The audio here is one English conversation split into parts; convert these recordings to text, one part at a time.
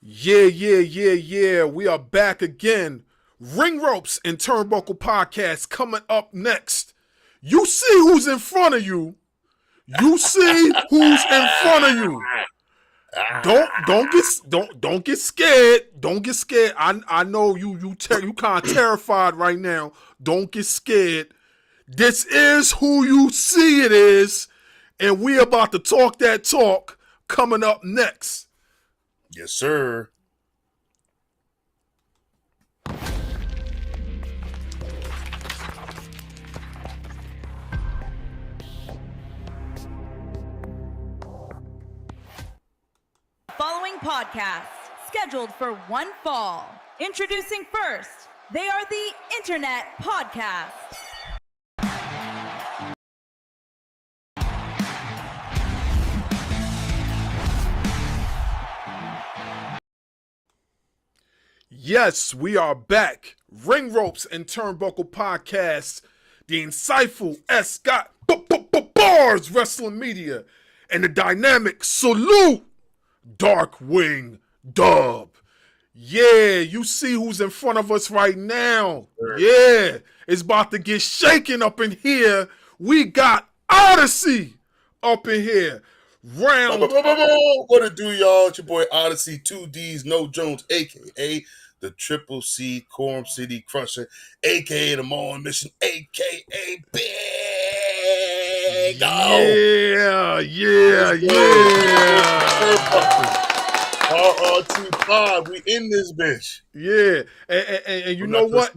Yeah. We are back again. Ring Ropes and Turnbuckle Podcast coming up next. You see who's in front of you. You see who's in front of you. Don't get scared. Don't get scared. I know you kind of terrified right now. Don't get scared. This is who you see it is, and we about to talk that talk coming up next. Yes, sir. Following podcast scheduled for one fall. Introducing first, they are the Internet Podcast. Yes, we are back. Ring Ropes and Turnbuckle Podcast, the insightful S. Scott Bars Wrestling Media, and the dynamic Salute Darkwing Dub. Yeah, you see who's in front of us right now. Yeah, it's about to get shaken up in here. We got Oddyssey up in here. What it do, y'all? It's your boy Oddyssey, 2Ds, No Jones, a.k.a. the Triple C Quorum City Crusher, a.k.a. the Mall Mission, a.k.a. Big Yeah. RRT Pod, we in this bitch. Yeah, and you know what?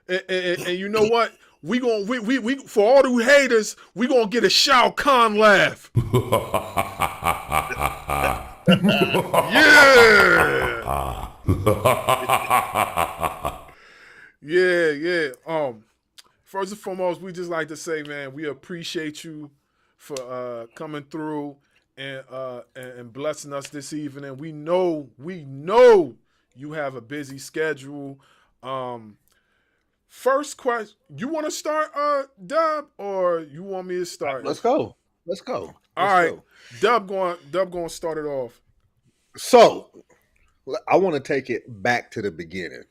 And you know what? We for all the haters, we gonna get a Shao Kahn laugh. Yeah. First and foremost, we just like to say, man, we appreciate you for coming through and blessing us this evening. We know you have a busy schedule. First question, you want to start, Dub, or you want me to start? Let's go. All right, Dub going to start it off. So, I want to take it back to the beginning.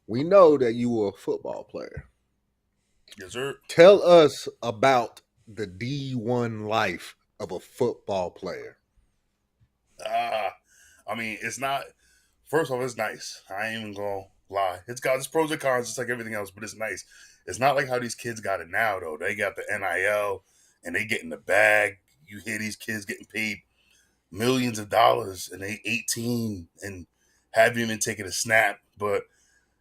We know that you were a football player. Yes, sir. Tell us about the D1 life of a football player. I mean, it's not. First off, it's nice. I ain't even gonna lie. It's got its pros and cons, just like everything else, but it's nice. It's not like how these kids got it now, though. They got the NIL and they get in the bag. You hear these kids getting paid millions of dollars and they 18 and haven't even taken a snap. But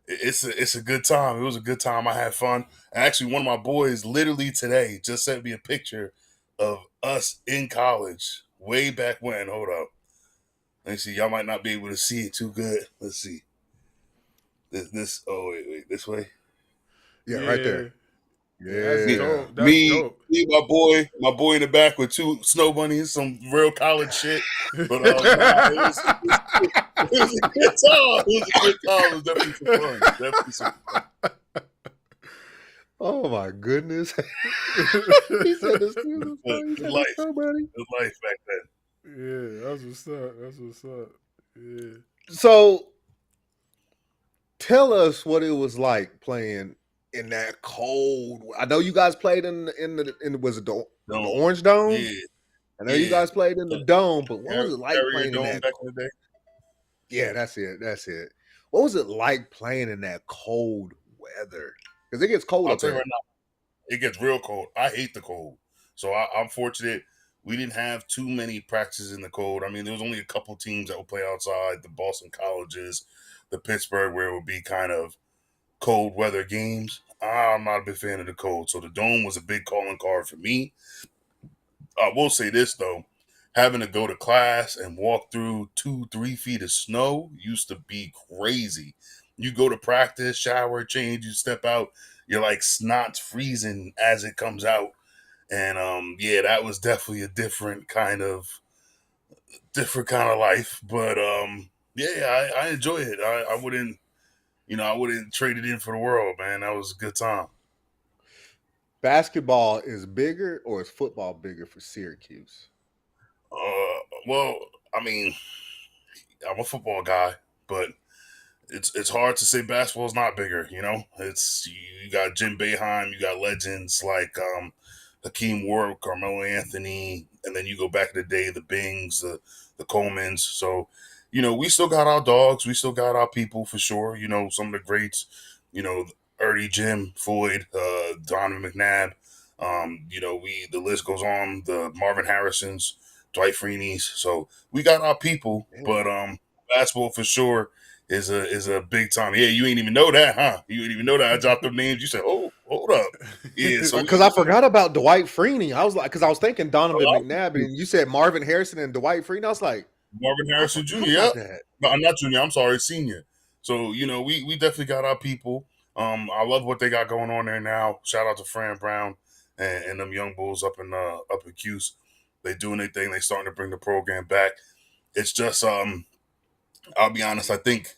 it's a good time. It was a good time. I had fun. And actually, one of my boys literally today just sent me a picture of us in college way back when. Hold up. Let me see. Y'all might not be able to see it too good. Let's see. This. Oh wait. This way. Yeah, right there. Yeah, that's dope. Me, my boy in the back with two snow bunnies, some real college shit. But it was a good time. It was definitely some fun. Oh my goodness! He said this too. Good life back then. Yeah, that's what's up. Yeah. So, tell us what it was like playing in that cold. I know you guys played in was it the Orange Dome? Yeah. I know you guys played in the Dome, but what was it like Carrier playing Dome in that? Back in the day? Yeah, that's it. What was it like playing in that cold weather? Because it gets cold I'll up tell you there. right now, it gets real cold. I hate the cold. So I'm fortunate we didn't have too many practices in the cold. I mean, there was only a couple teams that would play outside, the Boston colleges, the Pittsburgh, where it would be kind of cold weather games. I'm not a big fan of the cold. So the Dome was a big calling card for me. I will say this, though. Having to go to class and walk through 2-3 feet of snow used to be crazy. You go to practice, shower, change, you step out, you're like snot's freezing as it comes out. And that was definitely a different kind of life. But I enjoy it. I wouldn't trade it in for the world, man. That was a good time. Basketball is bigger, or is football bigger for Syracuse? Well, I mean, I'm a football guy, but it's hard to say basketball's not bigger. It's you got Jim Boeheim, you got legends like Hakeem Warwick, Carmelo Anthony, and then you go back in the day, the Bings, the Colemans. So, we still got our dogs, we still got our people for sure. Some of the greats, Ernie, Jim, Floyd, Donovan McNabb. The list goes on. The Marvin Harrisons, Dwight Freeney's. So we got our people, but basketball for sure is a big time. Yeah, you ain't even know that, huh? You didn't even know that I dropped them names. You said, "Oh, hold up." Yeah, so Because I forgot about Dwight Freeney. I was like, because I was thinking Donovan McNabb, and you said Marvin Harrison and Dwight Freeney. I was like, Marvin Harrison Jr. forgot Yep. about that. No, I'm not junior. I'm sorry, senior. So we definitely got our people. I love what they got going on there now. Shout out to Fran Brown and them young bulls up in Cuse. They doing their thing. They starting to bring the program back. It's just I'll be honest. I think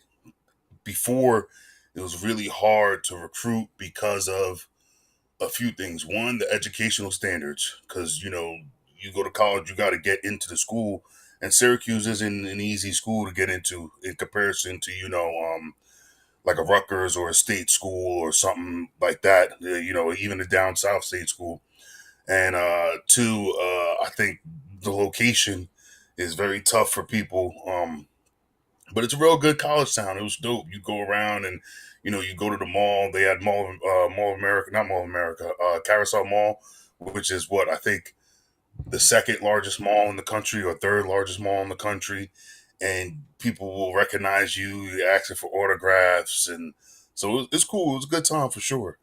before it was really hard to recruit because of a few things. One, the educational standards, because you go to college, you got to get into the school, and Syracuse isn't an easy school to get into in comparison to like a Rutgers or a state school or something like that. Even a down south state school. And two, I think the location is very tough for people. But it's a real good college town. It was dope. You go around and, you go to the mall. They had Mall of America, not Mall of America, Carousel Mall, which is what I think the second largest mall in the country or third largest mall in the country. And people will recognize you. You're asking for autographs. And so it's cool. It was a good time for sure.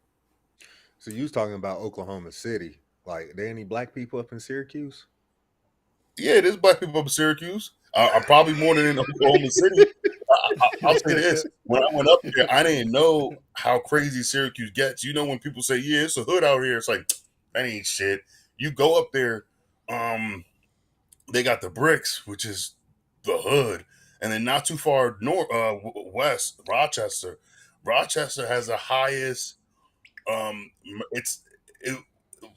So you was talking about Oklahoma City. Like, there any black people up in Syracuse? Yeah, there's black people up in Syracuse. I'm probably more than in Oklahoma City. I'll say this: when I went up there, I didn't know how crazy Syracuse gets. When people say, "Yeah, it's a hood out here," it's like that ain't shit. You go up there, they got the bricks, which is the hood, and then not too far north, west, Rochester. Rochester has the highest. It's it,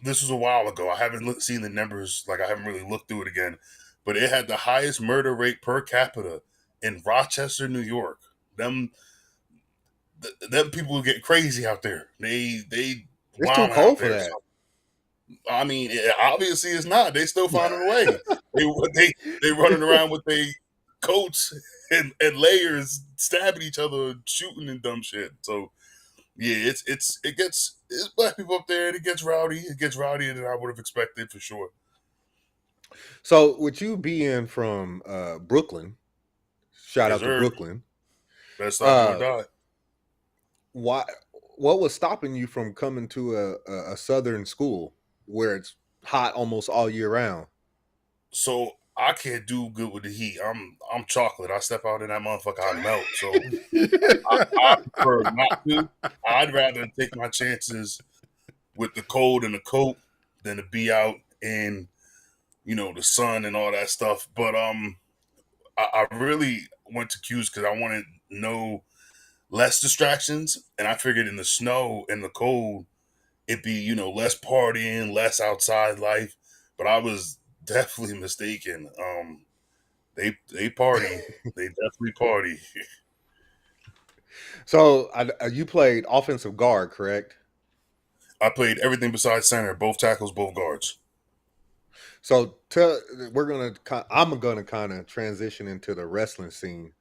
This was a while ago. I haven't seen the numbers. Like I haven't really looked through it again, but it had the highest murder rate per capita in Rochester, New York. Them people get crazy out there. They It's too cold for that. So, I mean, obviously it's not. They still finding a way. they running around with their coats and layers, stabbing each other, shooting and dumb shit. So yeah, it's black people up there and it gets rowdy. It gets rowdier than I would have expected for sure. So with you being from Brooklyn, shout out to sir. Brooklyn. Best time to die. What was stopping you from coming to a southern school where it's hot almost all year round? So I can't do good with the heat. I'm chocolate. I step out in that motherfucker, I melt. So I prefer not to. I'd rather take my chances with the cold and the coat than to be out in the sun and all that stuff. But I really went to Q's because I wanted no less distractions, and I figured in the snow and the cold it'd be less partying, less outside life. But I was definitely mistaken. They party. They definitely party. So you played offensive guard, correct? I played everything besides center, both tackles, both guards. So I'm gonna kind of transition into the wrestling scene.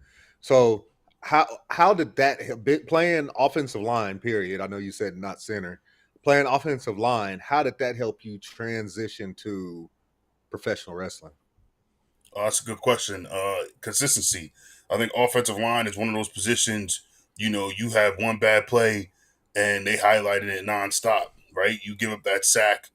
So how did that playing offensive line? Period. I know you said not center. Playing offensive line, how did that help you transition to professional wrestling? That's a good question. Consistency. I think offensive line is one of those positions, you have one bad play and they highlighted it nonstop, right? You give up that sack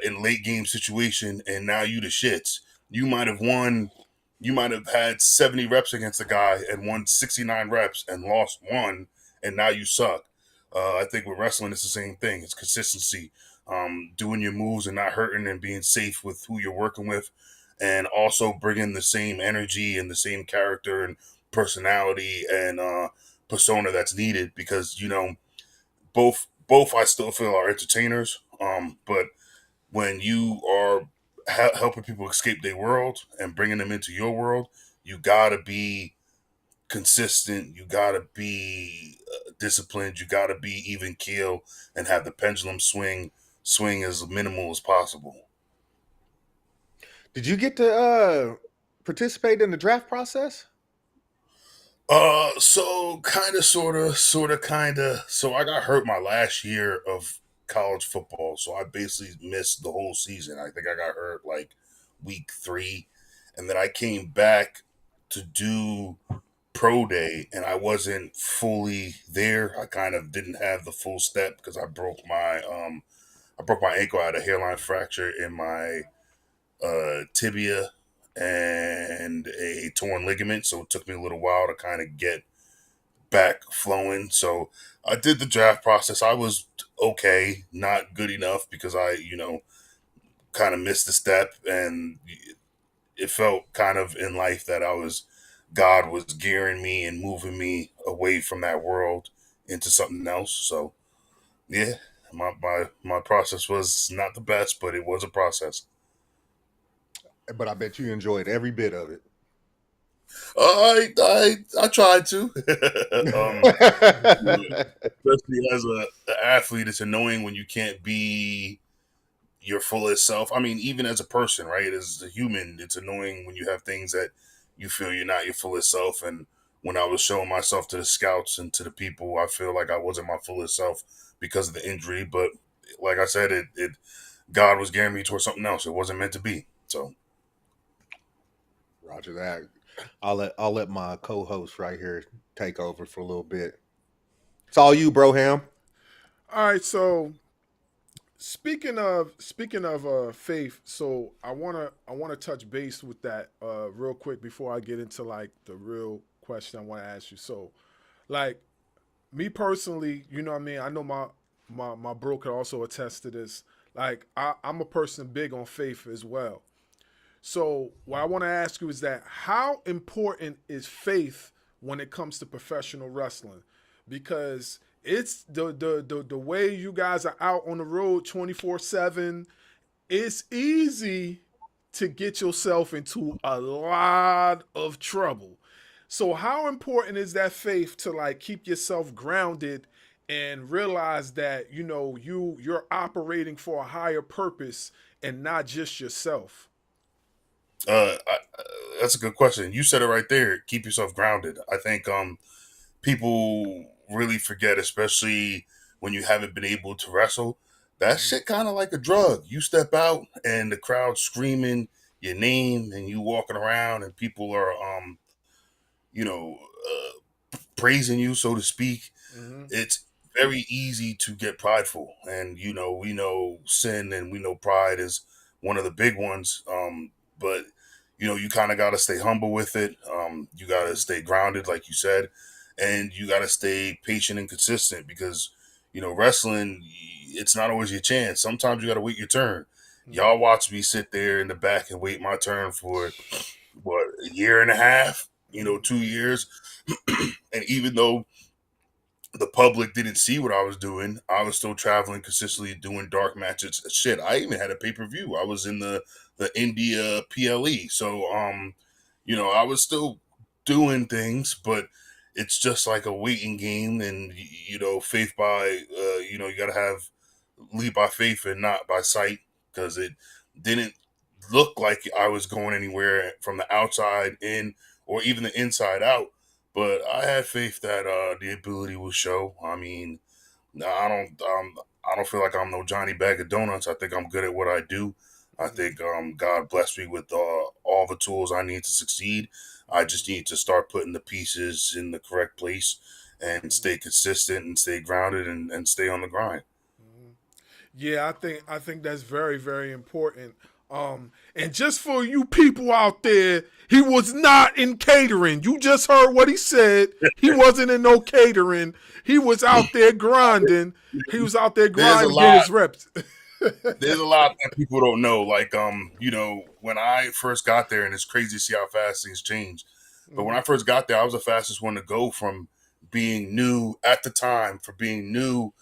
in late game situation and now you the shits. You might have had 70 reps against a guy and won 69 reps and lost one and now you suck. I think with wrestling, it's the same thing. It's consistency, doing your moves and not hurting and being safe with who you're working with, and also bringing the same energy and the same character and personality and persona that's needed because both I still feel are entertainers, but when you are helping people escape their world and bringing them into your world, you gotta be consistent. You gotta be disciplined. You gotta be even keel and have the pendulum swing as minimal as possible. Did you get to participate in the draft process? So kind of, sort of, kind of. So I got hurt my last year of college football, so I basically missed the whole season. I think I got hurt like week 3, and then I came back to do pro day, and I wasn't fully there. I kind of didn't have the full step because I broke my ankle. I had a hairline fracture in my tibia and a torn ligament, so it took me a little while to kind of get back flowing. So I did the draft process. I was okay, not good enough because I, kind of missed the step, and it felt kind of in life that God was gearing me and moving me away from that world into something else. So yeah, my process was not the best, but it was a process. But I bet you enjoyed every bit of it. I tried to. Especially as an athlete, it's annoying when you can't be your fullest self. I mean, even as a person, right? As a human, it's annoying when you have things that you feel you're not your fullest self. And when I was showing myself to the scouts and to the people, I feel like I wasn't my fullest self because of the injury. But like I said, it God was gearing me towards something else. It wasn't meant to be. So Roger that. I'll let my co-host right here take over for a little bit. It's all you, Broham. All right, so speaking of faith, so I wanna touch base with that real quick before I get into like the real question I want to ask you. So, like me personally, you know what I mean. I know my bro could also attest to this. Like I'm a person big on faith as well. So what I want to ask you is that how important is faith when it comes to professional wrestling? Because it's the way you guys are out on the road 24/7. It's easy to get yourself into a lot of trouble. So how important is that faith to like keep yourself grounded and realize that you're operating for a higher purpose and not just yourself? that's a good question. You said it right there. Keep yourself grounded. I think people really forget, especially when you haven't been able to wrestle. That shit kind of like a drug. You step out and the crowd screaming your name, and you walking around, and people are you know, praising you, so to speak. Mm-hmm. It's very easy to get prideful, and we know sin and we know pride is one of the big ones. But you kind of got to stay humble with it. You got to stay grounded, like you said, and you got to stay patient and consistent because wrestling, it's not always your chance. Sometimes you got to wait your turn. Mm-hmm. Y'all watch me sit there in the back and wait my turn for what, a year and a half, 2 years. And even though the public didn't see what I was doing, I was still traveling consistently, doing dark matches. Shit, I even had a pay-per-view. I was in the India PLE. So I was still doing things, but it's just like a waiting game. And faith by you got to have lead by faith and not by sight, because it didn't look like I was going anywhere from the outside in or even the inside out. But I had faith that the ability will show. I mean, I don't feel like I'm no Johnny Bag of Donuts. I think I'm good at what I do. I think God blessed me with all the tools I need to succeed. I just need to start putting the pieces in the correct place and stay consistent and stay grounded and stay on the grind. Yeah, I think that's very, very important. And just for you people out there, he was not in catering. You just heard what he said. He wasn't in no catering. He was out there grinding. He was out there There's a grinding, getting lot. his reps. There's a lot that people don't know. Like, when I first got there, and it's crazy to see how fast things change. But when I first got there, I was the fastest one to go from being new at the time, for being new,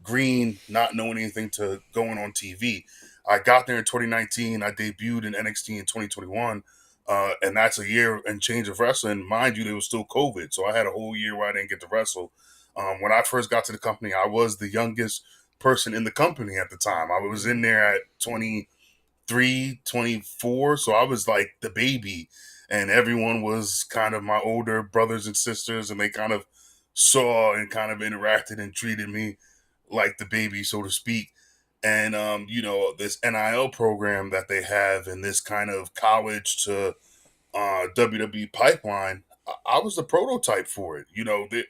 green, not knowing anything, to going on TV. I got there in 2019. I debuted in NXT in 2021. And that's a year and change of wrestling. Mind you, there was still COVID, so I had a whole year where I didn't get to wrestle. When I first got to the company, I was the youngest person in the company at the time. I was in there at 23, 24, so I was like the baby, and everyone was kind of my older brothers and sisters, and they kind of saw and kind of interacted and treated me like the baby, so to speak. And this NIL program that they have and this kind of college to WWE pipeline, I was the prototype for it.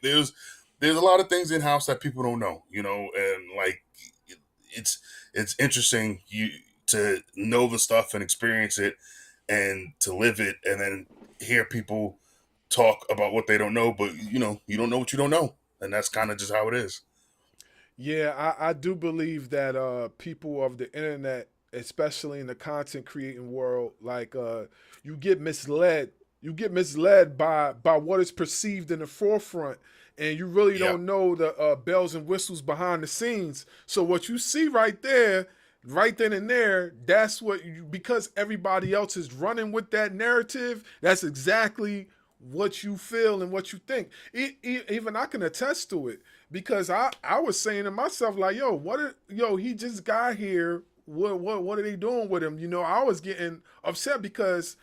There's a lot of things in house that people don't know. And like it's it's interesting to know the stuff and experience it and to live it, and then hear people talk about what they don't know. But you don't know what you don't know, and that's kind of just how it is. Yeah, I do believe that people of the internet, especially in the content creating world, like you get misled. You get misled by what is perceived in the forefront, and you really Yeah, don't know the bells and whistles behind the scenes. So what you see right there, right then and there, that's what you, because everybody else is running with that narrative. That's exactly what you feel and what you think. Even I can attest to it because I was saying to myself like, yo, he just got here. What are they doing with him? I was getting upset because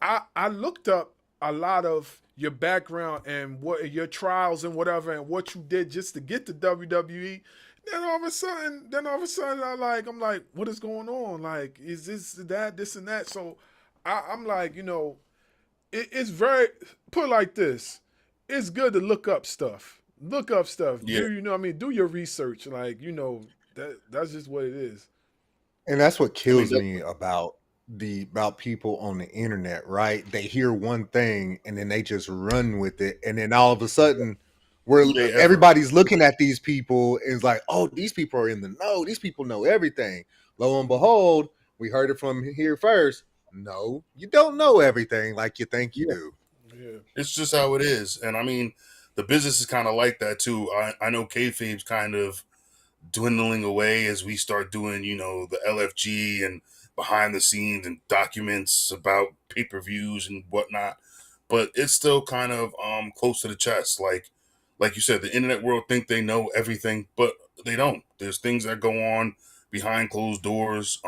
I looked up a lot of your background and what your trials and whatever and what you did just to get to WWE. Then all of a sudden, I'm like, what is going on? Like, is this and that? So I'm like, it's very, put it like this. It's good to look up stuff. Look up stuff. yeah, Do your research. Like, that's just what it is. And that's what I mean, kills me about people on the internet, right? They hear one thing and then they just run with it, and then all of a sudden, we're do they ever? everybody's looking at these people and it's like, oh, these people are in the know. These people know everything. Lo and behold, we heard it from here first. No, you don't know everything like you think you Yeah, do. Yeah. it's just how it is, and I mean, the business is kind of like that too. I know kayfabe's kind of dwindling away as we start doing, the LFG and behind the scenes and documents about pay-per-views and whatnot. But it's still kind of close to the chest. Like you said, the internet world think they know everything, but they don't. There's things that go on behind closed doors.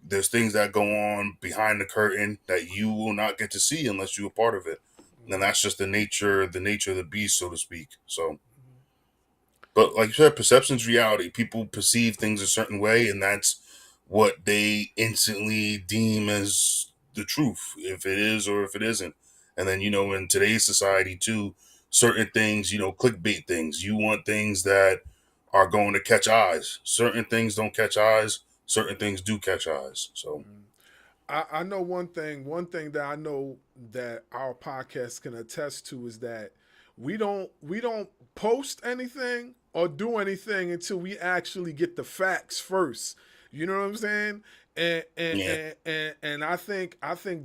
There's things that go on behind the curtain that you will not get to see unless you're a part of it. And that's just the nature of the beast, so to speak. So, but like you said, perception's reality. People perceive things a certain way, and that's what they instantly deem as the truth, if it is or if it isn't. And then, in today's society too, certain things, clickbait things. You want things that are going to catch eyes. Certain things don't catch eyes. Certain things do catch eyes. So I know one thing. One thing that I know that our podcast can attest to is that we don't post anything or do anything until we actually get the facts first. You know what I'm saying? And and yeah, and, and I think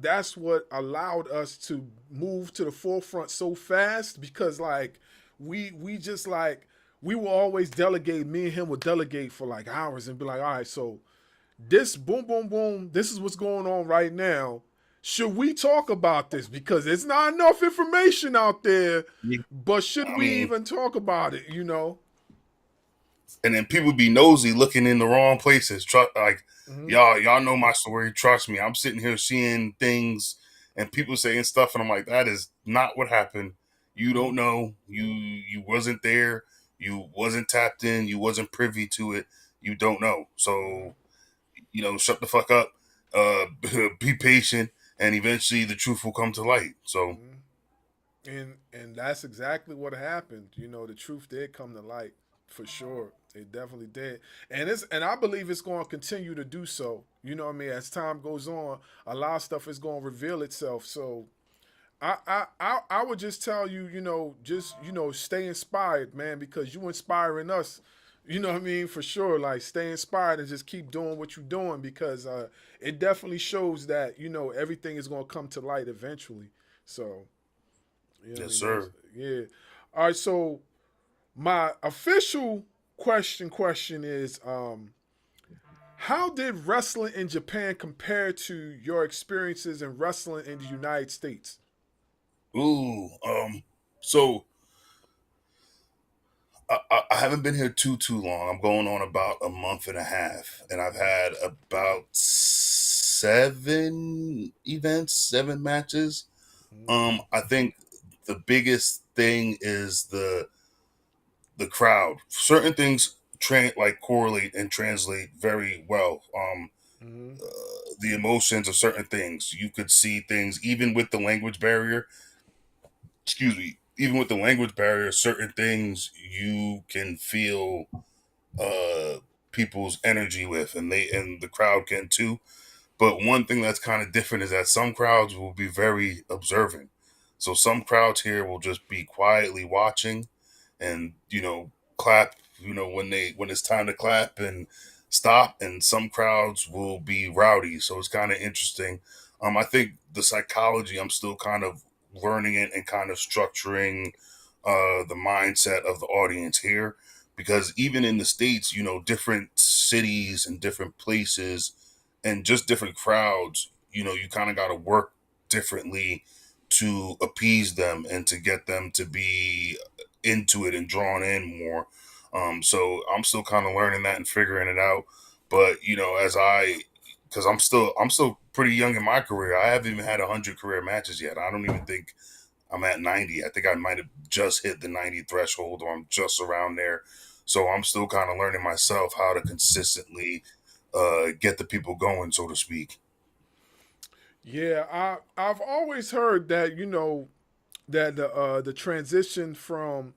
that's what allowed us to move to the forefront so fast because like we just like we will always delegate. Me and him would delegate for like hours and be like, all right, so this boom boom boom, this is what's going on right now. Should we talk about this because there's not enough information out there, yeah. but should I we mean, even talk about it? and then people be nosy looking in the wrong places. Like Hmm. y'all know my story. Trust me. I'm sitting here seeing things and people saying stuff, and I'm like, that is not what happened. You Hmm. don't know. You wasn't there. You wasn't tapped in. You wasn't privy to it. You don't know. So shut the fuck up. Be patient, and eventually the truth will come to light. So Hmm. And that's exactly what happened. The truth did come to light for sure. It definitely did, and I believe it's going to continue to do so. You know what I mean? As time goes on, a lot of stuff is going to reveal itself. So I would just tell you, just stay inspired, man, because you inspiring us. You know what I mean? For sure. Like stay inspired and just keep doing what you're doing because it definitely shows that everything is going to come to light eventually. So you know what I yes, mean? That's sir. yeah. All right. So my official question is, How did wrestling in Japan compare to your experiences in wrestling in the United States? Ooh, so I haven't been here too long. I'm going on about a month and a half, and I've had about 7 events, 7 matches. I think the biggest thing is the crowd. Certain things like correlate and translate very well. Mm-hmm. The emotions of certain things, you could see things even with the language barrier. Excuse me. Even with the language barrier, certain things you can feel uh people's energy with, and the crowd can too. But one thing that's kind of different is that some crowds will be very observant. So some crowds here will just be quietly watching and, clap, when it's time to clap and stop. And some crowds will be rowdy. So it's kind of interesting. I think the psychology, I'm still kind of learning it and kind of structuring the mindset of the audience here. Because even in the States, different cities and different places and just different crowds, you kind of got to work differently to appease them and to get them to be into it and drawn in more. So I'm still kind of learning that and figuring it out. But because I'm still pretty young in my career. I haven't even had 100 career matches yet. I don't even think I'm at 90. I think I might have just hit the 90 threshold, or I'm just around there. So I'm still kind of learning myself how to consistently get the people going, so to speak. Yeah, I've always heard that that the transition from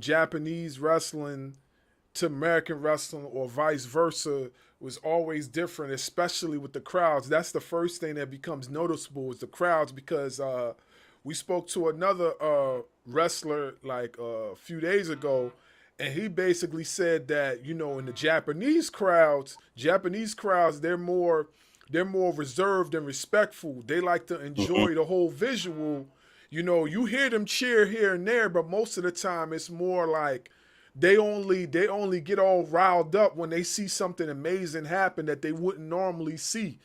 Japanese wrestling to American wrestling or vice versa was always different, especially with the crowds. That's the first thing that becomes noticeable is the crowds because we spoke to another wrestler like a few days ago, and he basically said that in the Japanese crowds they're more reserved and respectful. They like to Hmm. enjoy the whole visual. You hear them cheer here and there, but most of the time it's more like they only get all riled up when they see something amazing happen that they wouldn't normally see.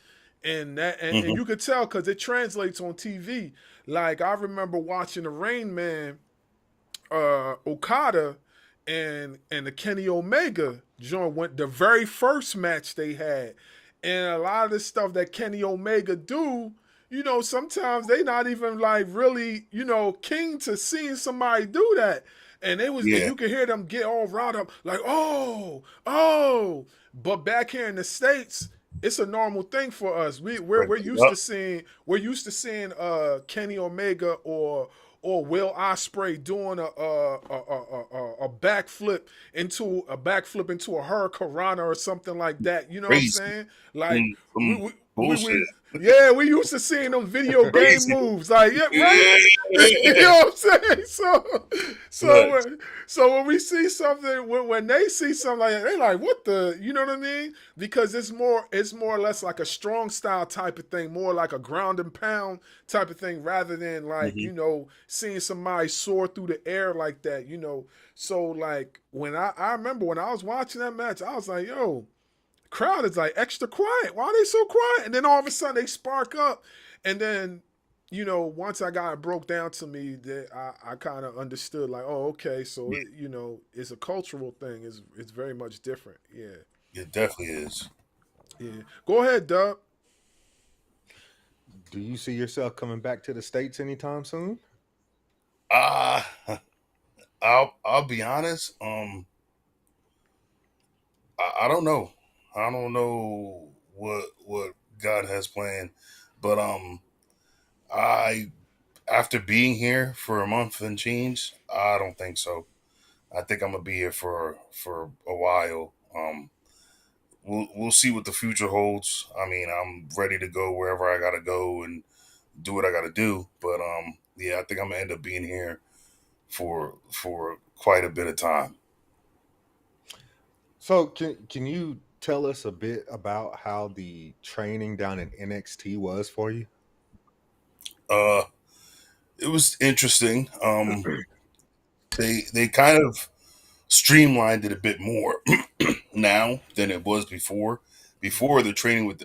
And Hmm. you could tell because it translates on TV. Like I remember watching the Rain Man Okada and the Kenny Omega joint went the very first match they had. And a lot of the stuff that Kenny Omega do, sometimes they not even like really, keen to seeing somebody do that. And Yeah, you can hear them get all riled up, like, oh. But back here in the States, it's a normal thing for us. We're break it used to up. seeing Kenny Omega or Will Ospreay doing a backflip into a hurricanrana or something like that. You know what I'm Crazy. saying? Like we Some we, we, bullshit. we yeah, we used to seeing them video game Crazy. moves. Like yeah, right. You Yeah. know what I'm saying? So Nuts. when we see something when they see something like that, they like what the you know what I mean? Because it's more or less like a strong style type of thing, more like a ground and pound type of thing, rather than like Hmm. seeing somebody soar through the air like that. So like when I remember when I was watching that match, I was like, yo, crowd is like extra quiet. Why are they so quiet? And then all of a sudden they spark up, and then once I got it broke down to me, that I kind of understood like, oh, okay, so Yeah, it's a cultural thing. It's very much different. Yeah, it definitely is. yeah. Go ahead, Dub. Do you see yourself coming back to the States anytime soon? Uh I'll be honest. I don't know. I don't know what God has planned, but I after being here for a month and change, I don't think so. I think I'm gonna be here for a while. We'll see what the future holds. I mean, I'm ready to go wherever I gotta go and do what I gotta do. But yeah, I think I'm gonna end up being here for quite a bit of time. So can you tell us a bit about how the training down in NXT was for you? Uh, it was interesting. They kind of streamlined it a bit more now than it was before. Before, the training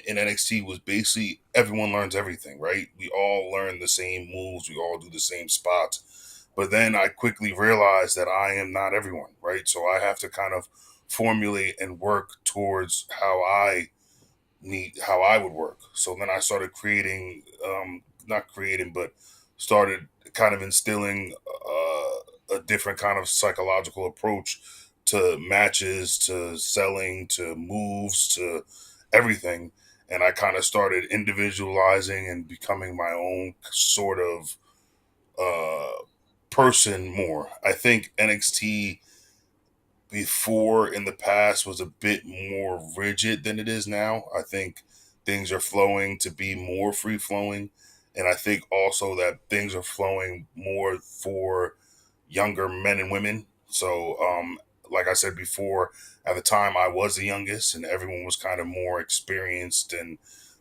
in NXT was basically everyone learns everything, right? We all learn the same moves, we all do the same spots. But then I quickly realized that I am not everyone, right? So I have to kind of formulate and work towards how I would work. So then I started creating, not creating, but started kind of instilling a different kind of psychological approach to matches, to selling, to moves, to everything. And I kind of started individualizing and becoming my own sort of person more. I think NXT before in the past was a bit more rigid than it is now. I think things are flowing to be more free flowing. And I think also that things are flowing more for younger men and women. So, like I said before, at the time I was the youngest and everyone was kind of more experienced and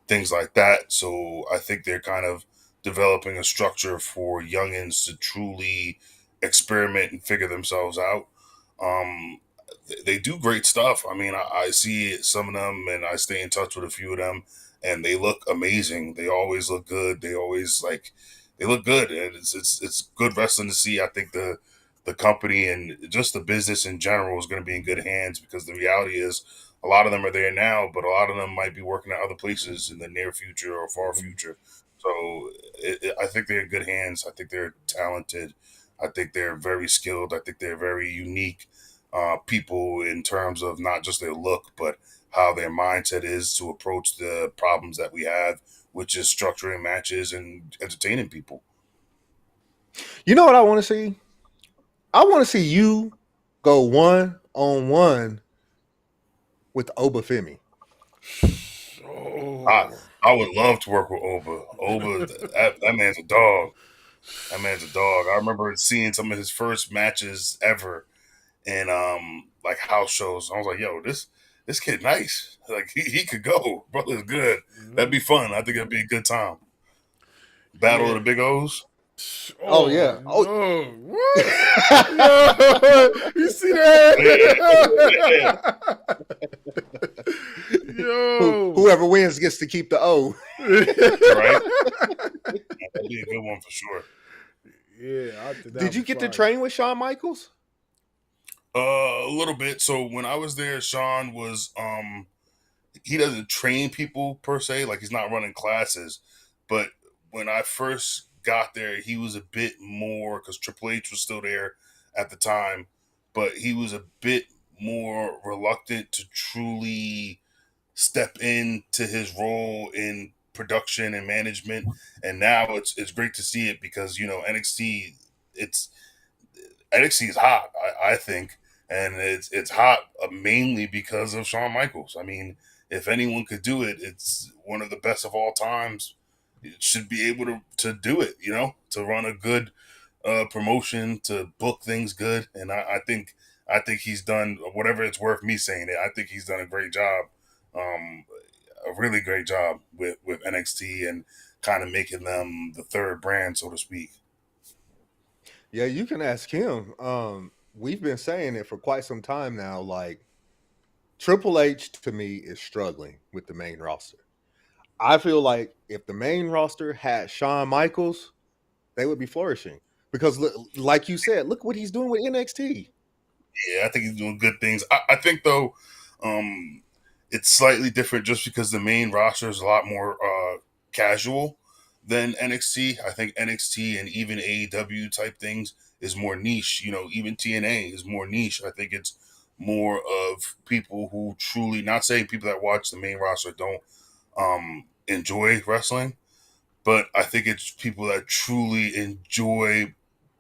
things like that. So I think they're kind of developing a structure for youngins to truly experiment and figure themselves out. Um, they do great stuff. I mean, I see some of them and I stay in touch with a few of them and they look amazing. They always look good. They always they look good. And it's good wrestling to see. I think the company and just the business in general is going to be in good hands because the reality is a lot of them are there now, but a lot of them might be working at other places in the near future or far future. So I think they're in good hands. I think they're talented. I think they're very skilled. I think they're very unique people in terms of not just their look, but how their mindset is to approach the problems that we have, which is structuring matches and entertaining people. You know what I want to see? I want to see you go 1-on-1 with Obafemi. I Oh. I would love to work with Oba. Oba, that man's a dog. That man's a dog. I remember seeing some of his first matches ever in like house shows. I was like, yo, this kid nice. Like he could go. Brother's good. That'd Mhm. be fun. I think it'd be a good time. Battle of Yeah. the Big O's. Oh Oh yeah. Oh. no! What? Yo, you see that? Yeah. Yo. Whoever wins gets to keep the O. Right? That'd be a good one for sure. Yeah, I think Did that'd you be get to fire. train with Shawn Michaels? A little bit. So when I was there, Sean was he doesn't train people per se, like he's not running classes. But when I first got there, he was a bit more because Triple H was still there at the time, but he was a bit more reluctant to truly step into his role in production and management. And now it's great to see it because it's NXT is hot, I think, and it's hot mainly because of Shawn Michaels. I mean, if anyone could do it, it's one of the best of all times. It should be able to do it, to run a good promotion, to book things good, and I think he's done whatever it's worth me saying it. I think he's done a great job, um, a really great job with NXT and kind of making them the third brand, so to speak. Yeah, you can ask him. We've been saying it for quite some time now. Like Triple H to me is struggling with the main roster. I feel like if the main roster had Shawn Michaels, they would be flourishing. Because, like you said, look what he's doing with NXT. Yeah, I think he's doing good things. I think though, um, it's slightly different just because the main roster is a lot more casual than NXT. I think NXT and even AEW type things is more niche. Even TNA is more niche. I think it's more of people who truly, not saying people that watch the main roster don't enjoy wrestling, but I think it's people that truly enjoy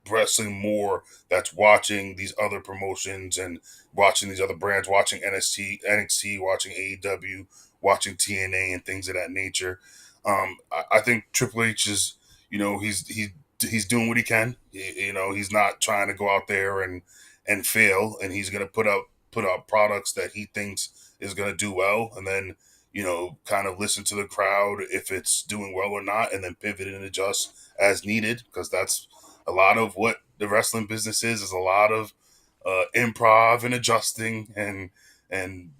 wrestling more that's watching these other promotions and watching these other brands, watching NXT, watching AEW, watching TNA and things of that nature. I think Triple H is, he's doing what he can. He's not trying to go out there and fail, and he's going to put out products that he thinks is going to do well, and then kind of listen to the crowd if it's doing well or not, and then pivot and adjust as needed because that's a lot of what the wrestling business is a lot of improv and adjusting and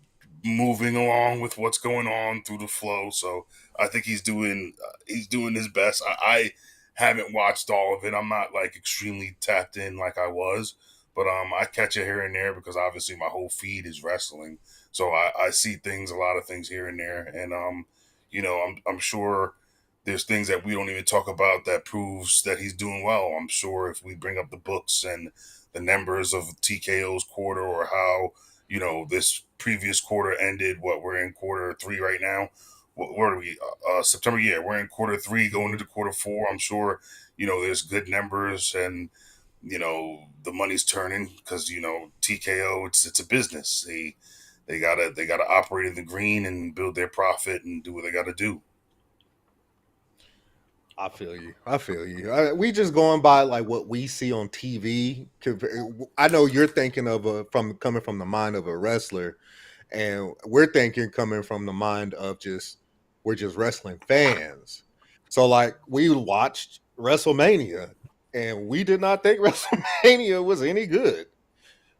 moving along with what's going on through the flow. So I think he's doing his best. I haven't watched all of it. I'm not like extremely tapped in like I was, but I catch it here and there because obviously my whole feed is wrestling. So I see a lot of things here and there, and I'm sure there's things that we don't even talk about that proves that he's doing well. I'm sure if we bring up the books and the numbers of TKO's quarter or how this previous quarter ended. What we're in quarter 3 right now. Where are we? September. Yeah, we're in quarter 3, going into quarter 4. I'm sure there's good numbers and the money's turning because TKO it's a business. They gotta operate in the green and build their profit and do what they gotta do. I feel you. I feel you. We just going by like what we see on TV. I know you're thinking of coming from the mind of a wrestler, and we're thinking coming from the mind of we're just wrestling fans. So like we watched WrestleMania, and we did not think WrestleMania was any good.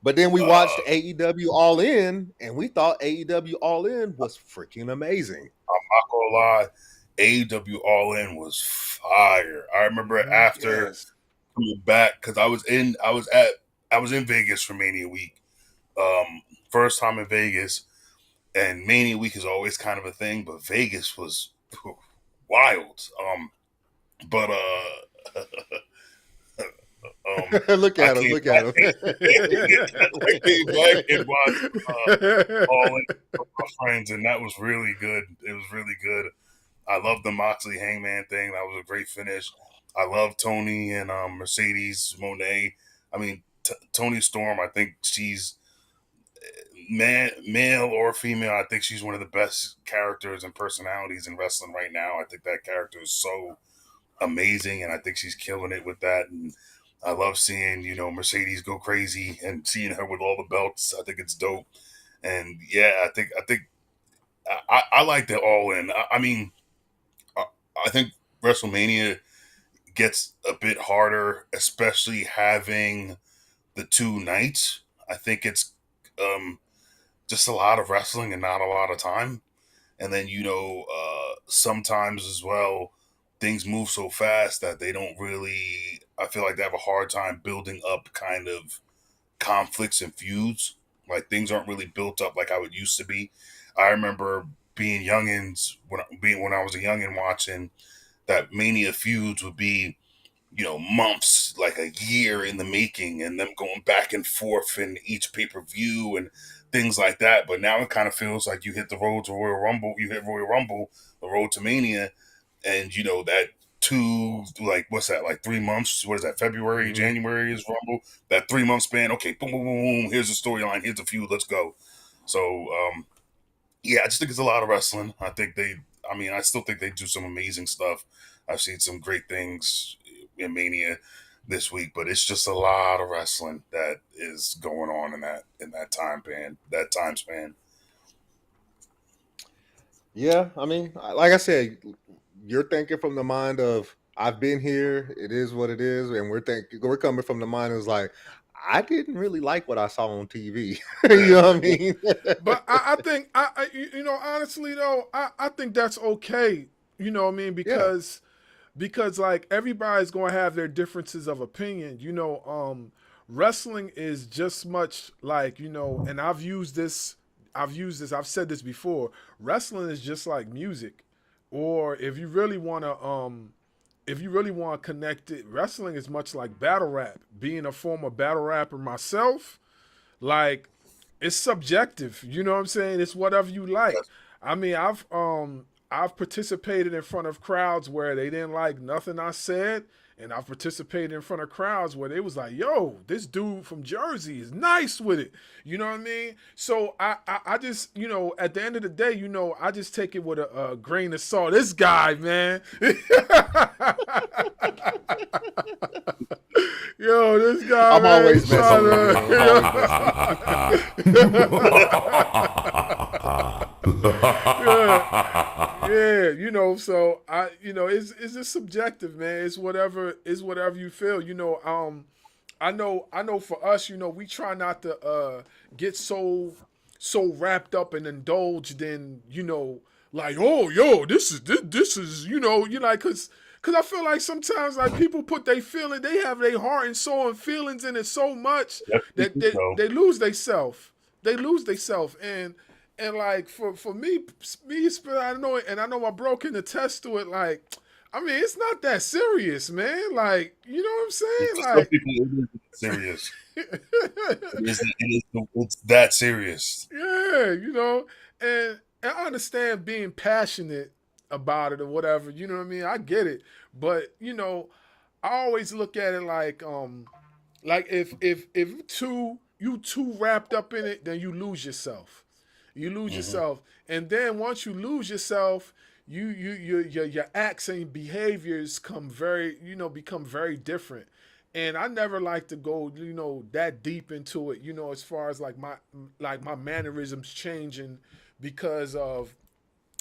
But then we watched Uh, AEW All In, and we thought AEW All In was freaking amazing. I'm not gonna lie, AEW All In was fire. I remember after Yes. coming back because I was in Vegas for Mania Week. First time in Vegas, and Mania Week is always kind of a thing, but Vegas was wild. But Look I at him. came Look back. at him. I came back and watched All In with my friends, and that was really good. It was really good. I love the Moxley Hangman thing. That was a great finish. I love Tony and Mercedes Monet. I mean, Tony Storm. I think she's male or female. I think she's one of the best characters and personalities in wrestling right now. I think that character is so amazing, and I think she's killing it with that. And I love seeing Mercedes go crazy and seeing her with all the belts. I think it's dope. And yeah, I like the All In. I mean, I, I think WrestleMania gets a bit harder, especially having the 2 nights. I think it's um, just a lot of wrestling and not a lot of time. And then sometimes as well, things move so fast that they don't really. I feel like they have a hard time building up kind of conflicts and feuds. Like things aren't really built up like how it used to be. I remember being youngins when I was a youngin watching that Mania feuds would be months, like a year in the making, and them going back and forth in each pay per view and things like that. But now it kind of feels like you hit the road to Royal Rumble, the road to Mania, and that like what's that, like 3 months? What is that? February, Mhm. January is Rumble. That 3 month span. Okay, boom, boom, boom, boom. Here's the storyline. Here's the feud. Let's go. So yeah, I just think it's a lot of wrestling. I still think they do some amazing stuff. I've seen some great things in Mania this week, but it's just a lot of wrestling that is going on in that time span. Yeah, I mean, like I said, you're thinking from the mind of I've been here. It is what it is, and we're coming from the mind of like I didn't really like what I saw on TV. You know what I mean? But I think honestly though, I think that's okay. You know what I mean? Yeah. Because like everybody's gonna have their differences of opinion. Wrestling is just much like, and I've said this before. Wrestling is just like music. Or if you really want to connect it, wrestling is much like battle rap. Being a former battle rapper myself, like it's subjective. You know what I'm saying? It's whatever you like. I mean, I've participated in front of crowds where they didn't like nothing I said, and I've participated in front of crowds where they was like, "Yo, this dude from Jersey is nice with it." You know what I mean? So I just at the end of the day, I just take it with a grain of salt. This guy, man. Yo, this guy, I'm man, always he's messing trying with you, to. man. I'm always messing with Yeah, so it's just subjective, man. It's whatever you feel. I know for us, we try not to get so so wrapped up and indulged in, like, oh, yo, this is, cause I feel like sometimes like people put they have their heart and soul and feelings in it so much that Definitely so. they lose they self. They lose they self. And like for me, I know my bro can attest to it. Like, I mean, it's not that serious, man. Like, you know what I'm To some saying? people, it is serious. Like, It's that serious. yeah, and I understand being passionate about it or whatever. You know what I mean? I get it, but I always look at it like if you too wrapped up in it, then you lose yourself. You lose Hmm. yourself, and then once you lose yourself, your acts and behaviors become very different. And I never like to go that deep into it, as far as like my mannerisms changing because of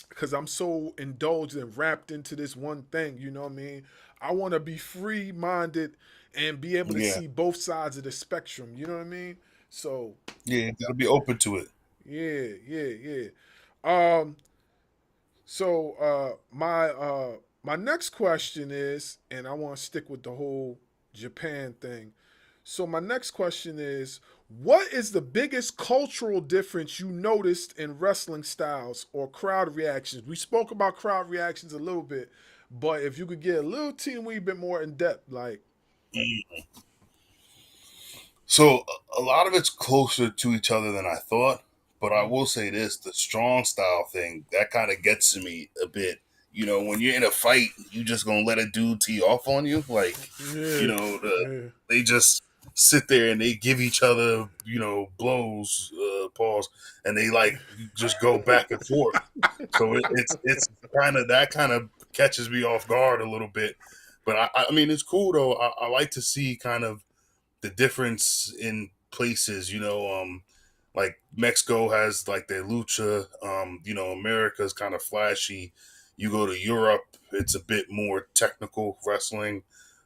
because I'm so indulged and wrapped into this one thing. You know what I mean? I want to be free minded and be able to Yeah, see both sides of the spectrum. You know what I mean? So yeah, you gotta be open to it. yeah. Um. So my next question is, and I want to stick with the whole Japan thing. So my next question is, what is the biggest cultural difference you noticed in wrestling styles or crowd reactions? We spoke about crowd reactions a little bit, but if you could get a little teeny wee bit more in depth, like, Mm. So a lot of it's closer to each other than I thought. But I mhm. will say this: the strong style thing that kind of gets to me a bit. When you're in a fight, you just gonna let a dude tee off on you, like Yeah, yeah, they just sit there and they give each other, blows, pause, and they like just go back and forth. So it's kind of catches me off guard a little bit. But I mean, it's cool though. I like to see kind of the difference in places. Like Mexico has like their lucha. America's kind of flashy. You go to Europe, it's a bit more technical wrestling.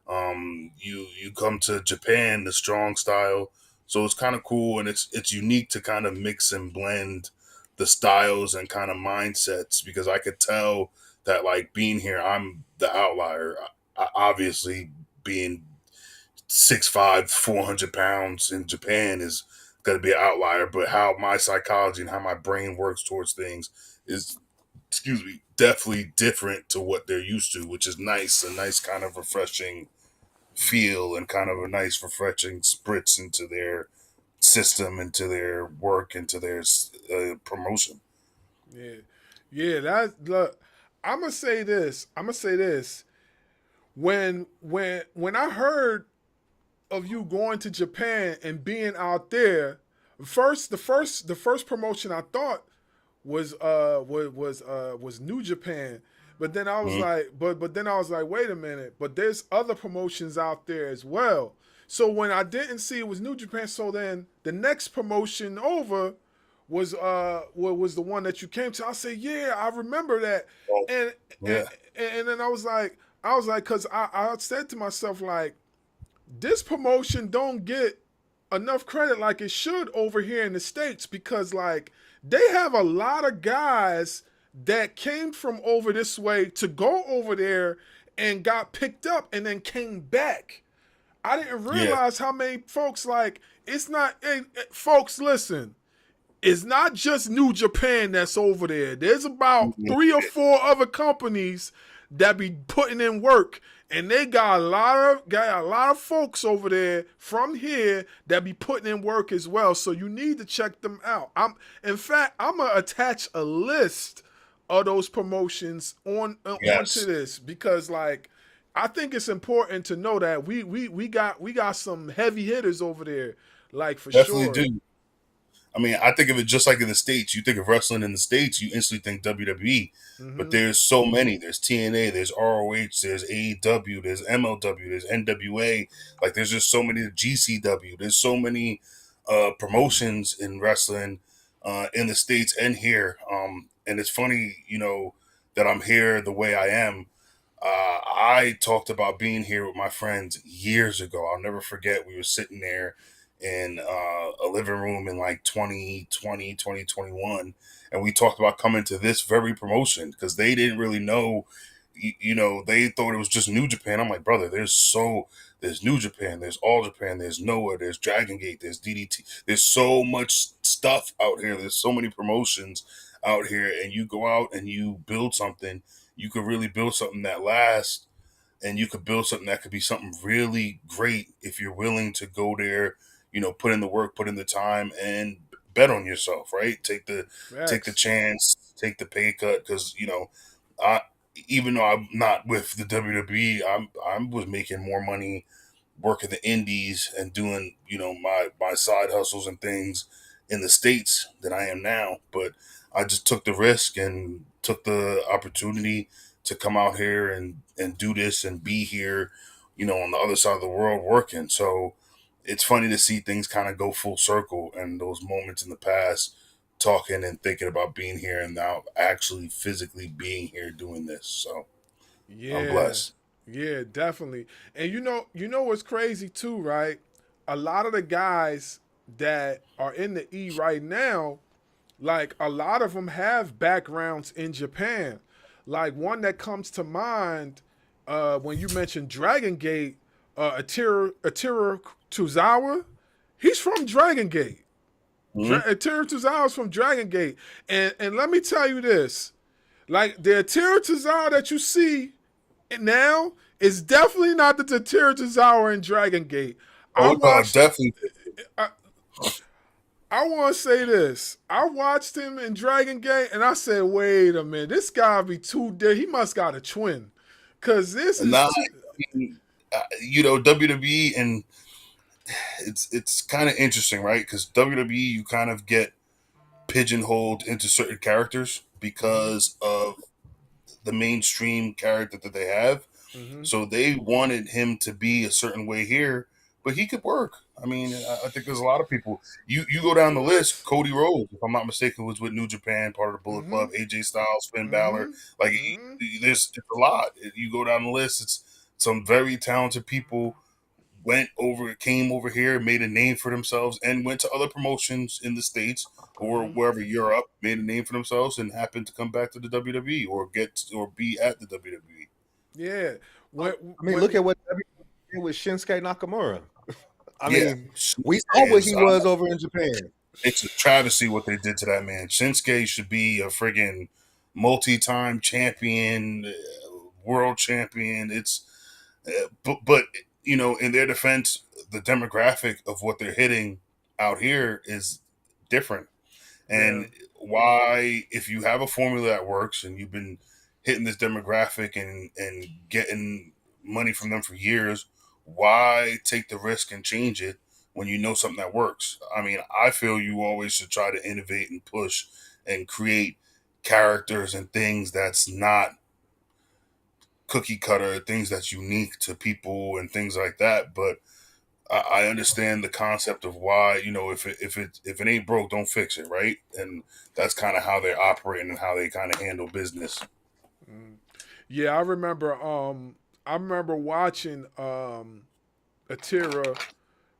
You come to Japan, the strong style. So it's kind of cool, and it's unique to kind of mix and blend the styles and kind of mindsets, because I could tell that, like, being here, I'm the outlier. Obviously, being 6'5", 400 pounds in Japan is going to be an outlier. But how my psychology and how my brain works towards things is, excuse me, definitely different to what they're used to, which is nice. A nice kind of refreshing feel and kind of a nice refreshing spritz into their system, into their work, into their promotion. yeah, yeah. That look, I'm gonna say this. When I heard of you going to Japan and being out there, the first promotion I thought was New Japan. But then I was Mhm. like, but then I was like, wait a minute, but there's other promotions out there as well. So when I didn't see it was New Japan, so then the next promotion over was the one that you came to. I said, yeah, I remember that. Oh, And and, yeah, and then I was like, cause I said to myself, like, this promotion don't get enough credit like it should over here in the States, because like they have a lot of guys that came from over this way to go over there and got picked up and then came back. I didn't yeah, realize how many folks, like, it's not, hey, folks, listen, it's not just New Japan that's over there. There's about mhm, 3 or 4 other companies that be putting in work, and they got a lot of folks over there from here that be putting in work as well. So you need to check them out. In fact, I'm gonna attach a list of those promotions onto yes, this, because like I think it's important to know that we got some heavy hitters over there, like, for definitely sure. do. I mean, I think of it just like in the States. You think of wrestling in the States, you instantly think WWE. But Hmm. there's so many. There's TNA, there's ROH, there's AEW, there's MLW, there's NWA. Like, there's just so many. GCW. There's so many promotions in wrestling in the States and here. And it's funny, that I'm here the way I am. I talked about being here with my friends years ago. I'll never forget. We were sitting there, in a living room in like 2020, 2021. And we talked about coming to this very promotion because they didn't really know, they thought it was just New Japan. I'm like, brother, there's New Japan, there's All Japan, there's Noah, there's Dragon Gate, there's DDT. There's so much stuff out here. There's so many promotions out here. And you go out and you build something, you could really build something that lasts, and you could build something that could be something really great if you're willing to go there, put in the work, put in the time, and bet on yourself, right? Take the Facts. chance, take the pay cut, because I even though I'm not with the WWE, I was making more money working the indies and doing my side hustles and things in the States than I am now. But I just took the risk and took the opportunity to come out here and do this and be here, on the other side of the world working. So it's funny to see things kind of go full circle, and those moments in the past, talking and thinking about being here and now actually physically being here doing this. So I'm Yeah, blessed. yeah, definitely. And what's crazy too, right? A lot of the guys that are in the E right now, like a lot of them have backgrounds in Japan. Like one that comes to mind when you mentioned Dragon Gate, Atira Tozawa, he's from Dragon Gate. Mhm. Atira Tozawa's from Dragon Gate, and let me tell you this: like the Atira Tozawa that you see now is definitely not the Atira Tozawa in Dragon Gate. I Oh no, watched. definitely. I, I want to say this. I watched him in Dragon Gate, and I said, "Wait a minute, this guy be too dead. He must got a twin, cause this is Nah, too." WWE, and it's kind of interesting, right? Because WWE, you kind of get pigeonholed into certain characters Mm-hmm. because of the mainstream character that they have. Mm-hmm. So they wanted him to be a certain way here, but he could work. I mean, I think there's a lot of people. You go down the list. Cody Rhodes, if I'm not mistaken, was with New Japan, part of the Bullet Mm-hmm. Club. AJ Styles, Finn Balor. Mm-hmm. Like, Mm-hmm. there's it's a lot. You go down the list. It's some very talented people came over here, made a name for themselves, and went to other promotions in the States or Mm-hmm. wherever Europe, made a name for themselves, and happened to come back to the WWE or be at the WWE. Yeah. When I mean, when look at what WWE did with Shinsuke Nakamura. I Yeah, mean, Shinsuke we saw what he is. was over in Japan. It's a travesty what they did to that man. Shinsuke should be a friggin' multi-time champion, world champion. But in their defense, the demographic of what they're hitting out here is different. yeah. And why, if you have a formula that works and you've been hitting this demographic and getting money from them for years, why take the risk and change it when you know something that works? I mean, I feel you always should try to innovate and push and create characters and things that's not cookie cutter, things that's unique to people and things like that. But I understand the concept of why, if it ain't broke, don't fix it, right? And that's kind of how they're operating and how they kind of handle business. Mm. Yeah, I remember watching Atira.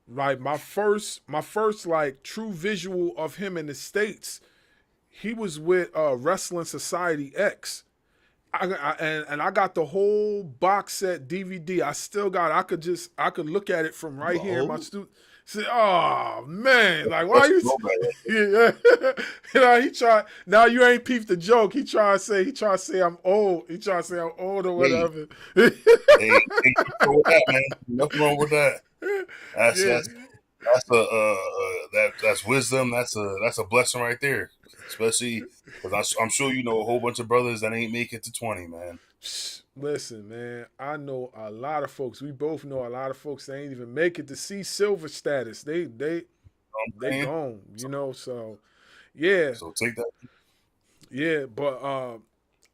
Like my first like true visual of him in the States, he was with Wrestling Society X. And I got the whole box set DVD. I still got. I could look at it from right here in my Whoa. studio. Say, oh man, like why Let's you? go back. Yeah, he tried. Now you ain't peeped the joke. He tried to say I'm old. He tried to say I'm old or Hey, whatever. hey, ain't nothing wrong with that, man. Nothing wrong with that. That's Yeah, that's that's that's wisdom. That's a blessing right there. Especially because I'm sure you know a whole bunch of brothers that ain't make it to 20, man. listen, man. I know a lot of folks. We both know a lot of folks that ain't even make it to see silver status. They Man. gone. So, So yeah, so take that. yeah. But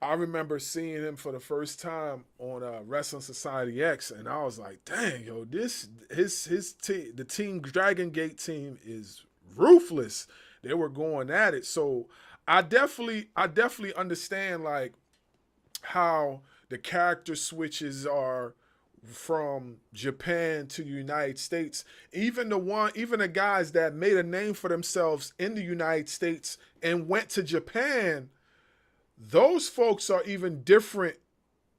I remember seeing him for the first time on Wrestling Society X, and I was like, dang, yo, this his team, the Team Dragon Gate team is ruthless. They were going at it. So I definitely understand like how the character switches are from Japan to the United States. Even the guys that made a name for themselves in the United States and went to Japan, those folks are even different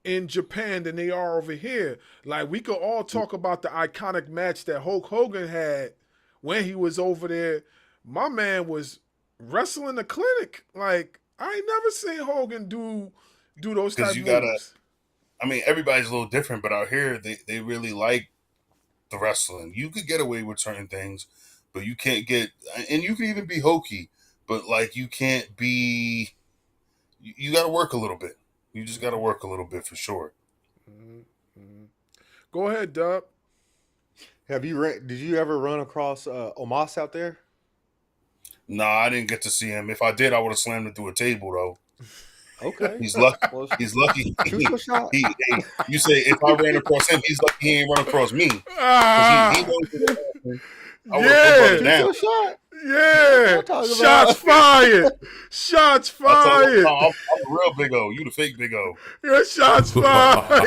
in Japan than they are over here. Like, we could all talk about the iconic match that Hulk Hogan had when he was over there. My man was wrestling the clinic. Like, I ain't never seen Hogan do those type moves. I mean, everybody's a little different, but out here they really like the wrestling. You could get away with certain things, but you can't get, and you can even be hokey, but like you can't be. You got to work a little bit. You just got to work a little bit for sure. Mm-hmm. Go ahead, Dub. Did you ever run across Omos out there? Nah, I didn't get to see him. If I did, I would have slammed him through a table though. Okay. He's lucky. He's lucky. You say if I ran across him, he's lucky he ain't run across me. He knows Yeah. Shots fired. Shots fired. I'm a real Big O. You the fake Big O. Yeah, shots fired.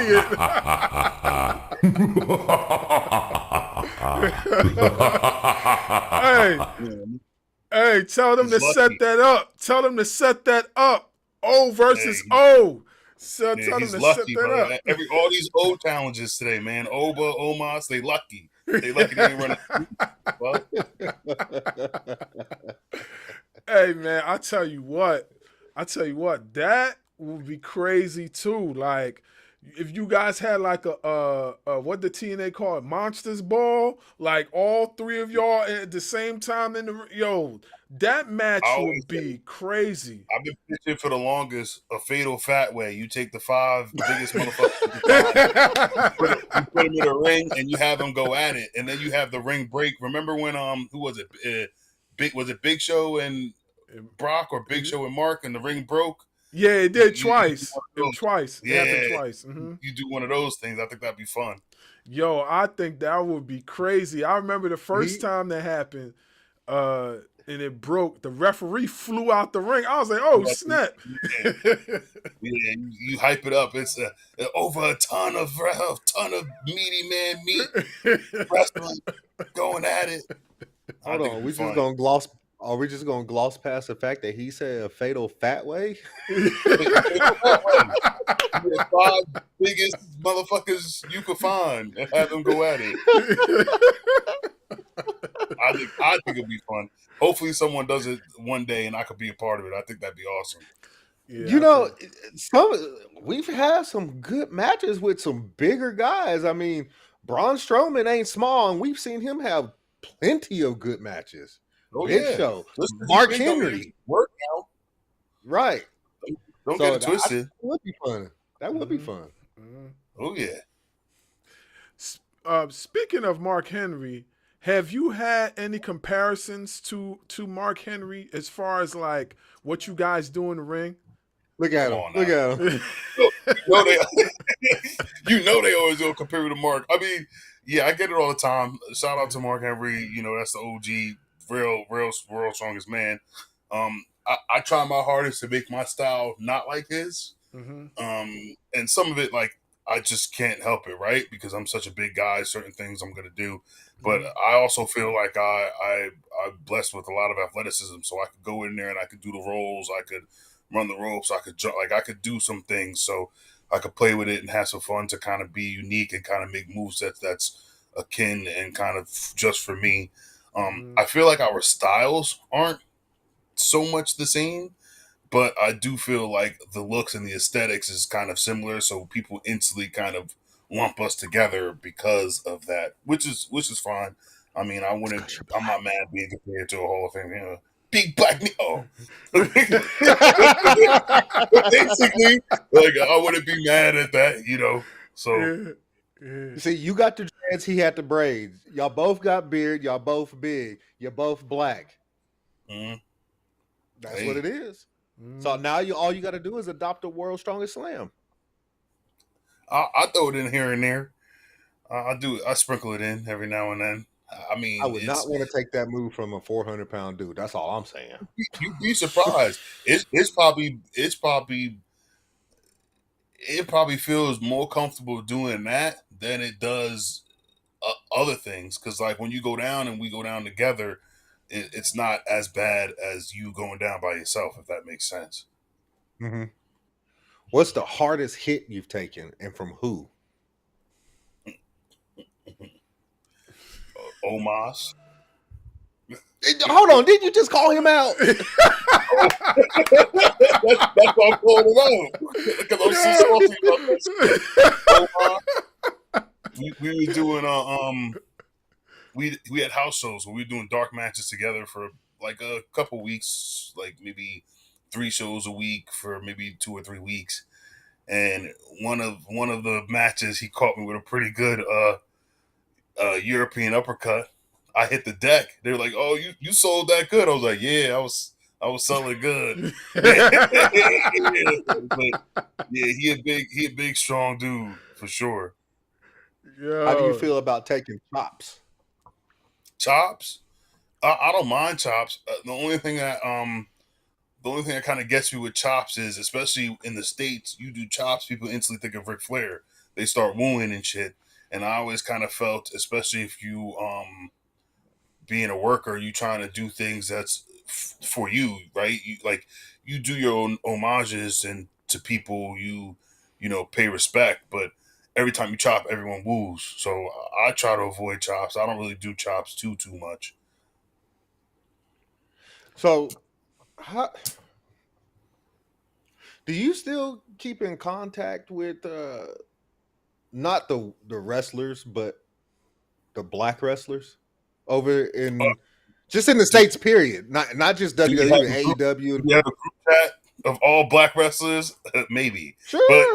Hey, tell them to set that up. Tell them to set that up. O versus O. So tell them to set that up. All these O challenges today, man. Oba, Omos, they lucky. They lucky they ain't running. Well. Hey, man, I tell you what, that would be crazy too. Like, if you guys had like a what the TNA call it, Monsters Ball, like all three of y'all at the same time that match would be crazy. I've been pitching for the longest a fatal fat way. You take the 5 biggest motherfuckers, you put them in a ring, and you have them go at it, and then you have the ring break. Remember when who was it? Was it Big Show and Brock or Big Show and Mark, and the ring broke? Yeah, it did twice. Twice. Yeah, it happened twice. Mm-hmm. You do one of those things. I think that'd be fun. Yo, I think that would be crazy. I remember the first time that happened, and it broke. The referee flew out the ring. I was like, "Oh snap!" Yeah, you hype it up. It's over a ton of meaty man meat wrestling going at it. Hold on, we just gonna gloss. Are we just gonna gloss past the fact that he said a fatal fat way? The 5 biggest motherfuckers you could find and have them go at it. I think it'd be fun. Hopefully, someone does it one day and I could be a part of it. I think that'd be awesome. Yeah, we've had some good matches with some bigger guys. I mean, Braun Strowman ain't small, and we've seen him have plenty of good matches. Oh, Big Show, Mark Henry, work now, right? Don't get it twisted. That would be fun. That would be fun. Oh yeah. Speaking of Mark Henry, have you had any comparisons to Mark Henry as far as like what you guys do in the ring? Look at him. Look at him. They always go compare to Mark. I mean, yeah, I get it all the time. Shout out to Mark Henry. That's the OG, real world strongest man. I try my hardest to make my style not like his. Mm-hmm. And some of it, like, I just can't help it, right? Because I'm such a big guy, certain things I'm going to do. But I also feel like I'm blessed with a lot of athleticism. So I could go in there and I could do the rolls. I could run the ropes. I could jump. Like, I could do some things. So I could play with it and have some fun to kind of be unique and kind of make movesets that's akin and kind of just for me. I feel like our styles aren't so much the same, but I do feel like the looks and the aesthetics is kind of similar, so people instantly kind of lump us together because of that, which is fine. I mean, I'm not mad being compared to a Hall of Fame, big black me. Oh, basically, like I wouldn't be mad at that, So, see, you got the dreads, he had the braids. Y'all both got beard. Y'all both big. You're both black. Mm-hmm. That's what it is. So now all you got to do is adopt the world's strongest slam. I throw it in here and there. I sprinkle it in every now and then. I mean, I would not want to take that move from a 400-pound dude. That's all I'm saying. You'd be surprised. It probably feels more comfortable doing that than it does other things. Because like when you go down and we go down together, it's not as bad as you going down by yourself, if that makes sense. Mm-hmm. What's the hardest hit you've taken, and from who? Omas. Hold on, didn't you just call him out? That's why I'm calling it out. Because I'm so salty about this. We were doing we had house shows where we were doing dark matches together for like a couple weeks, like maybe 3 shows a week for maybe 2 or 3 weeks. And one of the matches, he caught me with a pretty good European uppercut. I hit the deck. They were like, "Oh, you sold that good." I was like, "Yeah, I was selling good." Yeah, he a big strong dude for sure. How do you Yo. feel about taking chops? Chops, I don't mind chops. The only thing that kind of gets me with chops is, especially in the States, you do chops, people instantly think of Ric Flair. They start wooing and shit. And I always kind of felt, especially if you being a worker, you trying to do things that's for you, right? You like you do your own homages and to people you know pay respect, but every time you chop, everyone woos. So I try to avoid chops. I don't really do chops too much. So, how do you still keep in contact with not the wrestlers, but the black wrestlers over Uh, in just in the do, states? Period. Not just do we have WWE, a group? AEW. Do we have a group chat of all black wrestlers? Maybe, but Sure.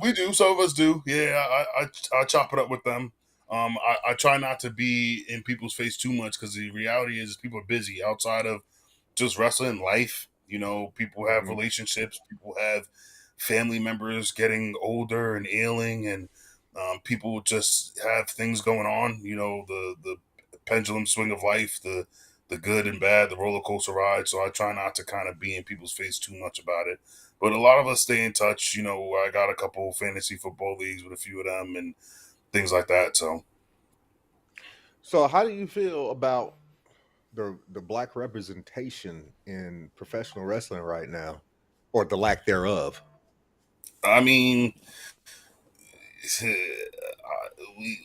we do. Some of us do. Yeah, I chop it up with them. I try not to be in people's face too much because the reality is people are busy outside of just wrestling life. You know, people have Mhm. relationships, people have family members getting older and ailing, and people just have things going on. You know, the pendulum swing of life, the good and bad, the roller coaster ride. So I try not to kind of be in people's face too much about it. But a lot of us stay in touch. You know, I got a couple fantasy football leagues with a few of them and things like that. So So, how do you feel about the black representation in professional wrestling right now, or the lack thereof? I mean,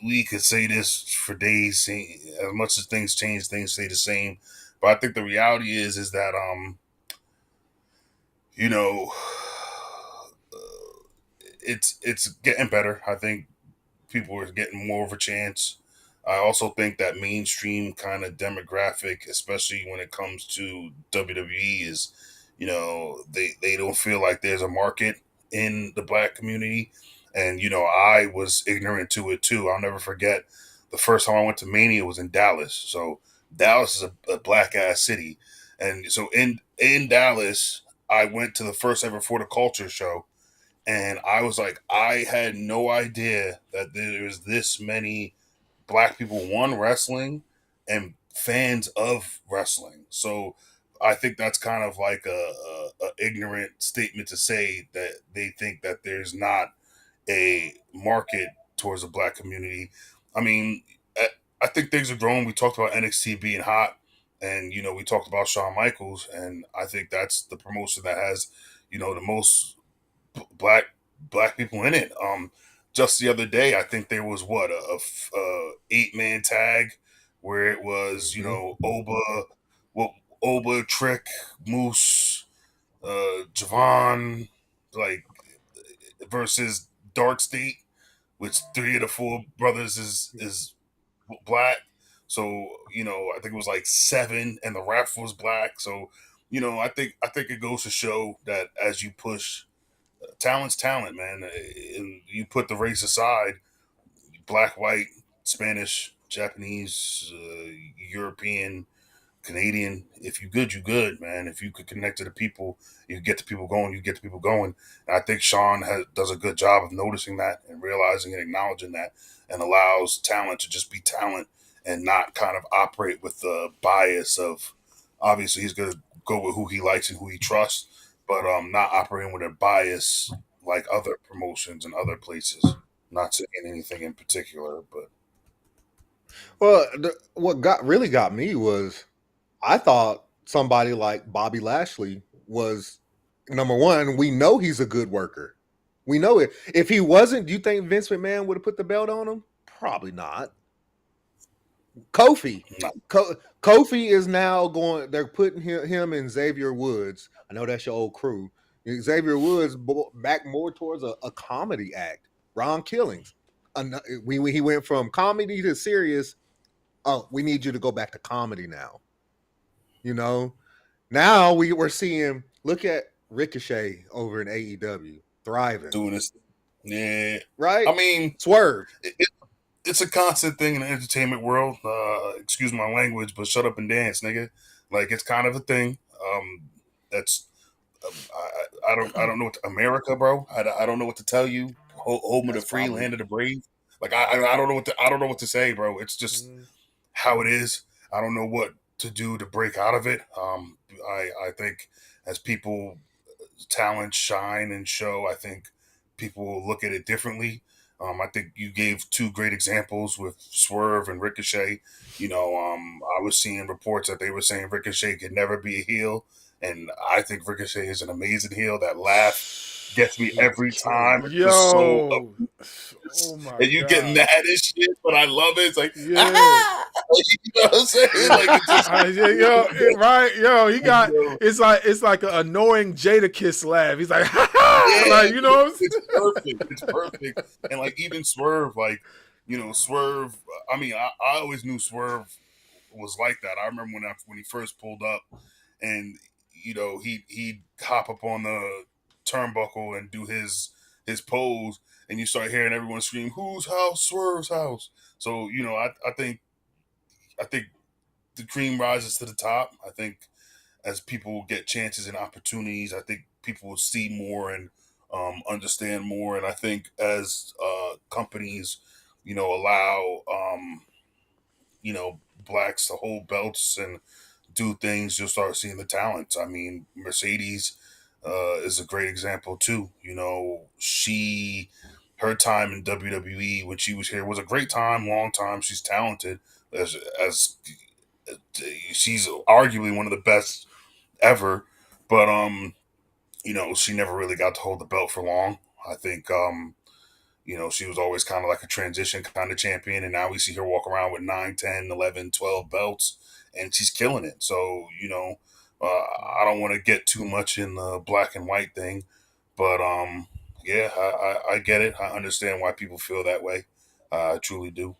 we could say this for days. As much as things change, things stay the same. But I think the reality is that you know, it's getting better. I think people are getting more of a chance. I also think that mainstream kind of demographic, especially when it comes to WWE, is they don't feel like there's a market in the black community, and I was ignorant to it too. I'll never forget the first time I went to Mania was in Dallas. So Dallas is a black ass city, and so in Dallas, I went to the first ever For the Culture show, and I was like, I had no idea that there was this many black people, one, wrestling and fans of wrestling. So I think that's kind of like a ignorant statement to say that they think that there's not a market towards the black community. I mean, I think things are growing. We talked about NXT being hot, and we talked about Shawn Michaels, and I think that's the promotion that has the most black people in it. Just the other day, I think there was what a 8-man tag where it was Hmm. well, Oba, Trick, Moose, Javon, like versus Dark State, which 3 of the 4 brothers is black. So I think it was like 7, and the ref was black. So I think it goes to show that as you push talent's talent, man. And you put the race aside, black, white, Spanish, Japanese, European, Canadian. If you good, you good, man. If you could connect to the people, you get the people going. You get the people going. And I think Sean does a good job of noticing that and realizing and acknowledging that, and allows talent to just be talent and not kind of operate with the bias of. Obviously, he's going to go with who he likes and who he trusts, but not operating with a bias like other promotions and other places. Not saying anything in particular, but Well, what really got me was I thought somebody like Bobby Lashley was number one. We know he's a good worker. We know it. If he wasn't, do you think Vince McMahon would have put the belt on him? Probably not. Kofi. no. Kofi is now going. They're putting him and Xavier Woods. I know that's your old crew. Xavier Woods back more towards a comedy act. Ron Killings. He went from comedy to serious. Oh, we need you to go back to comedy now. You know, now we're seeing. Look at Ricochet over in AEW thriving, Doing this, yeah. right? I mean, Swerve. It's a constant thing in the entertainment world. Excuse my language, but shut up and dance, nigga. Like it's kind of a thing. That's I don't know what America, bro. I don't know what to tell you. Home of the free, land of the brave. Like I don't know what to say, bro. It's just how it is. I don't know what to do to break out of it. I think as people talent shine and show, I think people will look at it differently. I think you gave two great examples with Swerve and Ricochet. I was seeing reports that they were saying Ricochet could never be a heel, and I think Ricochet is an amazing heel. That laugh gets me every time. It's just so, oh my and you God. get mad as shit, but I love it. It's like, Yeah. ah! You know what I'm saying? Like it's just, right, he got it's like an annoying Jada Kiss laugh. He's like, ha ha, yeah, like, you know what I'm saying? it's perfect. It's perfect. And like even Swerve, like, Swerve. I mean, I always knew Swerve was like that. I remember when he first pulled up, and he'd hop up on the turnbuckle and do his pose, and you start hearing everyone scream, "Whose house? Swerve's house." So I think the cream rises to the top. I think as people get chances and opportunities, I think people will see more and understand more. And I think as companies, allow blacks to hold belts and do things, you'll start seeing the talent. I mean, Mercedes is a great example too. Her time in WWE when she was here was a great time, long time. She's talented, as she's arguably one of the best ever, but she never really got to hold the belt for long. I think she was always kind of like a transition kind of champion, and now we see her walk around with 9, 10, 11, 12 belts, and she's killing it. So I don't want to get too much in the black and white thing, but yeah, I get it. I understand why people feel that way. I truly do.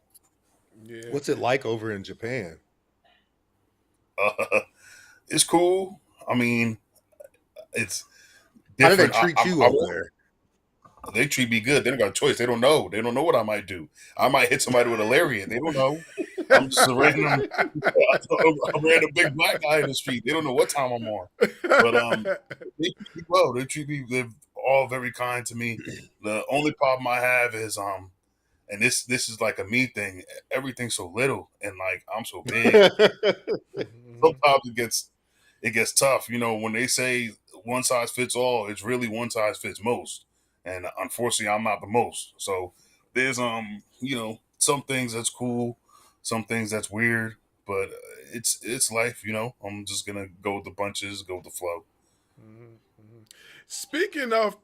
Yeah. What's it like over in Japan? It's cool. I mean, it's How do they different. treat you over there? They treat me good. They don't got a choice. They don't know. They don't know what I might do. I might hit somebody with a lariat. They don't know. I'm just a random big black guy in the street. They don't know what time I'm on. But they treat me well. They treat me. They're all very kind to me. The only problem I have is and this is like a me thing. Everything's so little, and like I'm so big. Sometimes it gets tough. When they say one size fits all, it's really one size fits most. And unfortunately, I'm not the most. So there's some things that's cool, some things that's weird, but it's life. I'm just gonna go with the punches, go with the flow. Speaking of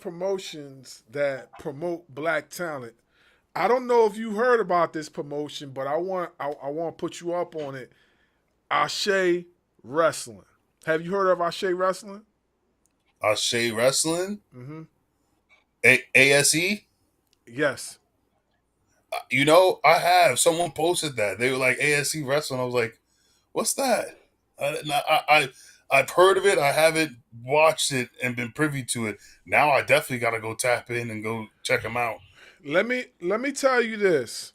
promotions that promote black talent, I don't know if you heard about this promotion, but I want to put you up on it. Ashe Wrestling. Have you heard of Ashe Wrestling? Ashe Wrestling? Mm-hmm. ASE? Yes. I have. Someone posted that. They were like, ASE Wrestling. I was like, what's that? I've heard of it. I haven't watched it and been privy to it. Now I definitely got to go tap in and go check them out. Let me tell you this.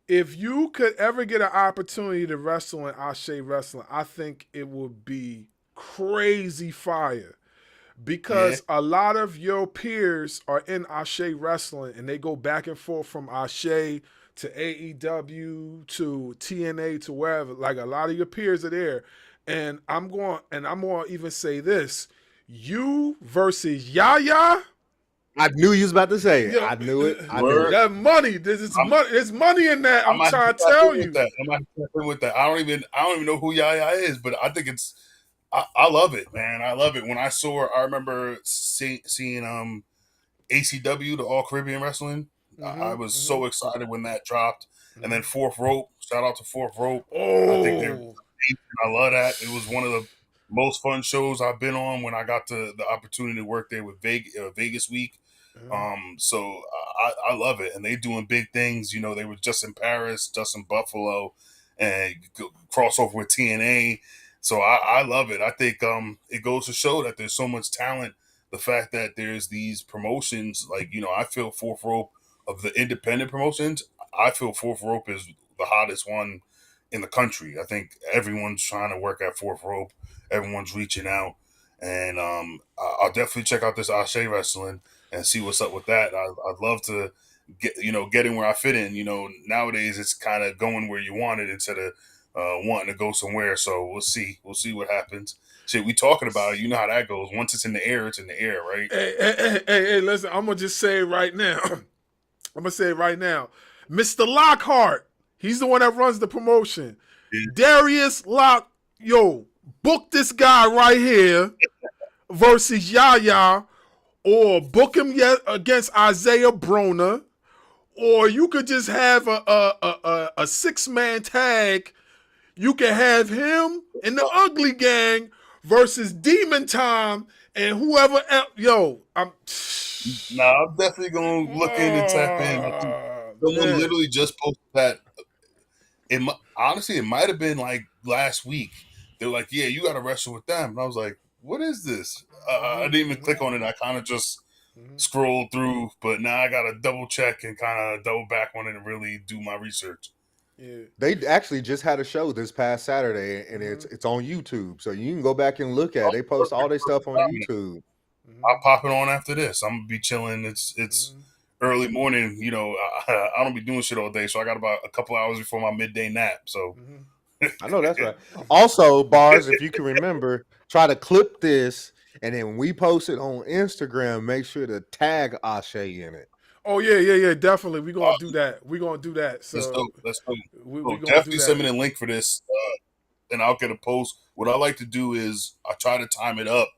If you could ever get an opportunity to wrestle in Ashe Wrestling, I think it would be crazy fire. Because a lot of your peers are in Ashe Wrestling and they go back and forth from Ashe to AEW to TNA to wherever. Like a lot of your peers are there. And I'm going to even say this. You versus Yaya. I knew you was about to say it. Yo, I knew it. I knew Word. it. that money. There's money in that. I'm I trying to tell with you. that. I might tap in with that. I don't even know who Yaya is, but I think I love it, man. I love it. When I saw, I remember seeing ACW, the All Caribbean Wrestling. I was so excited when that dropped. And then Fourth Rope, shout out to Fourth Rope. I think they're Oh, I love that. It was one of the most fun shows I've been on when I got the opportunity to work there with Vegas Week. So I love it, and they doing big things. You know, they were just in Paris, just in Buffalo, and cross over with TNA. So I love it. I think it goes to show that there's so much talent. The fact that there's these promotions, like, you know, I feel Fourth Rope of the independent promotions. I feel Fourth Rope is the hottest one in the country. I think everyone's trying to work at Fourth Rope. Everyone's reaching out, and I'll definitely check out this Ashe Wrestling and see what's up with that. I'd love to get in where I fit in. You know, nowadays it's kind of going where you want it instead of wanting to go somewhere. So we'll see what happens. Shit, we talking about it. You know how that goes. Once it's in the air, it's in the air, right? hey, listen, I'm going to just say it right now. I'm going to say it right now. Mr. Lockhart, he's the one that runs the promotion. Yeah. Darius Lock, book this guy right here versus Yaya, or book him against Isaiah Broner, or you could just have a 6-man tag. You can have him and the Ugly Gang versus Demon Time and whoever else. I'm definitely gonna look in and tap in. I think someone literally just posted that. Honestly, it might have been like last week. They're like, "Yeah, you got to wrestle with them," and I was like, "What is this?" I didn't even click on it. I kind of just scrolled through, but now I got to double check and kind of double back on it and really do my research. Yeah. They actually just had a show this past Saturday, and it's on YouTube, so you can go back and look at it. They post all their stuff on YouTube. I'll pop it on after this. I'm gonna be chilling. It's early morning. You know, I don't be doing shit all day, so I got about a couple hours before my midday nap. So I know that's right. Also, Bars, if you can remember, try to clip this, and then when we post it on Instagram, make sure to tag Ashe in it. Oh yeah, definitely. We're gonna do that. We're gonna do that. So let's go. We So gonna definitely do that. send me the link for this, and I'll get a post. What I like to do is I try to time it up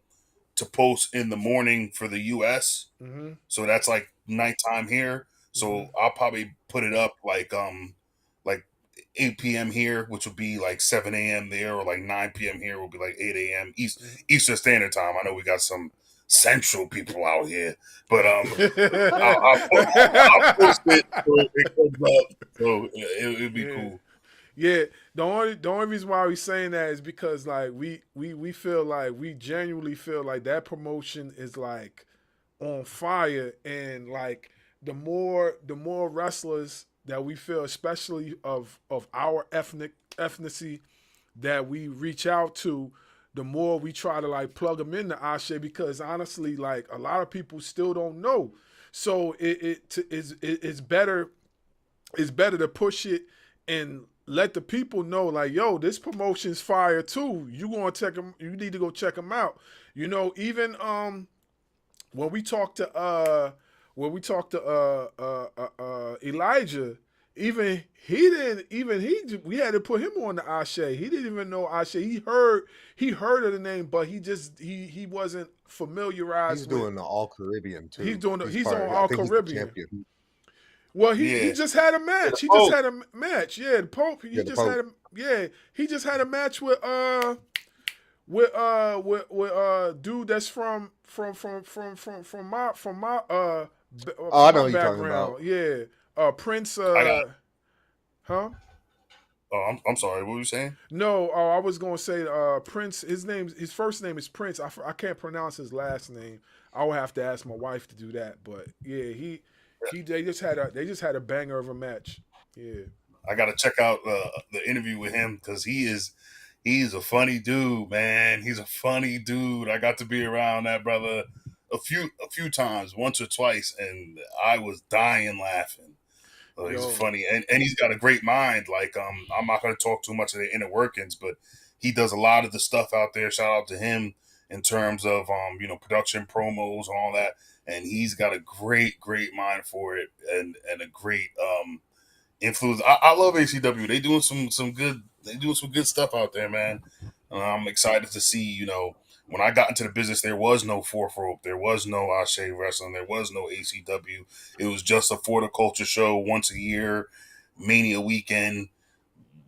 to post in the morning for the US. So that's like nighttime here. So I'll probably put it up like 8 p.m. here, which would be like 7 a.m. there, or like 9 p.m. here will be like 8 a.m. Eastern Standard Time. I know we got some central people out here, but I'll post it so it comes up. So it'll be cool. Yeah, the only reason why we're saying that is because like we feel like we genuinely feel like that promotion is like on fire, and like the more wrestlers that we feel, especially of our ethnicity, that we reach out to, the more we try to like plug them into Ashe, because honestly, like a lot of people still don't know. So it's better to push it and let the people know, like, yo, this promotion's fire too. You need to go check them out. You know, even when we talked to Elijah, we had to put him on the Ashe. He didn't even know Ashe. He heard of the name, but he wasn't familiarized. He's doing the All Caribbean too. He's on All Caribbean. Well, he just had a match. He Pope. just had a match. Yeah, the Pope. He just had a match with dude that's from my I know who you're talking about. Yeah, Prince. Huh? Oh, I'm sorry. What were you saying? No, I was gonna say Prince. His first name is Prince. I can't pronounce his last name. I will have to ask my wife to do that. But yeah, they just had a banger of a match. Yeah, I gotta check out the interview with him because he's a funny dude, man. He's a funny dude. I got to be around that brother a few times, once or twice, and I was dying laughing. He's funny, and he's got a great mind. Like I'm not gonna talk too much of the inner workings, but he does a lot of the stuff out there. Shout out to him. in terms of production promos and all that, and he's got a great mind for it and a great influence. I love ACW. They doing some good stuff out there, man. I'm excited to see. When I got into the business, there was no fourth rope, there was no Ashe wrestling, there was no ACW. It was just a for the culture show once a year, Mania weekend.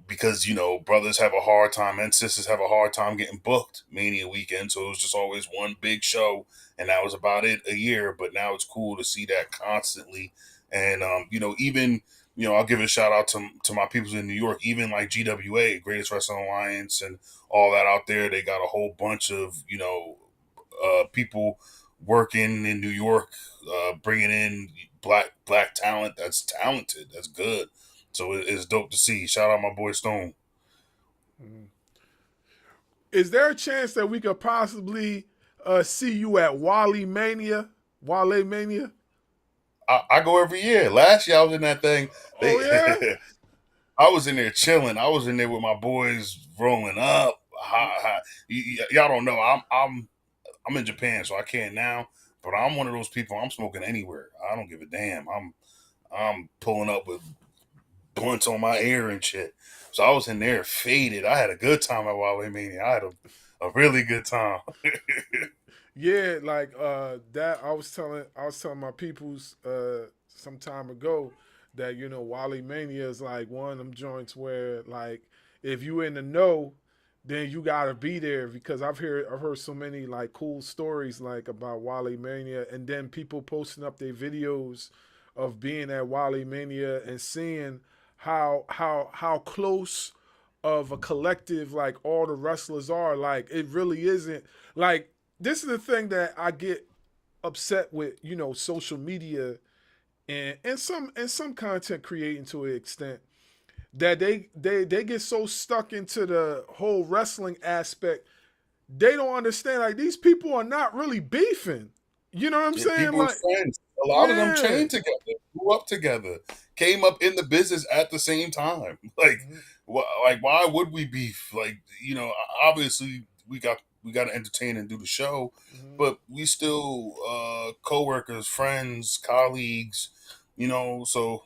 Because brothers have a hard time and sisters have a hard time getting booked Mania weekend, so it was just always one big show, and that was about it a year. But now it's cool to see that constantly, and even I'll give a shout out to my peoples in New York, even like GWA, Greatest Wrestling Alliance, and all that out there. They got a whole bunch of people working in New York, bringing in black talent that's talented, that's good. So it's dope to see. Shout out my boy Stone. Is there a chance that we could possibly see you at Wale Mania? Wale Mania? I go every year. Last year I was in that thing. Oh, yeah? I was in there chilling. I was in there with my boys rolling up. Y'all don't know. I'm in Japan, so I can't now. But I'm one of those people. I'm smoking anywhere. I don't give a damn. I'm pulling up with blunts on my ear and shit. So I was in there faded. I had a good time at Wale Mania. I had a really good time. Yeah, like that. I was telling my peoples some time ago that Wale Mania is like one of them joints where like if you in the know, then you gotta be there because I've heard so many like cool stories like about Wale Mania, and then people posting up their videos of being at Wale Mania and seeing how close of a collective like all the wrestlers are. Like it really isn't like this is the thing that I get upset with, social media and some content creating to an extent that they get so stuck into the whole wrestling aspect, they don't understand like these people are not really beefing. You know what I'm saying? People Like, are friends. A lot of them yeah. trained together, grew up together, came up in the business at the same time. Like, why would we beef? Like, obviously we got to entertain and do the show, but we still co-workers, friends, colleagues. So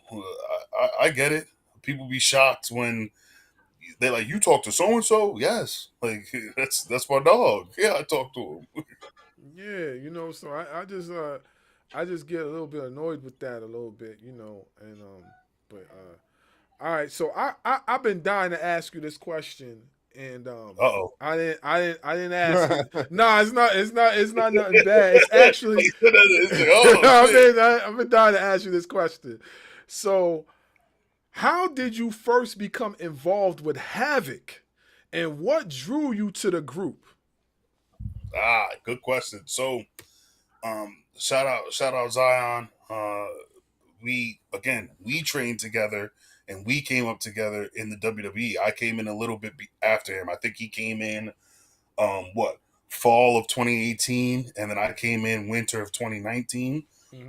I get it. People be shocked when they're like, "You talk to so and so?" Yes, like that's my dog. Yeah, I talk to him. Yeah, so I just get a little bit annoyed with that a little bit, and but all right, so I've been dying to ask you this question, and Uh-oh. I didn't ask it. No, it's not nothing bad. It's actually I've been dying to ask you this question. So, how did you first become involved with HAVOC, and what drew you to the group? Good question. So, shout out Zion. We trained together and we came up together in the WWE. I came in a little bit after him. I think he came in fall of 2018, and then I came in winter of 2019.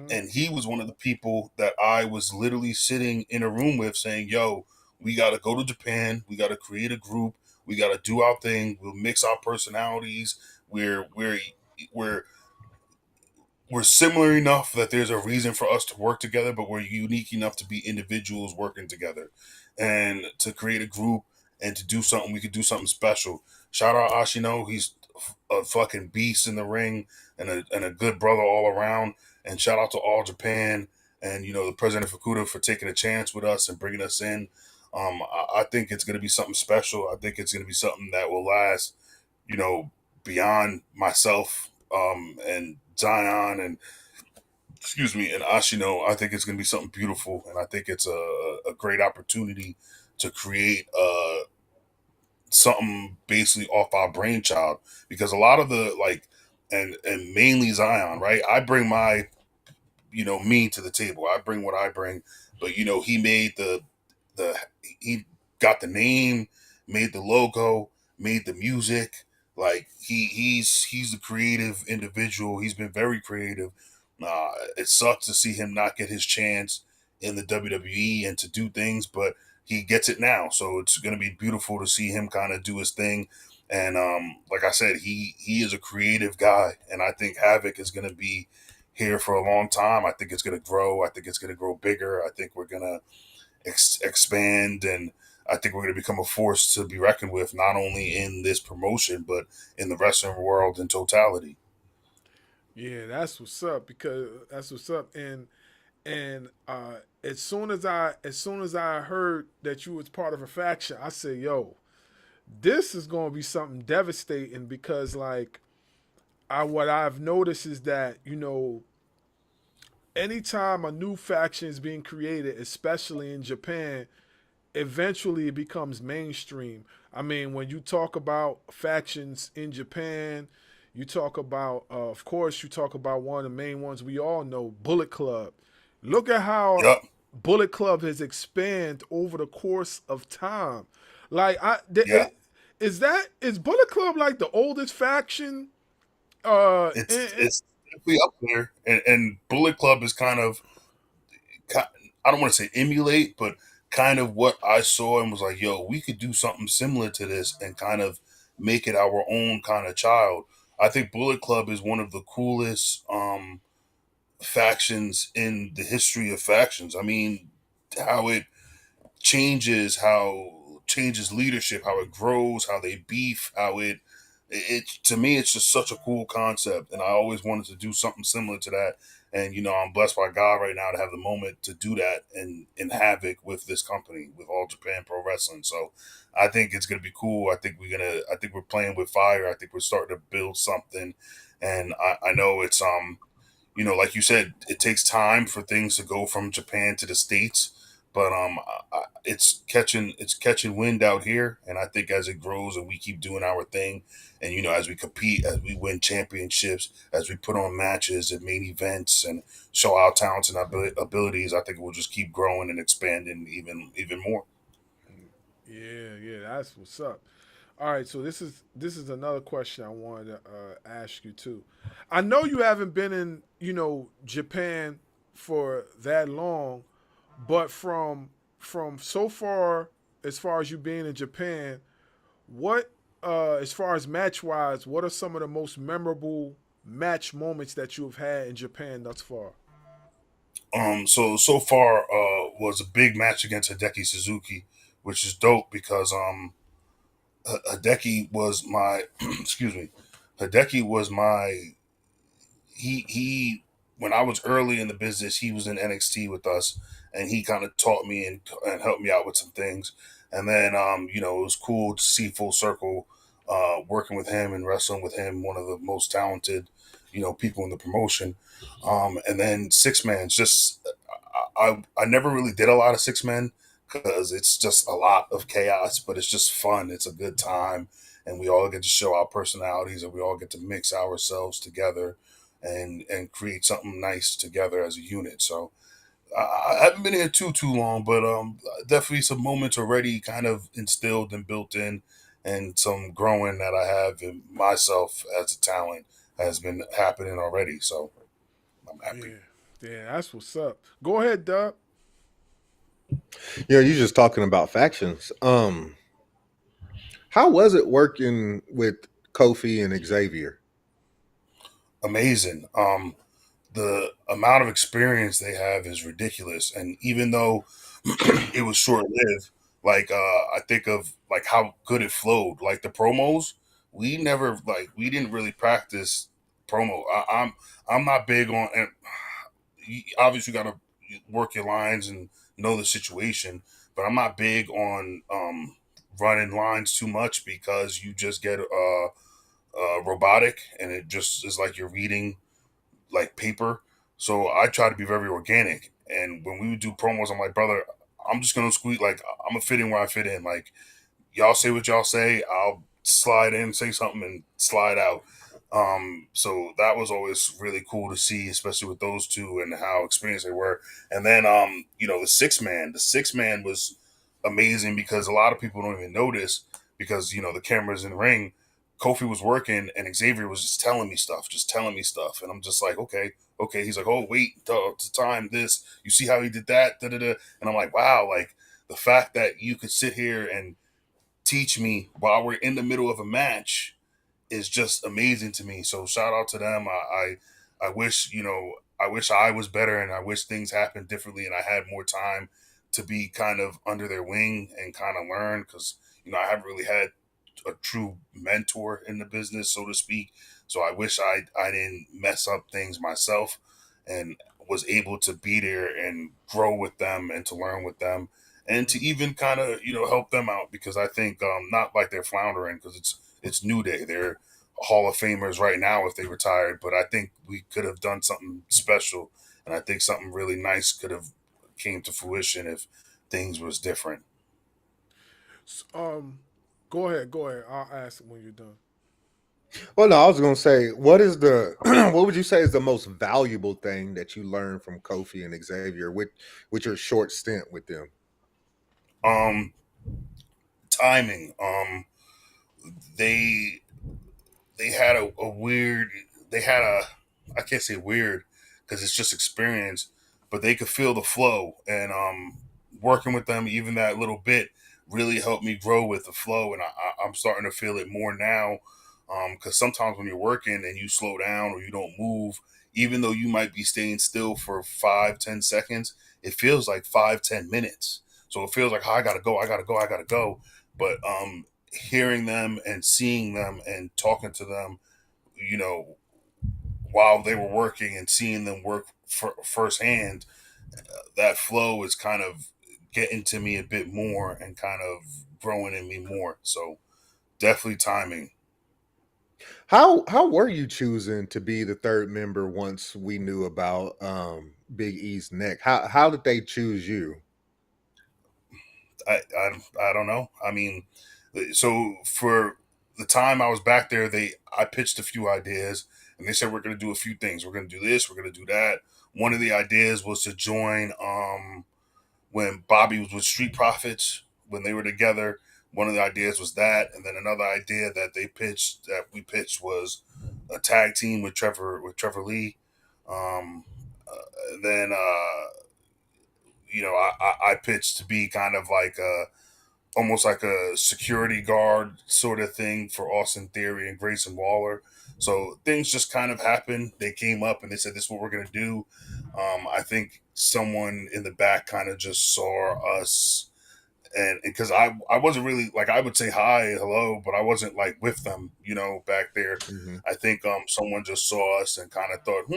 And he was one of the people that I was literally sitting in a room with saying, "Yo, we got to go to Japan. We got to create a group. We got to do our thing. We'll mix our personalities. We're similar enough that there's a reason for us to work together, but we're unique enough to be individuals working together and to create a group and to do something. We could do something special." Shout out Ashino. He's a fucking beast in the ring and a good brother all around. And shout out to All Japan and, the President Fukuda for taking a chance with us and bringing us in. I think it's going to be something special. I think it's going to be something that will last, beyond myself and Zion and Ashino. I think it's going to be something beautiful, and I think it's a great opportunity to create something basically off our brainchild, because a lot of the and mainly Zion, right? I bring my me to the table. I bring what I bring, but he made he got the name, made the logo, made the music. Like he's the creative individual. He's been very creative. It sucks to see him not get his chance in the WWE and to do things, but he gets it now. So it's going to be beautiful to see him kind of do his thing. And like I said, he is a creative guy, and I think HAVOC is going to be here for a long time. I think it's going to grow. I think it's going to grow bigger. I think we're going to expand, and I think we're going to become a force to be reckoned with, not only in this promotion but in the wrestling world in totality. Yeah, that's what's up because that's what's up. And as soon as I heard that you was part of a faction, I said, "Yo, this is gonna be something devastating." Because like what I've noticed is that anytime a new faction is being created, especially in Japan, eventually it becomes mainstream. I mean, when you talk about factions in Japan, you talk about, of course, you talk about one of the main ones we all know, Bullet Club. Look at how Yep. Bullet Club has expanded over the course of time. Like, Yeah. is Bullet Club like the oldest faction? It's definitely up there, and Bullet Club is kind of, I don't want to say emulate, but kind of what I saw and was like, yo, we could do something similar to this and kind of make it our own kind of child. I think Bullet Club is one of the coolest factions in the history of factions. I mean, how it changes leadership, how it grows, how they beef, how it to me it's just such a cool concept, and I always wanted to do something similar to that. And I'm blessed by God right now to have the moment to do that in HAVOC with this company, with All Japan Pro Wrestling. So I think it's gonna be cool. I think we're playing with fire. I think we're starting to build something, and I know it's like you said, it takes time for things to go from Japan to the States, but it's catching wind out here, and I think as it grows and we keep doing our thing, and as we compete, as we win championships, as we put on matches and main events and show our talents and abilities, I think it will just keep growing and expanding even more. Yeah, yeah, that's what's up. All right, so this is another question I wanted to ask you too. I know you haven't been in Japan for that long, but from so far as far as you being in Japan, what as far as match wise, what are some of the most memorable match moments that you have had in Japan thus far? So far was a big match against Hideki Suzuki, which is dope because Hideki was my excuse me. Hideki was my he when I was early in the business, he was in NXT with us, and he kind of taught me and helped me out with some things. And then it was cool to see full circle working with him and wrestling with him, one of the most talented people in the promotion. And then six man, just I never really did a lot of six men because it's just a lot of chaos, but it's just fun. It's a good time, and we all get to show our personalities, and we all get to mix ourselves together and create something nice together as a unit. So I haven't been here too long, but definitely some moments already kind of instilled and built in, and some growing that I have in myself as a talent has been happening already. So I'm happy. Yeah, yeah, that's what's up. Go ahead, Dub. You're just talking about factions. How was it working with Kofi and Xavier? Amazing. The amount of experience they have is ridiculous, and even though it was short lived, like I think of like how good it flowed. Like the promos, we didn't really practice promo. I'm not big on, and you obviously got to work your lines and know the situation, but I'm not big on running lines too much because you just get robotic, and it just is like you're reading like paper. So I try to be very organic. And when we would do promos, I'm like, brother, I'm just gonna squeeze. Like I'm gonna fit in where I fit in. Like y'all say what y'all say, I'll slide in, say something, and slide out. So that was always really cool to see, especially with those two and how experienced they were. And then the six man was amazing because a lot of people don't even notice because the cameras in the ring. Kofi was working and Xavier was just telling me stuff, and I'm just like, okay, okay. He's like, oh wait, to time this. You see how he did that, da da da. And I'm like, wow, like the fact that you could sit here and teach me while we're in the middle of a match is just amazing to me. So shout out to them. I wish, I wish I was better, and I wish things happened differently and I had more time to be kind of under their wing and kind of learn, because I haven't really had a true mentor in the business, so to speak. So I wish I didn't mess up things myself and was able to be there and grow with them and to learn with them and to even kind of help them out, because I think not like they're floundering, because it's New Day. They're Hall of Famers right now if they retired, but I think we could have done something special, and I think something really nice could have came to fruition if things was different. Um, go ahead, go ahead. I'll ask when you're done. Well, no, I was gonna say, what is the what would you say is the most valuable thing that you learned from Kofi and Xavier with your short stint with them? Um, Timing. They they had a weird. They had a. I can't say weird because it's just experience, but they could feel the flow, and working with them even that little bit really helped me grow with the flow, and I'm starting to feel it more now. Because sometimes when you're working and you slow down or you don't move, even though you might be staying still for 5-10 seconds, it feels like 5-10 minutes. So it feels like, oh, I gotta go, I gotta go, I gotta go. But hearing them and seeing them and talking to them, you know, while they were working and seeing them work firsthand, that flow is kind of getting to me a bit more and kind of growing in me more. So definitely timing. How were you choosing to be the third member once we knew about Big E's neck? How did they choose you? I don't know. I mean, so for the time I was back there, I pitched a few ideas, and they said we're going to do a few things. We're going to do this. We're going to do that. One of the ideas was to join when Bobby was with Street Profits when they were together. One of the ideas was that, and then another idea that we pitched was a tag team with Trevor Lee. Then I pitched to be kind of like almost like a security guard sort of thing for Austin Theory and Grayson Waller. So things just kind of happened. They came up and they said, "This is what we're going to do." I think someone in the back kind of just saw us, and because I wasn't really like, I would say hi, hello, but I wasn't like with them, back there. Mhm. I think someone just saw us and kind of thought,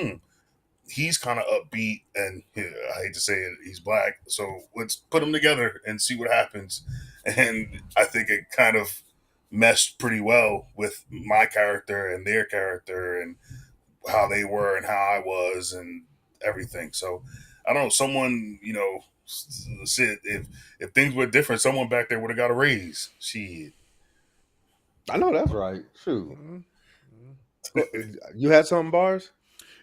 he's kind of upbeat, and I hate to say it, he's black. So let's put them together and see what happens. And I think it kind of meshed pretty well with my character and their character and how they were and how I was and everything. So I don't know. Someone, said if things were different, someone back there would have got a raise. Shit. I know that's right. Shoot, Mhm. you had some bars.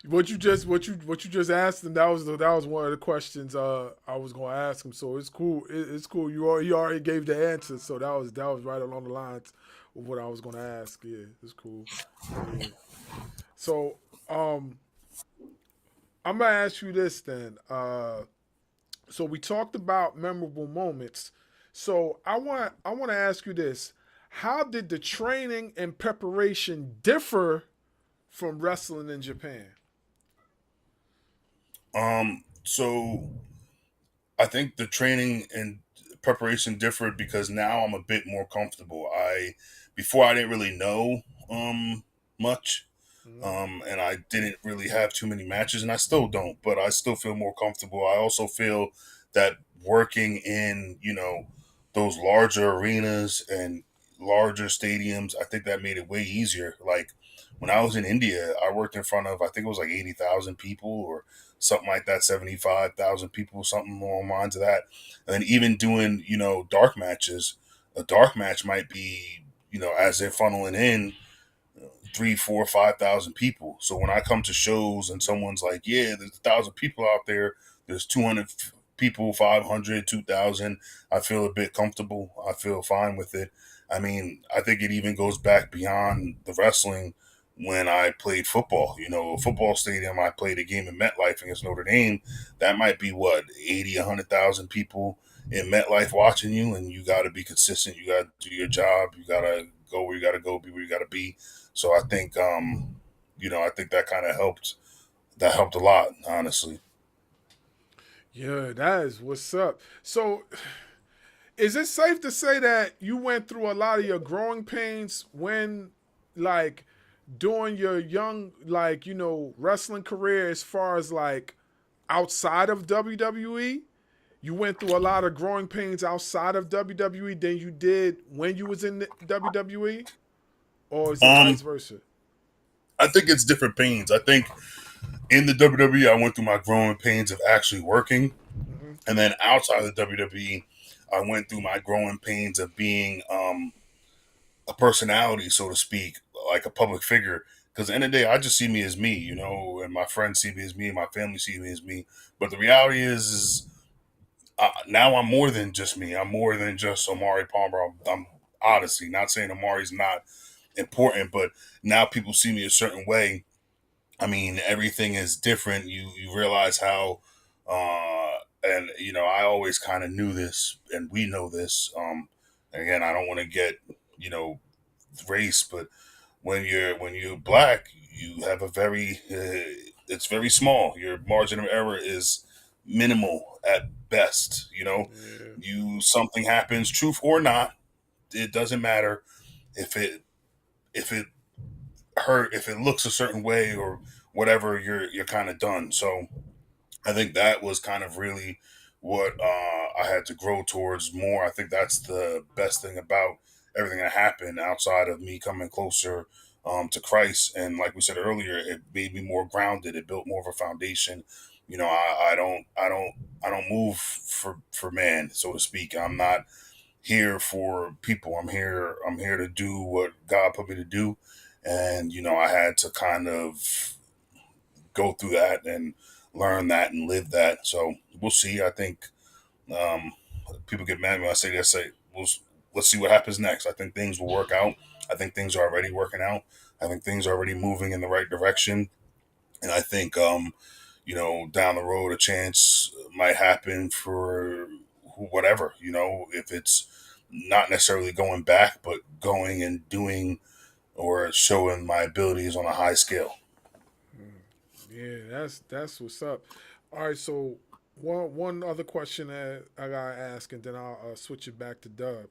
What you just asked him, that was one of the questions I was gonna ask him. So it's cool. It's cool. He already gave the answer, so that was right along the lines of what I was gonna ask. Yeah, it's cool. Yeah. So I'm gonna ask you this then. So we talked about memorable moments. So I want to ask you this: how did the training and preparation differ from wrestling in Japan? So I think the training and preparation differed because now I'm a bit more comfortable. Before I didn't really know much, Mhm. and I didn't really have too many matches, and I still don't, but I still feel more comfortable. I also feel that working in those larger arenas and larger stadiums, I think that made it way easier. Like when I was in India, I worked in front of, I think it was like 80,000 people or something like that, 75,000 people, something along the lines of that. And then even doing dark matches, a dark match might be as they're funneling in 3, 4, 5,000 people. So when I come to shows and someone's like, "Yeah, there's 1,000 people out there. There's 200 people, 500, 2,000." I feel a bit comfortable. I feel fine with it. I mean, I think it even goes back beyond the wrestling. When I played football, a football stadium, I played a game in MetLife against Notre Dame. That might be what, 80, 100,000 people. in MetLife watching you, and you got to be consistent. You got to do your job. You got to go where you got to go, be where you got to be. So I think, I think that kind of helped. That helped a lot, honestly. Yeah, that is what's up. So, is it safe to say that you went through a lot of your growing pains when, like, during your young, like, wrestling career, as far as like outside of WWE? You went through a lot of growing pains outside of WWE than you did when you was in the WWE, or is it Um, vice versa? I think it's different pains. I think in the WWE, I went through my growing pains of actually working, Hmm. and then outside of the WWE, I went through my growing pains of being a personality, so to speak, like a public figure. Because at the end of the day, I just see me as me, and my friends see me as me, and my family see me as me. But the reality is now I'm more than just me. I'm more than just Omari Palmer. I'm Odyssey. Not saying Omari's not important, but now people see me a certain way. I mean, everything is different. You realize how, and I always kind of knew this, and we know this. Again, I don't want to get you know race, but when you're black, you have a very it's very small. Your margin of error is minimal at best. Yeah. You something happens, truth or not, it doesn't matter if it hurt, if it looks a certain way or whatever. You're kind of done. So I think that was kind of really what I had to grow towards more. I think that's the best thing about everything that happened outside of me coming closer to Christ. And like we said earlier, it made me more grounded. It built more of a foundation. I don't move for man, so to speak. I'm not here for people. I'm here to do what God put me to do. And I had to kind of go through that and learn that and live that. So we'll see. I think um, people get mad when I say that. Say let's see what happens next. I think things will work out. I think things are already working out. I think things are already moving in the right direction. And I think down the road a chance might happen for whatever. If it's not necessarily going back, but going and doing or showing my abilities on a high scale. Yeah, that's what's up. All right, so one other question that I gotta ask, and then I'll switch it back to Dub.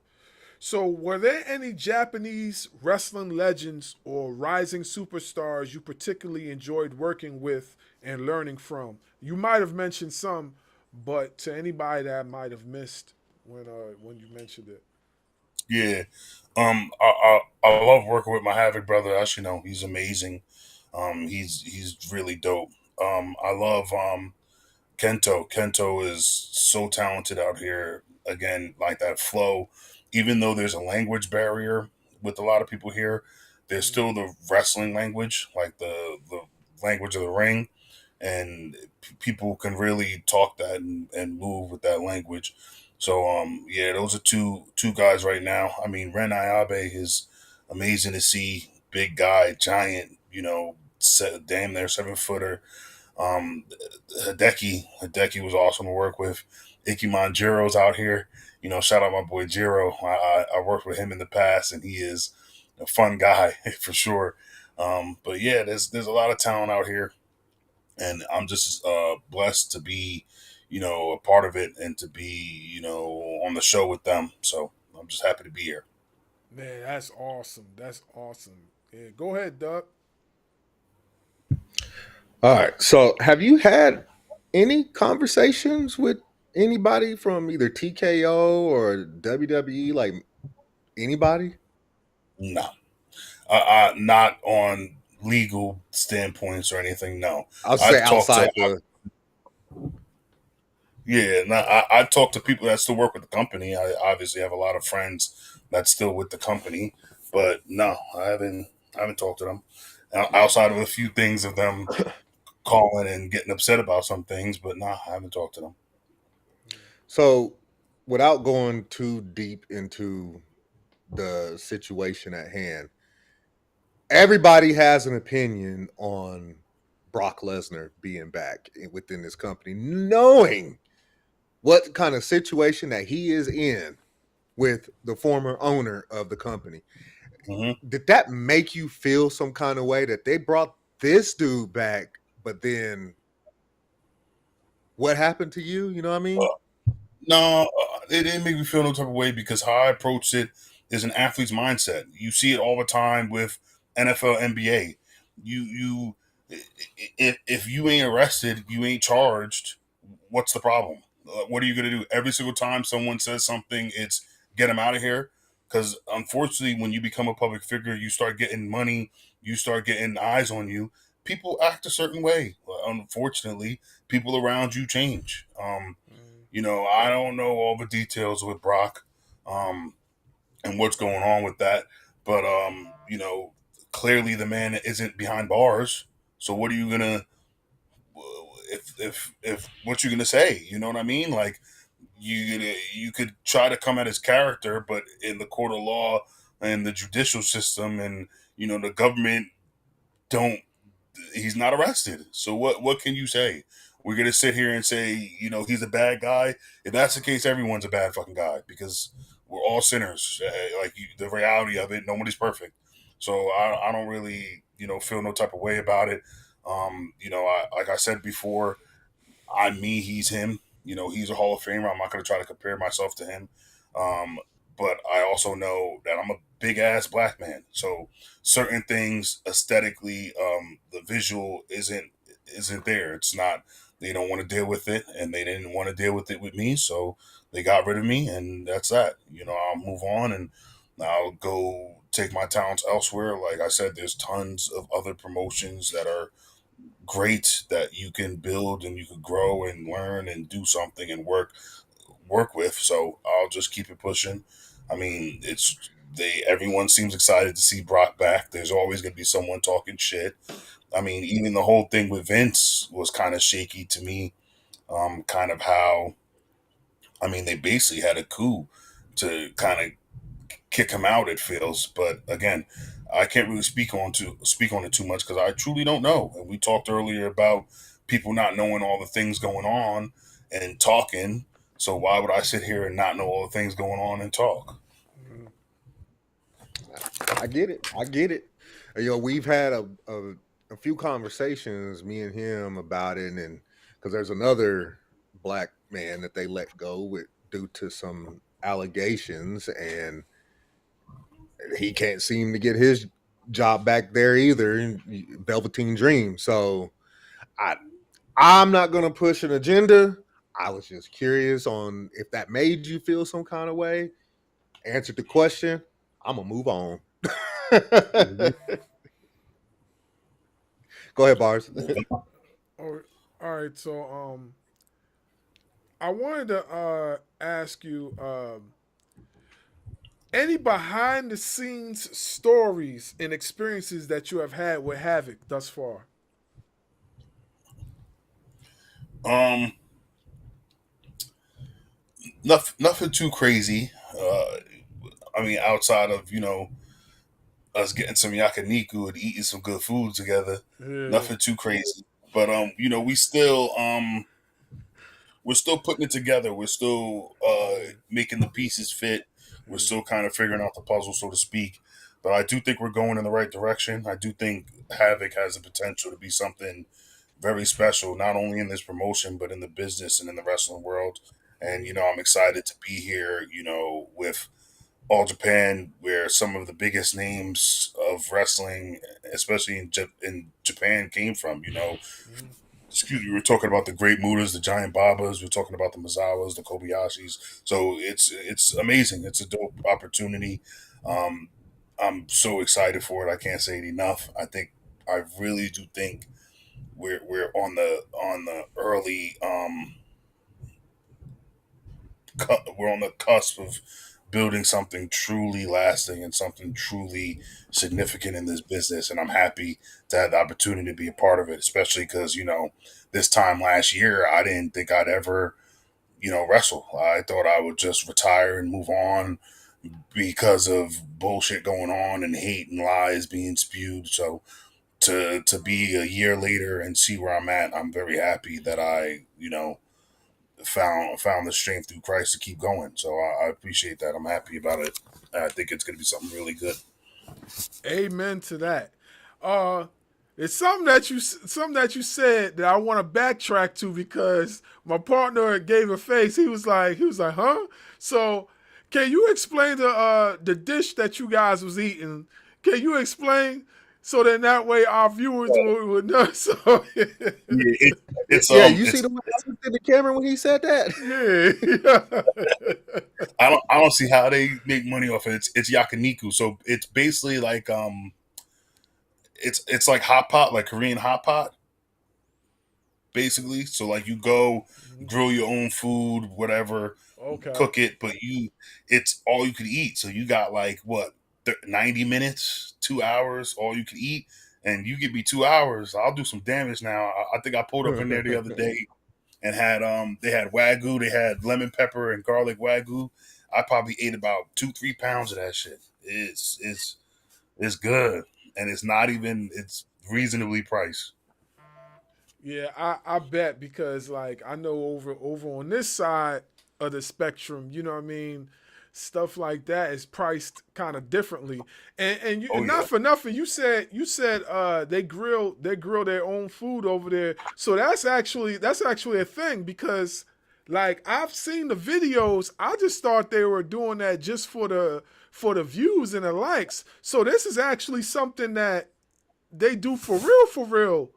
So, were there any Japanese wrestling legends or rising superstars you particularly enjoyed working with and learning from? You might have mentioned some, but to anybody that might have missed when you mentioned it. Yeah. I love working with my HAVOC brother. As you know, he's amazing. He's really dope. I love Kento. Kento is so talented out here. Again, like that flow. Even though there's a language barrier with a lot of people here, there's Mm. still the wrestling language, like the language of the ring, and people can really talk that and move with that language. So yeah, those are two guys right now. I mean, Ren Ayabe is amazing to see. Big guy, giant, damn near 7 footer. Um, Hideki was awesome to work with. Ikeman Jiro's out here. Shout out my boy Jiro. I worked with him in the past, and he is a fun guy for sure. But yeah, there's a lot of talent out here, and I'm just blessed to be, a part of it and to be, on the show with them. So I'm just happy to be here. Man, that's awesome. That's awesome. Yeah, go ahead, Doug. All right. So, have you had any conversations with anybody from either TKO or WWE? Like anybody? No, not on legal standpoints or anything. No, I'll say I've talked to outside the. Yeah, no, I talk to people that still work with the company. I obviously have a lot of friends that's still with the company, but no, I haven't talked to them outside of a few things of them calling and getting upset about some things. But no, I haven't talked to them. So, without going too deep into the situation at hand, everybody has an opinion on Brock Lesnar being back within this company, knowing what kind of situation that he is in with the former owner of the company. Did that make you feel some kind of way that they brought this dude back, but then what happened to you? You know what I mean? No, it didn't make me feel no type of way because how I approached it is an athlete's mindset. You see it all the time with NFL, NBA. You, if you ain't arrested, you ain't charged. What's the problem? What are you gonna do? Every single time someone says something, it's get them out of here. Because unfortunately, when you become a public figure, you start getting money, you start getting eyes on you. People act a certain way. Unfortunately, people around you change. I don't know all the details with Brock, and what's going on with that, but clearly the man isn't behind bars. So what are you gonna, if what you gonna say? You know what I mean? Like you could try to come at his character, but in the court of law and the judicial system and the government don't he's not arrested. So what can you say? We're gonna sit here and say, he's a bad guy. If that's the case, everyone's a bad fucking guy because we're all sinners. The reality of it, nobody's perfect. So I don't really, feel no type of way about it. Like I said before, I'm me, he's him. He's a Hall of Famer. I'm not gonna try to compare myself to him. Um, but I also know that I'm a big ass black man. So certain things aesthetically, the visual isn't there. It's not. They don't want to deal with it, and they didn't want to deal with it with me, so they got rid of me, and that's that. I'll move on, and I'll go take my talents elsewhere. Like I said, there's tons of other promotions that are great that you can build and you can grow and learn and do something and work with. So I'll just keep it pushing. I mean, everyone seems excited to see Brock back. There's always going to be someone talking shit. I mean, even the whole thing with Vince was kind of shaky to me. Kind of how, I mean, they basically had a coup to kind of kick him out. It feels, but again, I can't really speak on it too much because I truly don't know. And we talked earlier about people not knowing all the things going on and talking. So why would I sit here and not know all the things going on and talk? I get it. I get it. We've had a few conversations, me and him, about it, and because there's another black man that they let go with due to some allegations, and he can't seem to get his job back there either. Velveteen Dream. So I'm not gonna push an agenda. I was just curious on if that made you feel some kind of way. Answered the question. I'm gonna move on. Go ahead, Bars. All right. So, I wanted to ask you any behind the scenes stories and experiences that you have had with HAVOC thus far. Um, nothing too crazy. I mean, outside of us getting some yakiniku and eating some good food together, Yeah. nothing too crazy. But we're still putting it together. We're still making the pieces fit. We're still kind of figuring out the puzzle, so to speak. But I do think we're going in the right direction. I do think HAVOC has the potential to be something very special, not only in this promotion, but in the business and in the wrestling world. And, I'm excited to be here, with All Japan, where some of the biggest names of wrestling, especially in Japan, came from. Excuse me, we were talking about the Great Mutas, the Giant Babas. We're talking about the Mizawas, the Kobayashis. So it's amazing. It's a dope opportunity. Um, I'm so excited for it. I can't say it enough. I really do think we're on the early we're on the cusp of building something truly lasting and something truly significant in this business. And I'm happy to have the opportunity to be a part of it, especially because, this time last year, I didn't think I'd ever, wrestle. I thought I would just retire and move on because of bullshit going on and hate and lies being spewed. So to be a year later and see where I'm at, I'm very happy that I, found the strength through Christ to keep going. So I appreciate that. I'm happy about it. I think it's going to be something really good. Amen to that. It's something that you said that I want to backtrack to because my partner gave a face. He was like, huh? So can you explain the dish that you guys was eating? Can you explain so that way our viewers would know? So Yeah, it's Yeah, you see it's, the way I looked at the camera when he said that? yeah. I don't see how they make money off it. It's yakiniku, so it's basically like it's like hot pot, like Korean hot pot, basically. So like you go grill your own food, whatever, Okay. cook it, but it's all you could eat. So you got like what 90 minutes, 2 hours, all you could eat, and you give me 2 hours, I'll do some damage. Now I think I pulled up in there the other day and had they had wagyu, they had lemon pepper and garlic wagyu. I probably ate about 2-3 pounds of that shit. It's good, and it's reasonably priced. Yeah, I bet because like I know over on this side of the spectrum, you know what I mean, stuff like that is priced kind of differently. And you Oh and yeah, not for nothing, you said they grill their own food over there. So that's actually a thing because like I've seen the videos. I just thought they were doing that just for the views and the likes. So this is actually something that they do for real.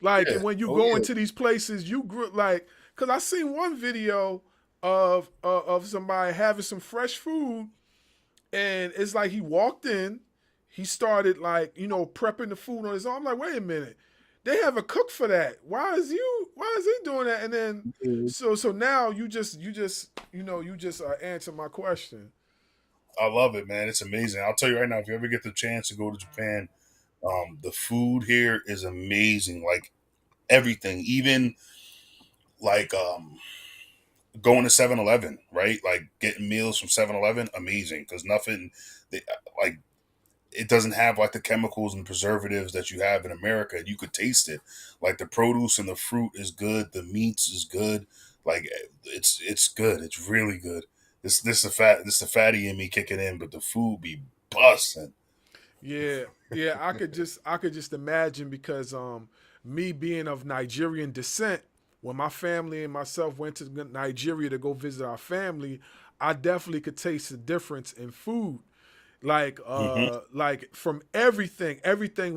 Like, yeah, and when you oh go yeah, into these places, you grew like, cause I seen one video of somebody having some fresh food, and it's like he walked in, he started like prepping the food on his own. I'm like, wait a minute, they have a cook for that. Why is he doing that? And then so now you just answer my question. I love it, man. It's amazing. I'll tell you right now, if you ever get the chance to go to Japan, the food here is amazing. Like everything, even like going to 7-Eleven, right? Like getting meals from 7-Eleven, amazing because nothing they, like it doesn't have like the chemicals and preservatives that you have in America. You could taste it. Like the produce and the fruit is good, the meats is good. Like it's good. It's really good. This the fatty in me kicking in, but the food be busting. Yeah, yeah, I could just imagine because me being of Nigerian descent, when my family and myself went to Nigeria to go visit our family, I definitely could taste the difference in food. Hmm. Like from everything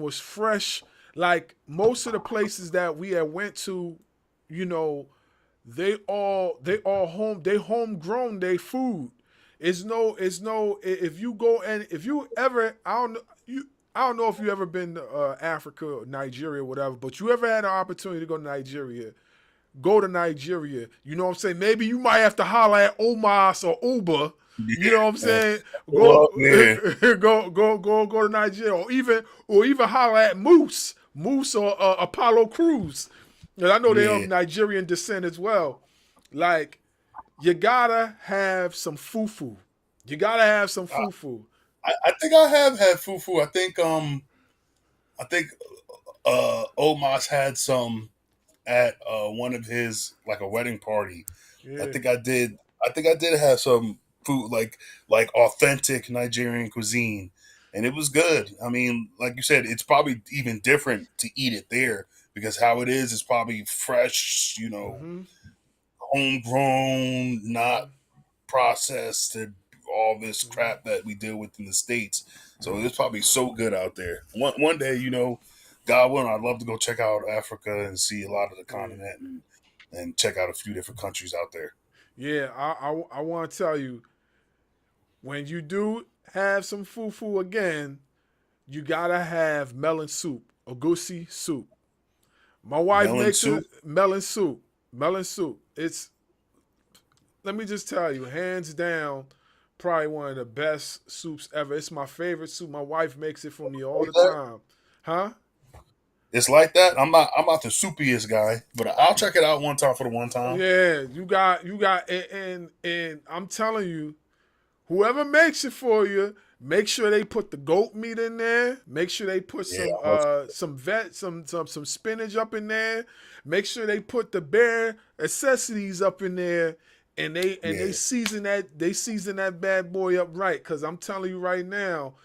was fresh. Like most of the places that we had went to, you know, they homegrown they food. It's no if you go and if you ever I don't know if you ever been to Africa or Nigeria or whatever, but you ever had an opportunity to go to Nigeria, go to Nigeria. You know what I'm saying? Maybe you might have to holler at Omas or Uber. You know what I'm Yeah. saying? Pull Go up there. go to Nigeria or even holler at Moose or Apollo Crews. And I know they're of Yeah. Nigerian descent as well. Like you gotta have some fufu. You gotta have some fufu. I think I have had fufu. I think Omos had some at one of his like a wedding party. I Yeah. think I did. I think I did have some food like authentic Nigerian cuisine, and it was good. I mean, like you said, it's probably even different to eat it there because how it is probably fresh. Mm-hmm. Homegrown, not processed, and all this crap that we deal with in the states. So it's probably so good out there. One day, God willing, I'd love to go check out Africa and see a lot of the Yeah. continent and check out a few different countries out there. Yeah. I want to tell you when you do have some fufu again, you gotta have melon soup, Oddyssey soup. My wife Melon makes soup. it melon soup. Melon soup. It's let me just tell you, hands down, probably one of the best soups ever. It's my favorite soup. My wife makes it for me all the Like that? time. Huh? It's like that. I'm not the soupiest guy, but I'll check it out one time for the one time. Yeah, you got and I'm telling you, whoever makes it for you, make sure they put the goat meat in there. Make sure they put Yeah, some spinach up in there. Make sure they put the bare accessories up in there, and they season that bad boy up right. Cause I'm telling you right now,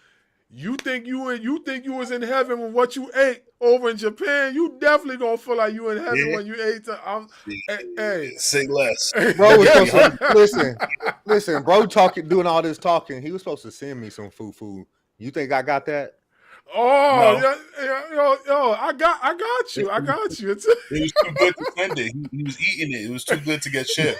you think you was in heaven with what you ate over in Japan. You definitely gonna feel like you in heaven when you ate. Hey, say less. Bro was supposed to listen. Bro, doing all this talking. He was supposed to send me some food. You think I got that? oh, No. yo, I got you. It's, It was too good to send it. He was eating it. It was too good to get shipped.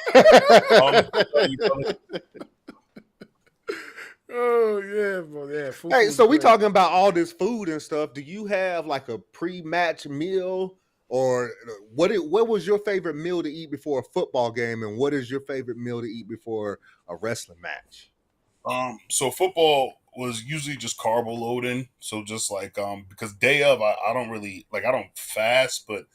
oh yeah, bro. Yeah. Hey, so we great. talking about all this food and stuff. Do you have like a pre-match meal, or what was your favorite meal to eat before a football game, and what is your favorite meal to eat before a wrestling match? So football was usually just carbo loading. So just like because day of I don't really I don't fast, but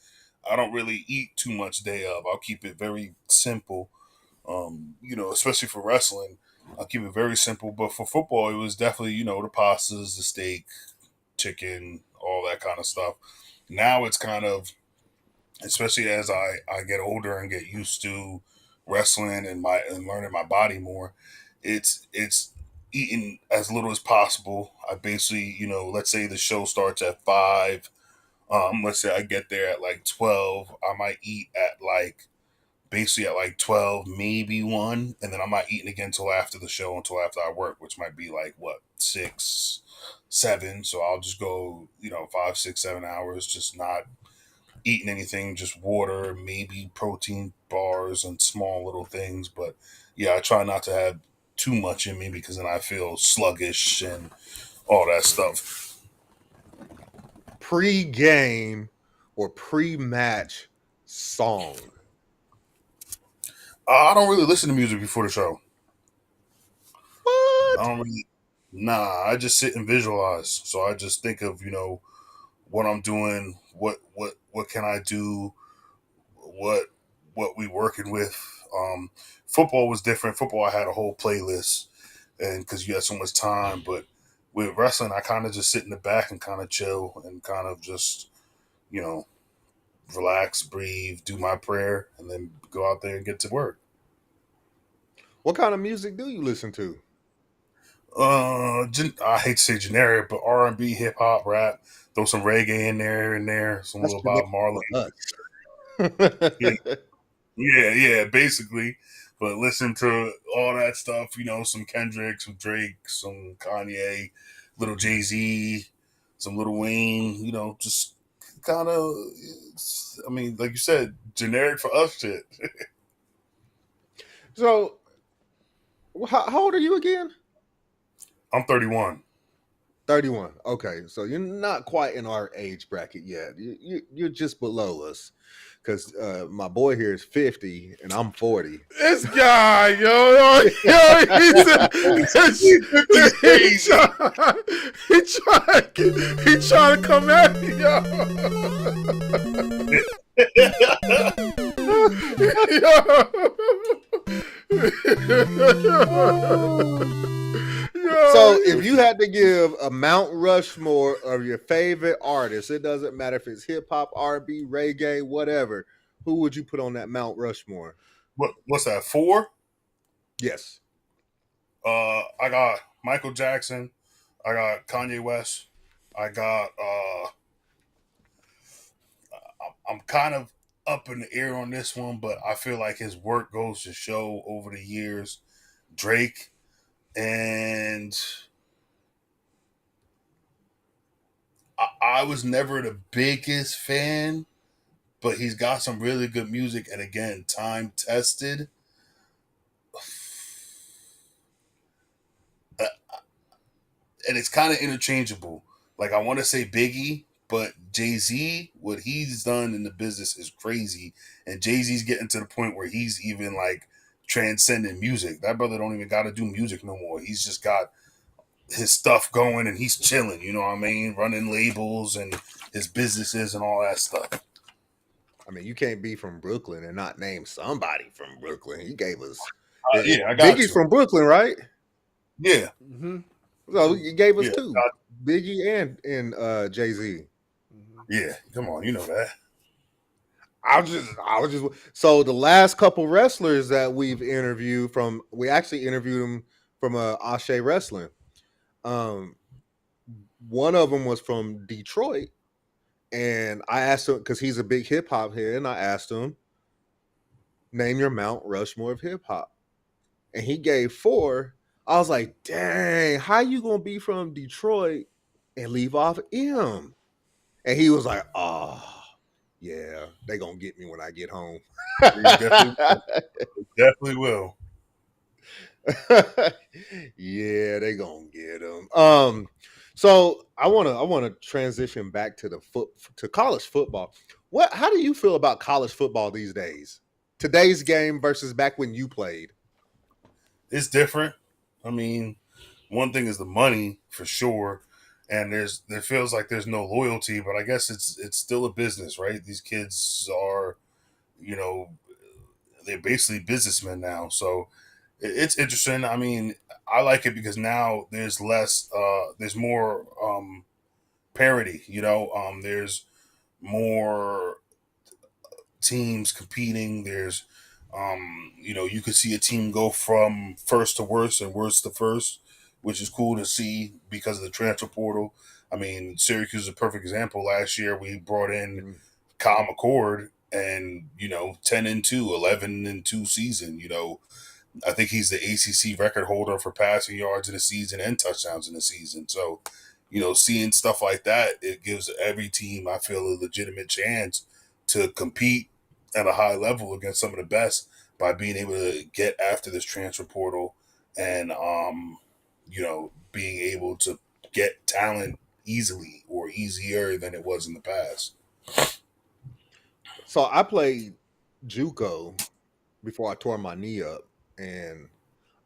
I don't really eat too much day of. I'll keep it very simple. Especially for wrestling, I'll keep it very simple. But for football, it was definitely, the pastas, the steak, chicken, all that kind of stuff. Now it's kind of, especially as I get older and get used to wrestling and learning my body more, it's eating as little as possible. I basically, let's say the show starts at 5. Let's say I get there at like 12. I might eat at basically at like 12, maybe 1, and then I'm not eating again until after the show, until after I work, which might be like 6, 7. So I'll just go 5, 6, 7 hours just not eating anything, just water, maybe protein bars and small little things. But yeah, I try not to have too much in me because then I feel sluggish and all that stuff. Pre-game or pre-match song? I don't really listen to music before the show. What? I don't really. Nah, I just sit and visualize. So I just think of what I'm doing, what can I do, what we working with. Football was different. Football, I had a whole playlist, and because you had so much time. But with wrestling, I kind of just sit in the back and kind of chill and kind of just relax, breathe, do my prayer, and then go out there and get to work. What kind of music do you listen to? I hate to say generic, but R&B, hip hop, rap. Throw some reggae in there, some That's little Bob Marley. Yeah, yeah, basically. But listen to all that stuff, some Kendrick, some Drake, some Kanye, little Jay-Z, some Little Wayne, just kind of, like you said, generic for us shit. So, how old are you again? I'm 31. 31. Okay, so you're not quite in our age bracket yet. You're just below us, because my boy here is 50 and I'm 40. This guy, yo, he trying to come at me, yo. So if you had to give a Mount Rushmore of your favorite artists, it doesn't matter if it's hip hop, R&B, reggae, whatever, who would you put on that Mount Rushmore? What's that, 4? Yes. I got Michael Jackson. I got Kanye West. I got I'm kind of up in the air on this one, but I feel like his work goes to show over the years. Drake, and I was never the biggest fan, but he's got some really good music, and again, time tested. And it's kind of interchangeable. Like, I want to say Biggie, but Jay-Z, what he's done in the business is crazy. And Jay-Z's getting to the point where he's even like transcending music. That brother don't even got to do music no more. He's just got his stuff going and he's chilling, you know what I mean? Running labels and his businesses and all that stuff. I mean, you can't be from Brooklyn and not name somebody from Brooklyn. He gave us. Yeah, I got Biggie's you. from Brooklyn, right? Yeah, Mm-hmm. So he gave us yeah, two, Biggie and Jay-Z. yeah. Come on, you know that. I was just so the last couple wrestlers that we actually interviewed them from Ashe Wrestling. Um, one of them was from Detroit, and I asked him because he's a big hip hop head, and I asked him, name your Mount Rushmore of hip hop, and he gave four. I was like, dang, how you gonna be from Detroit and leave off M? And he was like, oh, yeah, they gonna get me when I get home. You definitely, definitely will. Yeah, they gonna get him. So I wanna transition back to to college football. How do you feel about college football these days? Today's game versus back when you played. It's different. I mean, one thing is the money for sure, and there feels like there's no loyalty, but I guess it's still a business, right? These kids are, you know, they're basically businessmen now, so it's interesting. I mean, I like it because now there's more parity. There's more teams competing. You could see a team go from first to worst and worst to first, which is cool to see because of the transfer portal. I mean, Syracuse is a perfect example. Last year, we brought in Mm. Kyle McCord and, 10-2, 11-2 season. I think he's the ACC record holder for passing yards in a season and touchdowns in a season. So, seeing stuff like that, it gives every team, I feel, a legitimate chance to compete at a high level against some of the best by being able to get after this transfer portal and, being able to get talent easily or easier than it was in the past. So I played JUCO before I tore my knee up, and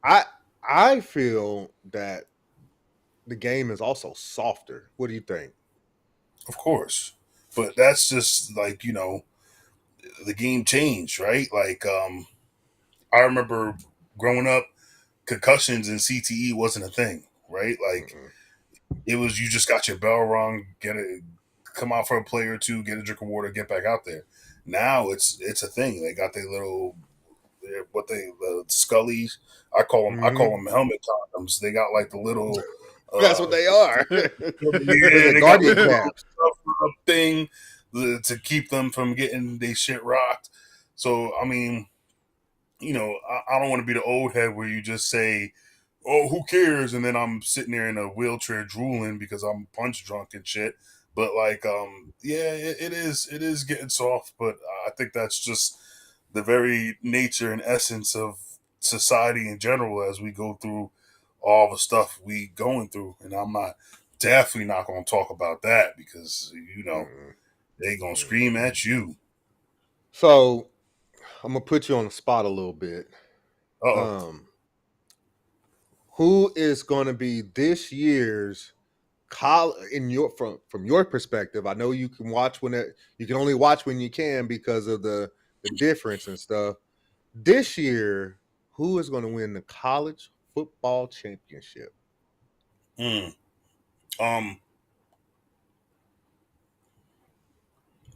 I I feel that the game is also softer. What do you think? Of course. But that's just like, the game changed, right? Like, I remember growing up, concussions and CTE wasn't a thing, right? Like Mm-mm. it was you just got your bell rung, come out for a play or two, get a drink of water, get back out there. Now it's a thing. They got their little the scullies. I call Mm-hmm. them helmet condoms. They got like the little That's what they are. They're yeah, the they got guardian like the little caps. stuff thing to keep them from getting they shit rocked. So I mean, I don't want to be the old head where you just say, "Oh, who cares?" and then I'm sitting there in a wheelchair drooling because I'm punch drunk and shit. But like, yeah, it is getting soft. But I think that's just the very nature and essence of society in general as we go through all the stuff we going through. And I'm definitely not going to talk about that because Mm-mm. they gonna Mm-mm. scream at you. So I'm gonna put you on the spot a little bit. Oh, Um, who is going to be this year's in your from your perspective? I know you can watch you can only watch when you can because of the difference and stuff. This year, who is going to win the college football championship? mm, um,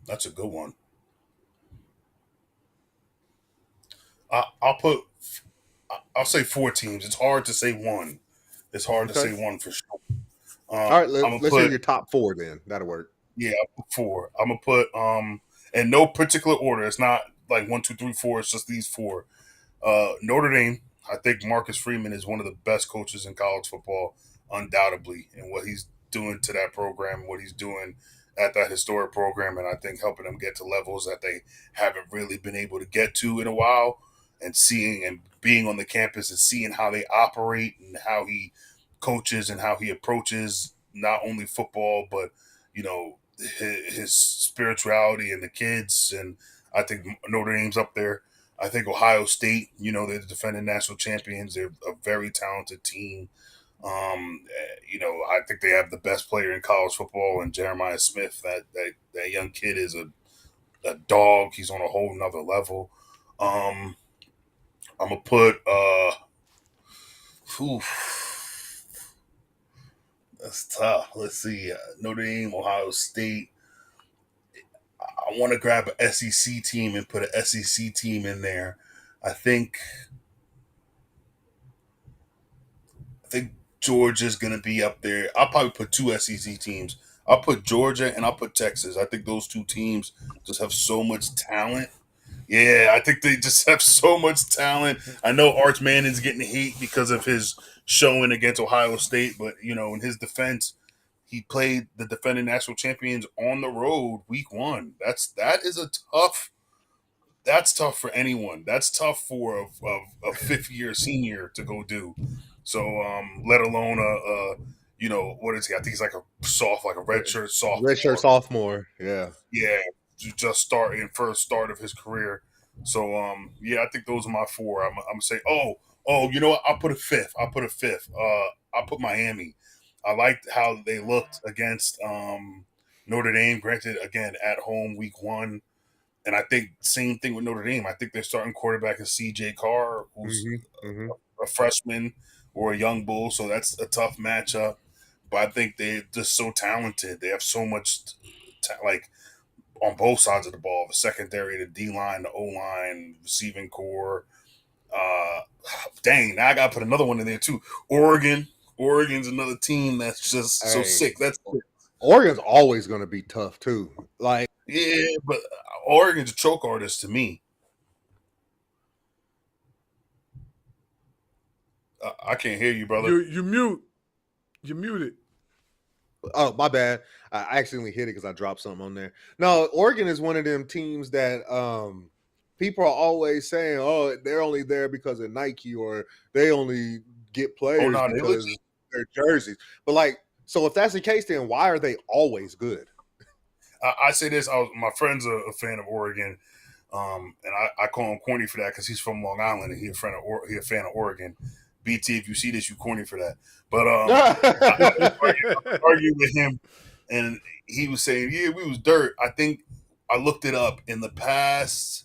that's a good one. I'll put. I'll say four teams. It's hard to say one. It's hard to Okay. say one for sure. All right. I'm gonna Let's hear put your top four then. That'll work. yeah, I'll put four. I'm gonna put in no particular order. It's not like 1, 2, 3, 4. It's just these four. Notre Dame. I think Marcus Freeman is one of the best coaches in college football, undoubtedly, and what he's doing to that program, what he's doing at that historic program, and I think helping them get to levels that they haven't really been able to get to in a while, and seeing and being on the campus and seeing how they operate and how he coaches and how he approaches not only football but his spirituality and the kids, and I think Notre Dame's up there. I think Ohio State, they're the defending national champions. They're a very talented team. I think they have the best player in college football, and Jeremiah Smith. That young kid is a dog. He's on a whole nother level. I'm gonna put. Whew, let's see, Notre Dame, Ohio State. I want to grab an SEC team and put an SEC team in there. I think Georgia's going to be up there. I'll probably put two SEC teams. I'll put Georgia and I'll put Texas. I think those two teams just have so much talent. Yeah, I think they just have so much talent. I know Arch Manning's getting hate because of his showing against Ohio State, but in his defense, he played the defending national champions on the road week 1. That's tough for anyone. That's tough for a fifth year senior to go do. So let alone what is he? I think he's like a redshirt sophomore. Redshirt sophomore, yeah. Yeah, just first start of his career. So I think those are my 4. I'm gonna say, you know what? I'll put a fifth. I'll put Miami. I liked how they looked against Notre Dame. Granted, again at home week 1, and I think same thing with Notre Dame. I think their starting quarterback is C.J. Carr, who's a freshman or a young bull, so that's a tough matchup. But I think they're just so talented. They have so much, on both sides of the ball, the secondary, the D-line, the O-line, receiving core. Dang, now I got to put another one in there too. Oregon's another team that's just so sick. Oregon's always going to be tough too. Yeah, but Oregon's a choke artist to me. I can't hear you, brother. You muted. Oh, my bad. I accidentally hit it because I dropped something on there. No, Oregon is one of them teams that people are always saying, oh, they're only there because of Nike, or they only get players because of their jerseys. But so if that's the case, then why are they always good? I say this. My friend's a fan of Oregon, and I call him corny for that because he's from Long Island and he's a fan of Oregon. BT, if you see this, you corny for that. But I argued with him, and he was saying, "Yeah, we was dirt." I think I looked it up in the past.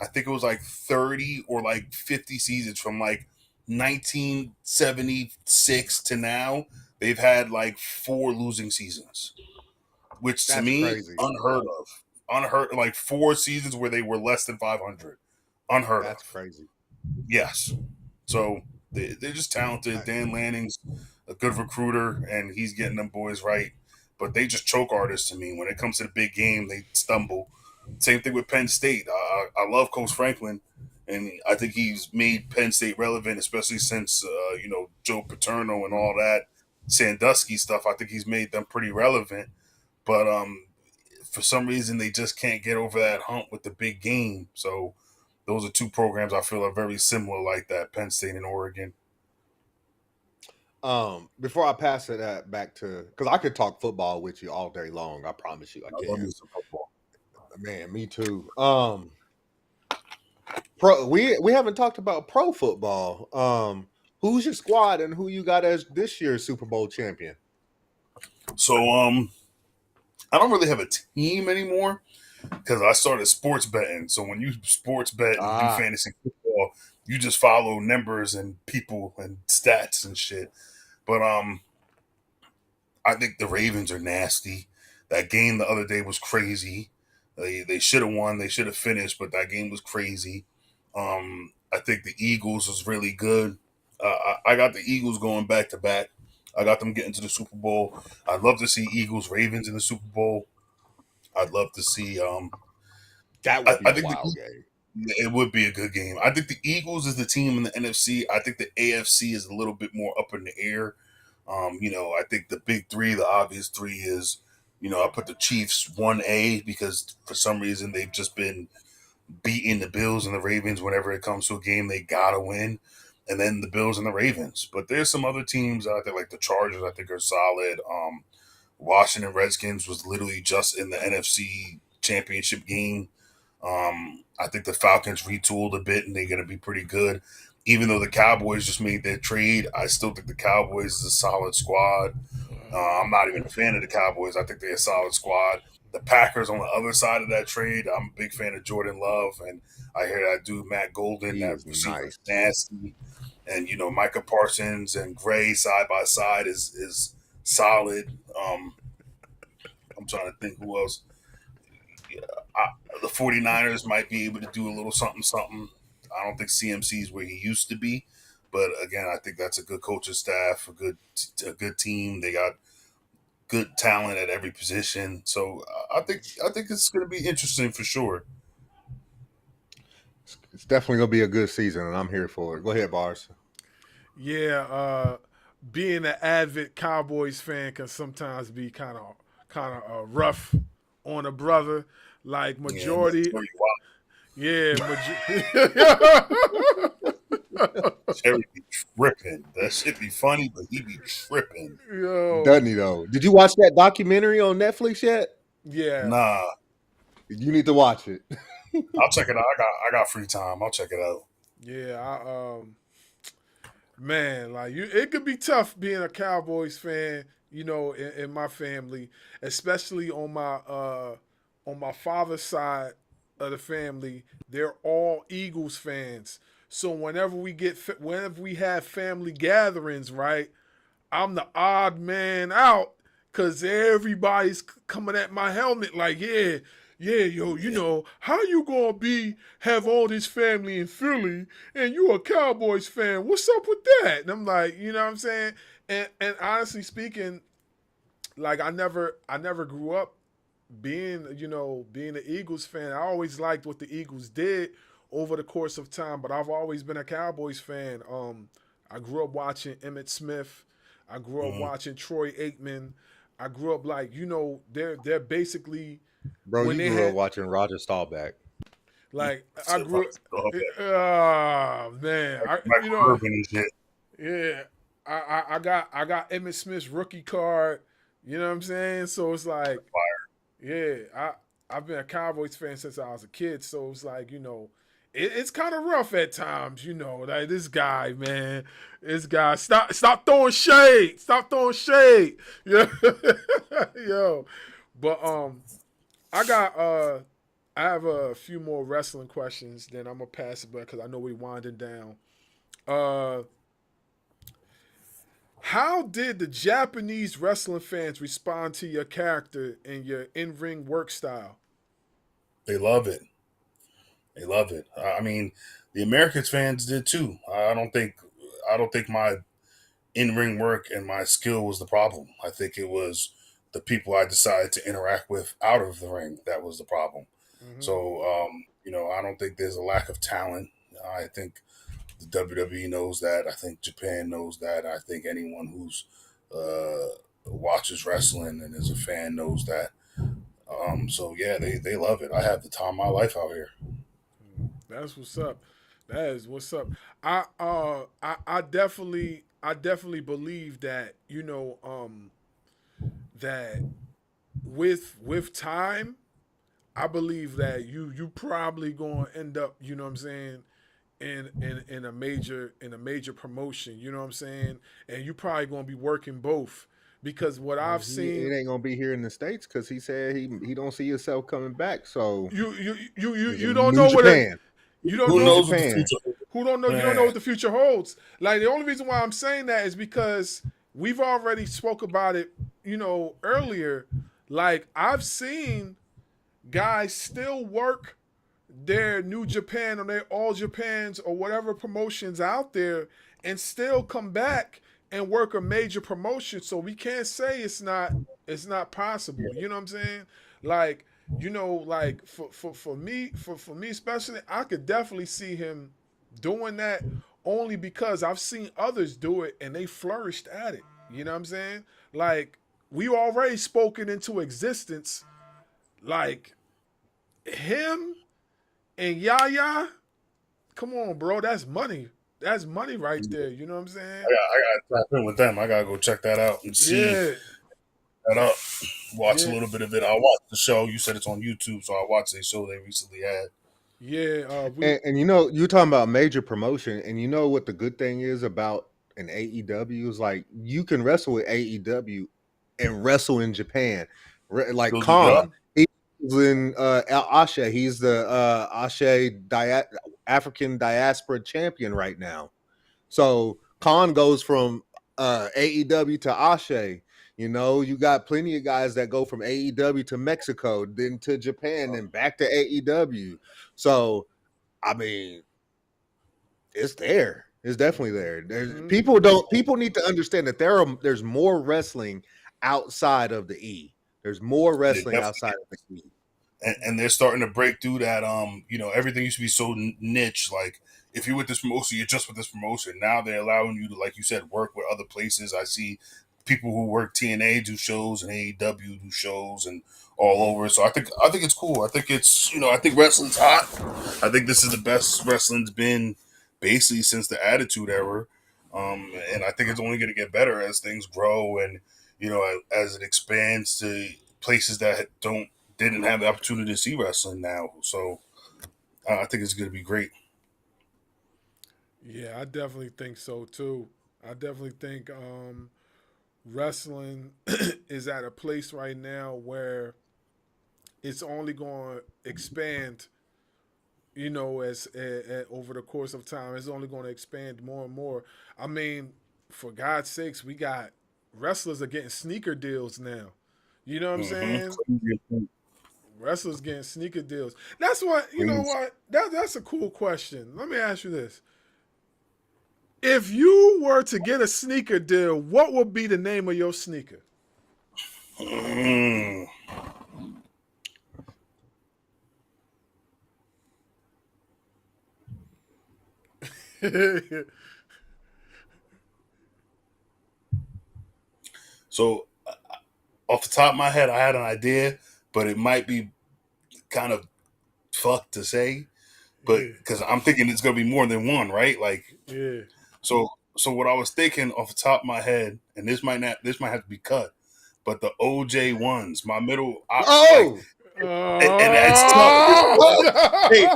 I think it was 30 or 50 seasons from 1976 to now. They've had 4 losing seasons, which to me crazy. Unheard of. 4 seasons where they were less than 500. Unheard of. That's crazy. Yes. So they're just talented. Dan Lanning's a good recruiter, and he's getting them boys right. But they just choke artists to me. When it comes to the big game, they stumble. Same thing with Penn State. I love Coach Franklin, and I think he's made Penn State relevant, especially since Joe Paterno and all that Sandusky stuff. I think he's made them pretty relevant. But for some reason, they just can't get over that hump with the big game. So those are 2 programs I feel are very similar like that, Penn State and Oregon. Before I pass it back to, because I could talk football with you all day long. I promise you, I can. love me some football. Man, me too. We haven't talked about pro football. Who's your squad and who you got as this year's Super Bowl champion? So I don't really have a team anymore because I started sports betting. So when you sports bet and do fantasy football, you just follow numbers and people and stats and shit. But I think the Ravens are nasty. That game the other day was crazy. They should have won. They should have finished, but that game was crazy. I think the Eagles was really good. I got the Eagles going back to back. I got them getting to the Super Bowl. I'd love to see Eagles-Ravens in the Super Bowl. I'd love to see. That would be a wild game. It would be a good game. I think the Eagles is the team in the NFC. I think the AFC is a little bit more up in the air. I think the big 3, the obvious 3 is, I put the Chiefs 1A because for some reason they've just been beating the Bills and the Ravens whenever it comes to a game they gotta win. And then the Bills and the Ravens. But there's some other teams out there, like the Chargers, I think are solid. Washington Redskins was literally just in the NFC Championship game. I think the Falcons retooled a bit, and they're going to be pretty good. Even though the Cowboys just made their trade, I still think the Cowboys is a solid squad. I'm not even a fan of the Cowboys. I think they're a solid squad. The Packers on the other side of that trade, I'm a big fan of Jordan Love, and I hear that dude Matt Golden, that receiver is nasty. And Micah Parsons and Gray side by side is solid. I'm trying to think who else. Yeah, the 49ers might be able to do a little something, something. I don't think CMC is where he used to be, but again, I think that's a good coaching staff, a good team. They got good talent at every position, so I think it's going to be interesting for sure. It's definitely gonna be a good season, and I'm here for it. Go ahead, Bars. Yeah, being an avid Cowboys fan can sometimes be kind of rough on a brother. Like Yeah, that's majority, where you yeah, are. Terry be tripping. That shit be funny, but he be tripping. yo, Doesn't he though? Did you watch that documentary on Netflix yet? yeah, Nah, You need to watch it. I'll check it out. I got free time. I'll check it out. yeah. Man, like it could be tough being a Cowboys fan. In my family, especially on my father's side of the family, they're all Eagles fans. So whenever we have family gatherings, right, I'm the odd man out because everybody's coming at my helmet like, yeah, yeah, yo, how you gonna have all this family in Philly and you a Cowboys fan? What's up with that? And I'm like, you know what I'm saying? And honestly speaking, like I never grew up being an Eagles fan. I always liked what the Eagles did over the course of time, but I've always been a Cowboys fan. I grew up watching Emmitt Smith. I grew up Mhm. watching Troy Aikman. I grew up like they're basically Bro, when you they grew up had watching Roger Staubach. like I So, grew. Oh man, Michael Irvin and shit. yeah, I got Emmitt Smith's rookie card. You know what I'm saying? So it's like yeah, I've been a Cowboys fan since I was a kid, so it's like it's kind of rough at times. Like this guy, man, this guy, stop throwing shade, yeah, yo. But I got I have a few more wrestling questions. Then I'm gonna pass it back because I know we're winding down. Uh, how did the Japanese wrestling fans respond to your character and your in-ring work style? They love it. They love it. I mean, the Americans fans did too. I don't think my in-ring work and my skill was the problem. I think it was the people I decided to interact with out of the ring that was the problem. Hmm. So, I don't think there's a lack of talent. I think the WWE knows that. I think Japan knows that. I think anyone who's watches wrestling and is a fan knows that. So yeah, they love it. I have the time of my life out here. That's what's up. That is what's up. I definitely believe that that with time, I believe that you probably gonna end up, what I'm saying, in a major promotion, you know what I'm saying? And you probably gonna be working both. Because what Well, I've it seen, ain't gonna be here in the States because he said he don't see himself coming back. So he's you in don't New know Japan. you don't Who New know knows what the Japan. future who don't know you don't know holds? what the future holds. Like the only reason why I'm saying that is because we've already spoke about it, earlier. Like I've seen guys still work their New Japan or their All Japans or whatever promotions out there and still come back and work a major promotion. So we can't say it's not possible. You know what I'm saying? Like, like for me especially, I could definitely see him doing that only because I've seen others do it and they flourished at it. You know what I'm saying? Like we already spoken into existence like him and Yaya, come on, bro. That's money. That's money right there. You know what I'm saying? I got to tap in with them. I gotta go check that out and see Yeah, that up. Watch a yeah, little bit of it. I watched the show. You said it's on YouTube, so I watched a show they recently had. yeah. We And you're talking about major promotion, and you know what the good thing is about an AEW is like you can wrestle with AEW and wrestle in Japan. Like Still do job. Khan, he's in Ashe. He's the African diaspora champion right now. So Khan goes from AEW to Ashe. You know, you got plenty of guys that go from AEW to Mexico, then to Japan, then back to AEW. So, I mean, it's there. It's definitely there. There's people need to understand that there's more wrestling outside of the E. There's more wrestling outside of the E. And they're starting to break through that. Everything used to be so niche. Like if you're with this promotion, you're just with this promotion. Now they're allowing you to, like you said, work with other places. I see people who work TNA do shows and AEW do shows and all over. So I think it's cool. I think it's I think wrestling's hot. I think this is the best wrestling's been basically since the Attitude Era. And I think it's only going to get better as things grow and as it expands to places that didn't have the opportunity to see wrestling now. So I think it's going to be great. Yeah, I definitely think so too. I definitely think wrestling is at a place right now where it's only going to expand. As over the course of time, it's only going to expand more and more. I mean, for God's sakes, we got wrestlers are getting sneaker deals now. You know what I'm saying? Wrestlers getting sneaker deals. That's what you know. What that's a cool question. Let me ask you this: if you were to get a sneaker deal, what would be the name of your sneaker? So, off the top of my head, I had an idea, but it might be kind of fucked to say, but because I'm thinking it's gonna be more than one, right? Like, Yeah. So what I was thinking off the top of my head, and this might have to be cut, but the OJ ones, my middle. And it's tough. Hey,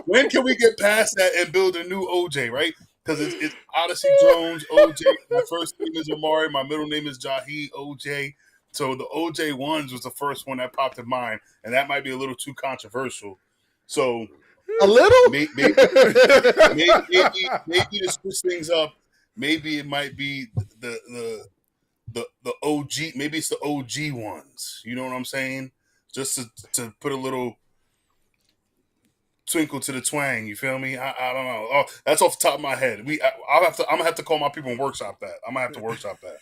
when can we get past that and build a new OJ, right? Because it's Odyssey Jones, OJ. My first name is Amari. My middle name is Jahi, OJ. So the OJ ones was the first one that popped in mind, and that might be a little too controversial. So a little, maybe to switch things up. Maybe it might be the OG. Maybe it's the OG ones. You know what I'm saying? Just to put a little twinkle to the twang. You feel me? I don't know. Oh, that's off the top of my head. I'm gonna have to call my people and workshop that. I'm gonna have to workshop that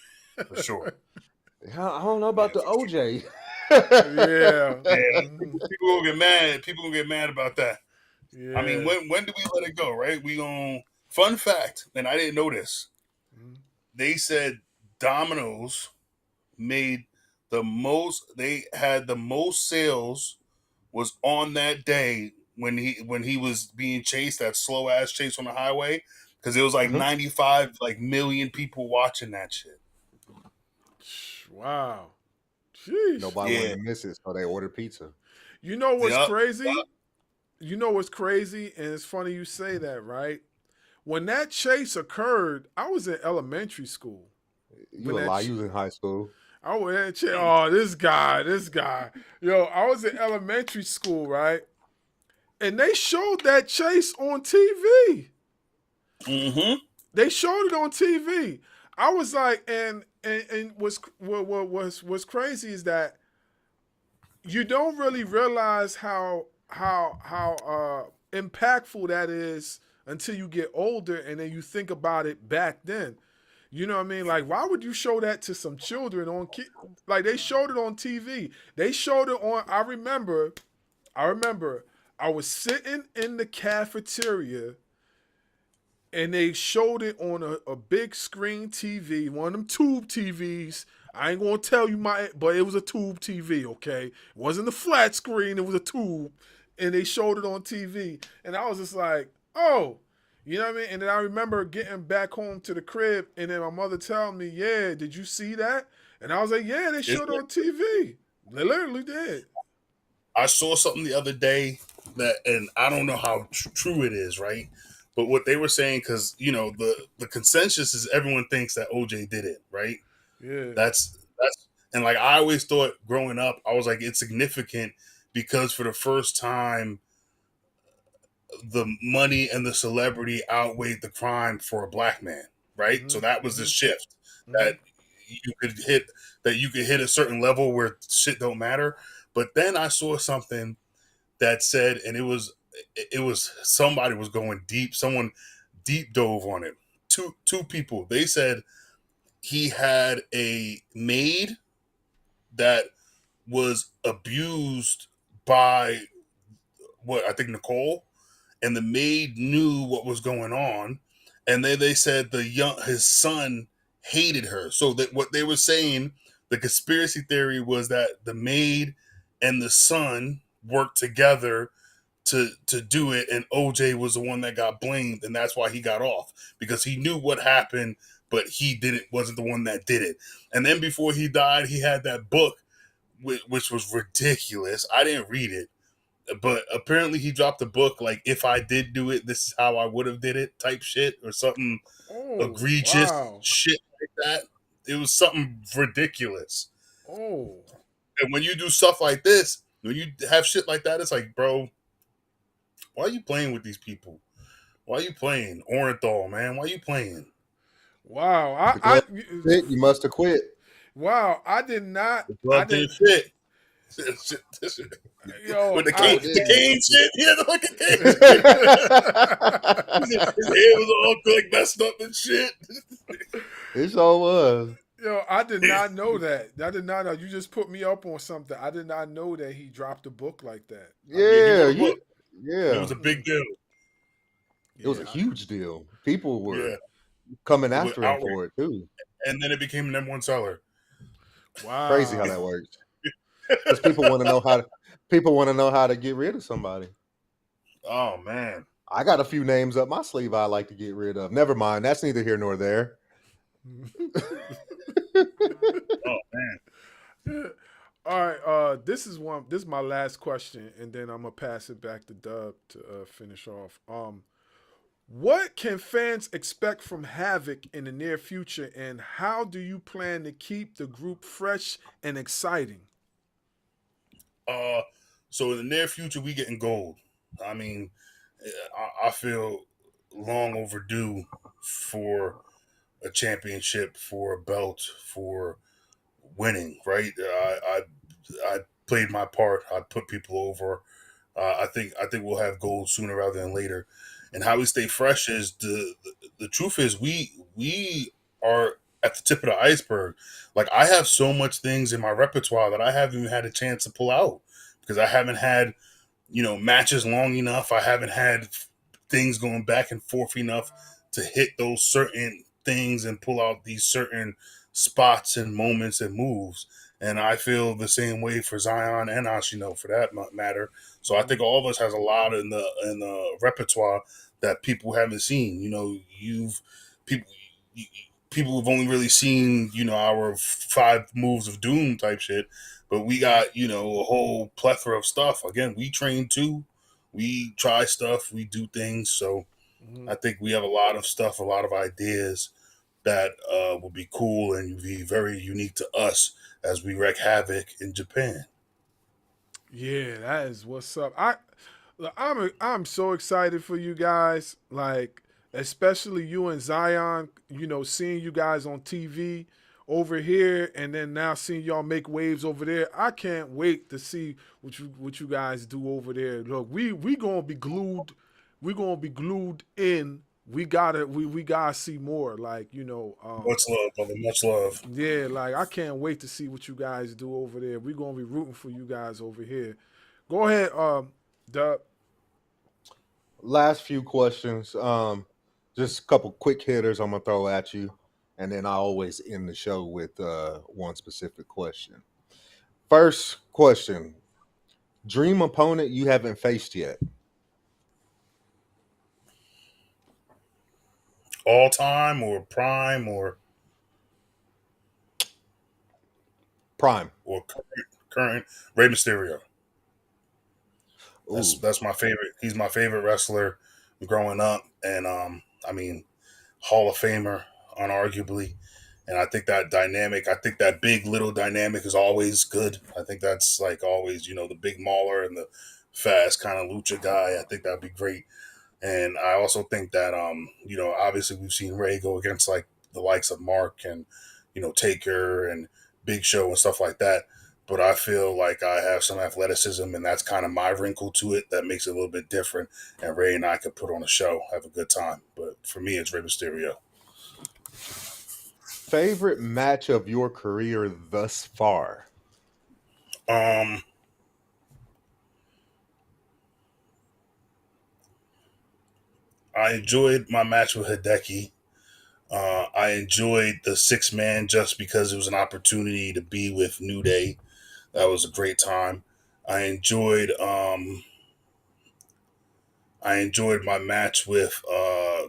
for sure. I don't know about the OJ. Yeah. People gonna get mad. People gonna get mad about that. Yeah. I mean, when do we let it go? Right? Fun fact, and I didn't know this. They said Domino's made the most. They had the most sales was on that day when he was being chased, that slow ass chase on the highway, because it was like 95 million people watching that shit. Wow. Jeez. Nobody wanted to miss it, so they ordered pizza. You know what's crazy? You know what's crazy, and it's funny you say that, right? When that chase occurred, I was in elementary school. You a lie? You was in high school. I was this guy. Yo, I was in elementary school, right? And they showed that chase on TV. Mm-hmm. They showed it on TV. I was like, and what's crazy is that you don't really realize how impactful that is until you get older, and then you think about it back then. You know what I mean? Like, why would you show that to some children like they showed it on TV? They showed it on. I remember. I was sitting in the cafeteria, and they showed it on a big screen TV, one of them tube TVs. I ain't gonna tell you but it was a tube TV, okay? It wasn't a flat screen, it was a tube. And they showed it on TV. And I was just like, oh, you know what I mean? And then I remember getting back home to the crib, and then my mother telling me, yeah, did you see that? And I was like, yeah, they showed it on TV. They literally did. I saw something the other day and I don't know how true it is, right? But what they were saying, because the consensus is everyone thinks that OJ did it, right? Yeah. That's and like I always thought growing up, I was like, it's significant because for the first time, the money and the celebrity outweighed the crime for a black man, right? So that was the shift. that you could hit a certain level where shit don't matter. But then I saw something that said, and it was somebody was going deep. Someone deep dove on it. Two people. They said he had a maid that was abused by what I think Nicole, and the maid knew what was going on, and they said his son hated her. So that what they were saying, the conspiracy theory was that the maid and the son worked together to do it, and OJ was the one that got blamed, and that's why he got off, because he knew what happened, but he wasn't the one that did it. And then before he died, he had that book, which was ridiculous. I didn't read it, but apparently he dropped a book like, if I did do it, this is how I would have did it, type shit, or something Oh, egregious wow. shit like that. It was something ridiculous. Oh, And when you do stuff like this, when you have shit like that, it's like, bro, why are you playing with these people? Why are you playing Orenthal, man? Why are you playing? wow. The glove fit, you must have quit. Wow. I did not. The I glove didn't. didn't fit. Yo, With the I, cane shit, he had the fucking cane shit. His hair was all like messed up and shit. It sure was. yo, I did not know that. I did not know. You just put me up on something. I did not know that he dropped a book like that. Yeah, He wrote a book. yeah. It was a big deal. It was a huge deal. People were coming It was after him outrage. for it too. And then it became the number one seller. Wow. Crazy how that works. Because people want to know how to get rid of somebody. Oh man. I got a few names up my sleeve I like to get rid of. Never mind. That's neither here nor there. Oh man. All right. This is my last question, and then I'm gonna pass it back to Dub to finish off. What can fans expect from HAVOC in the near future, and how do you plan to keep the group fresh and exciting? So in the near future, we getting gold. I mean, I feel long overdue for a championship, for a belt, for winning. Right? I played my part. I put people over. I think we'll have gold sooner rather than later. And how we stay fresh is the truth is we are at the tip of the iceberg. Like, I have so much things in my repertoire that I haven't even had a chance to pull out, because I haven't had matches long enough. I haven't had things going back and forth enough to hit those certain things and pull out these certain spots and moments and moves. And I feel the same way for Zion and Ashino, for that matter. So I think all of us has a lot in the repertoire that people haven't seen. People people have only really seen our 5 moves of doom type shit, but we got a whole plethora of stuff. Again, we train too. We try stuff. We do things. So I think we have a lot of stuff, a lot of ideas that would be cool and be very unique to us as we wreak havoc in Japan. Yeah, that is what's up. I'm so excited for you guys. Like, especially you and Zion. Seeing you guys on TV over here, and then now seeing y'all make waves over there. I can't wait to see what you guys do over there. Look, we gonna be glued. We gonna be glued in. We gotta see more. Like, Much love, brother. Much love. yeah, like I can't wait to see what you guys do over there. We're gonna be rooting for you guys over here. Go ahead, Dub. Last few questions. Just a couple quick hitters I'm gonna throw at you, and then I always end the show with one specific question. First question: dream opponent you haven't faced yet. All time or prime Prime. or current Rey Mysterio. Ooh. That's my favorite. He's my favorite wrestler growing up, and I mean, Hall of Famer, unarguably. And I think that dynamic, I think that big little dynamic is always good. I think that's like always, the big mauler and the fast kind of lucha guy. I think that'd be great. And I also think that obviously we've seen Ray go against like the likes of Mark and, Taker and Big Show and stuff like that. But I feel like I have some athleticism, and that's kind of my wrinkle to it that makes it a little bit different. And Ray and I could put on a show, have a good time. But for me, it's Rey Mysterio. Favorite match of your career thus far? I enjoyed my match with Hideki. I enjoyed the 6-man just because it was an opportunity to be with New Day. That was a great time. I enjoyed my match with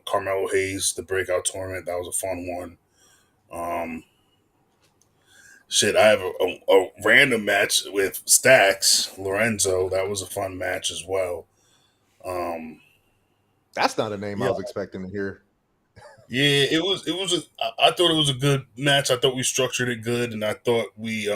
Carmelo Hayes, the breakout tournament. That was a fun one. I have a random match with Stax Lorenzo. That was a fun match as well. That's not a name I Yeah. was expecting to hear. Yeah, it was. I thought it was a good match. I thought we structured it good, and I thought we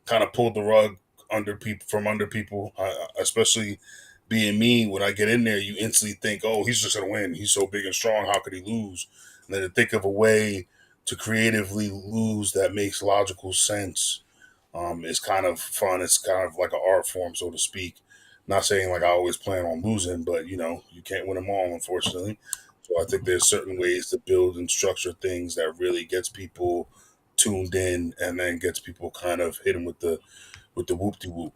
kind of pulled the rug under people. Especially being me, when I get in there, you instantly think, "Oh, he's just gonna win. He's so big and strong. How could he lose?" And then to think of a way to creatively lose that makes logical sense is kind of fun. It's kind of like an art form, so to speak. Not saying like I always plan on losing, but you can't win them all, unfortunately. So I think there's certain ways to build and structure things that really gets people tuned in, and then gets people kind of hitting with the whoop-de-whoop,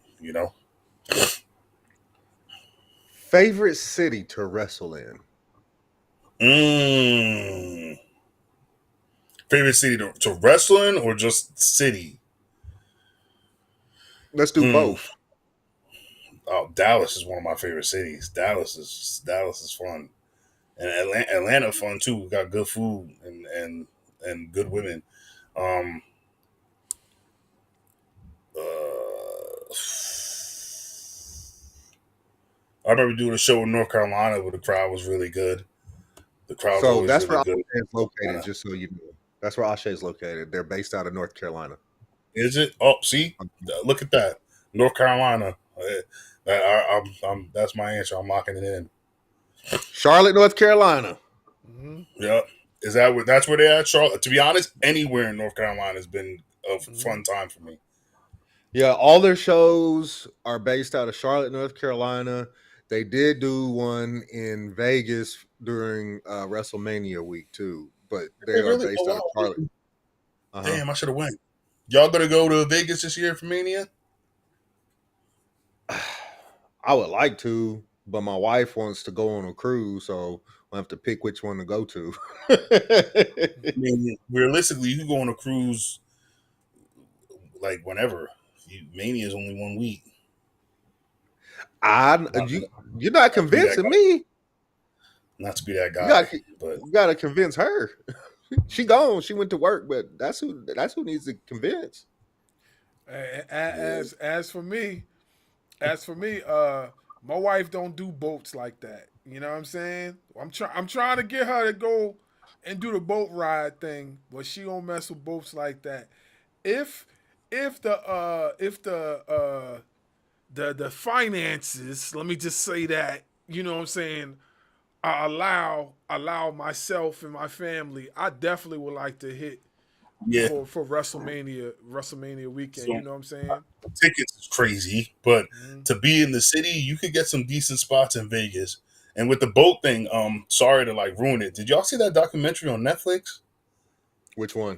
Favorite city to wrestle in? Favorite city to wrestle in, or just city? Let's do both. Oh, Dallas is one of my favorite cities. Dallas is fun, and Atlanta fun too. We got good food and good women. I remember doing a show in North Carolina where the crowd was really good. The crowd So was that's really where good. Ashe is located, just so you know. That's where Ashe is located. They're based out of North Carolina. Is it? Oh, see, look at that, North Carolina. That's my answer. I'm locking it in. Charlotte, North Carolina. Yep. That's where they're at, Charlotte? To be honest, anywhere in North Carolina has been a fun time for me. Yeah, all their shows are based out of Charlotte, North Carolina. They did do one in Vegas during WrestleMania week too, but they are Really? based Oh, out of wow. Charlotte. Damn, I should have went. Y'all gonna go to Vegas this year for Mania? I would like to, but my wife wants to go on a cruise, so I'll have to pick which one to go to. I mean, realistically, you can go on a cruise like whenever. Mania is only 1 week. You're not convincing me. Not to be that guy, but you gotta convince her. She gone. She went to work, but that's who needs to convince. As for me, my wife don't do boats like that. You know what I'm saying? I'm trying to get her to go and do the boat ride thing, but she don't mess with boats like that. If the finances, let me just say that, you know what I'm saying, allow myself and my family, I definitely would like to hit for WrestleMania weekend. You know what I'm saying? Tickets is crazy, but to be in the city, you could get some decent spots in Vegas. And with the boat thing, sorry to like ruin it. Did y'all see that documentary on Netflix? Which one?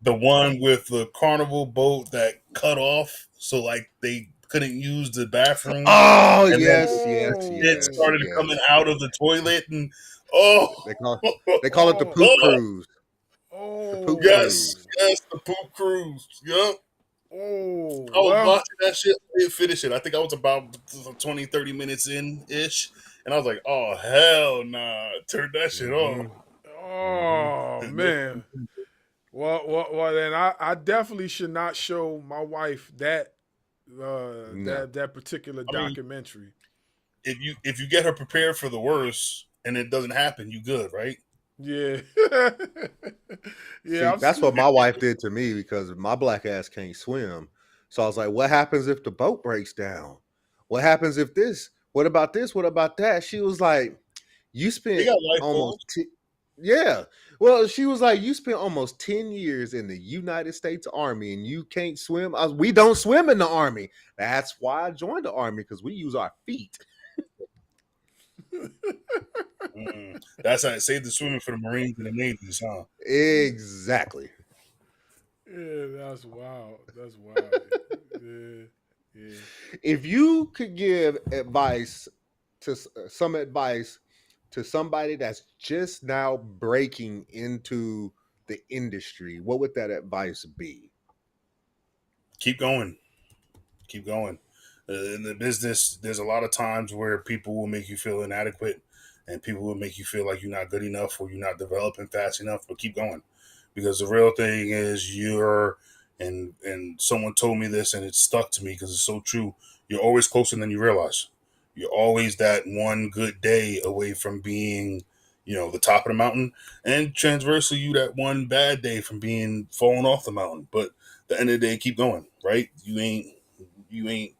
The one with the carnival boat that cut off, so like they couldn't use the bathroom. Oh, and yes. It started coming out of the toilet, and they call it the poop cruise. The poop cruise. Yep. Oh, I was watching that shit. I didn't finish it. I think I was about 20, 30 minutes in-ish. And I was like, oh, hell nah. Turn that shit off. Oh, man. Well, then I definitely should not show my wife that that particular documentary. If you get her prepared for the worst and it doesn't happen, you good, right? Yeah. See, that's what my wife did to me because my black ass can't swim. So I was like, what happens if the boat breaks down? What happens if this? What about this? What about that? She was like, you spent almost Yeah. Well, she was like, you spent almost 10 years in the United States Army and you can't swim. We don't swim in the Army. That's why I joined the Army, because we use our feet. That's how save the swimming for the Marines and the Navies, huh? Exactly. Yeah, that's wild. That's wild. Yeah, yeah. If you could give some advice to somebody that's just now breaking into the industry, what would that advice be? Keep going. Keep going. In the business, there's a lot of times where people will make you feel inadequate and people will make you feel like you're not good enough or you're not developing fast enough, but keep going. Because the real thing is and someone told me this and it stuck to me because it's so true. You're always closer than you realize. You're always that one good day away from being, the top of the mountain, and transversely, you that one bad day from being falling off the mountain. But at the end of the day, keep going, right? You ain't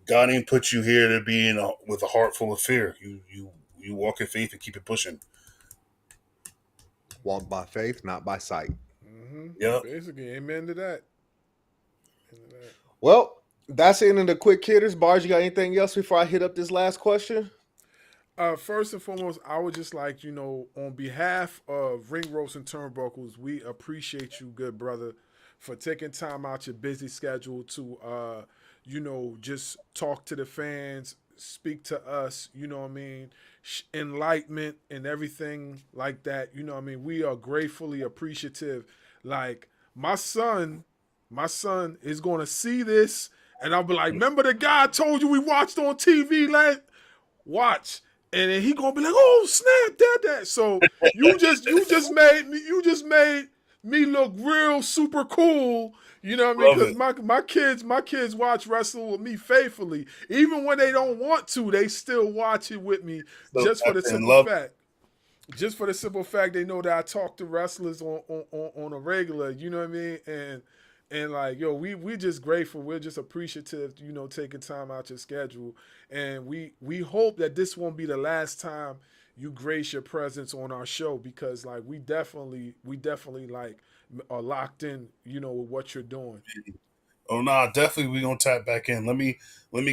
God ain't put you here to be with a heart full of fear. You walk in faith and keep it pushing. Walk by faith, not by sight. Yep. Basically, amen to that. Amen to that. Well, that's the end of the quick hitters. Bars, you got anything else before I hit up this last question? First and foremost, I would just like, on behalf of Ring Ropes and Turnbuckles, we appreciate you, good brother, for taking time out your busy schedule to, just talk to the fans, speak to us, you know what I mean, enlightenment and everything like that. You know what I mean? We are gratefully appreciative. Like, my son is going to see this, and I'll be like, remember the guy I told you we watched on TV last? Watch. And then he gonna be like, "Oh snap, that." So you just made me look real super cool. You know what I mean? Love Because it. my kids watch wrestling with me faithfully, even when they don't want to. They still watch it with me So just for the and simple love. fact. Just for the simple fact they know that I talk to wrestlers on a regular. You know what I mean? And like, yo, we just grateful. We're just appreciative, taking time out your schedule. And we hope that this won't be the last time you grace your presence on our show, because like we definitely like are locked in, with what you're doing. Oh nah, definitely we gonna tap back in. Let me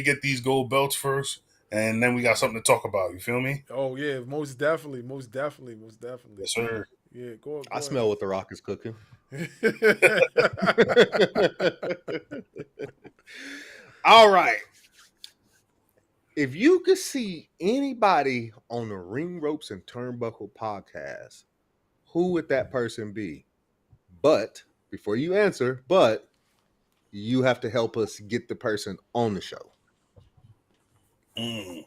get these gold belts first, and then we got something to talk about. You feel me? Oh yeah, most definitely, most definitely, most definitely. Yes, sir. Yeah, go I go smell what the Rock is cooking. ahead. All right. If you could see anybody on the Ring Ropes and Turnbuckle podcast, who would that person be? But before you answer, you have to help us get the person on the show. Mm.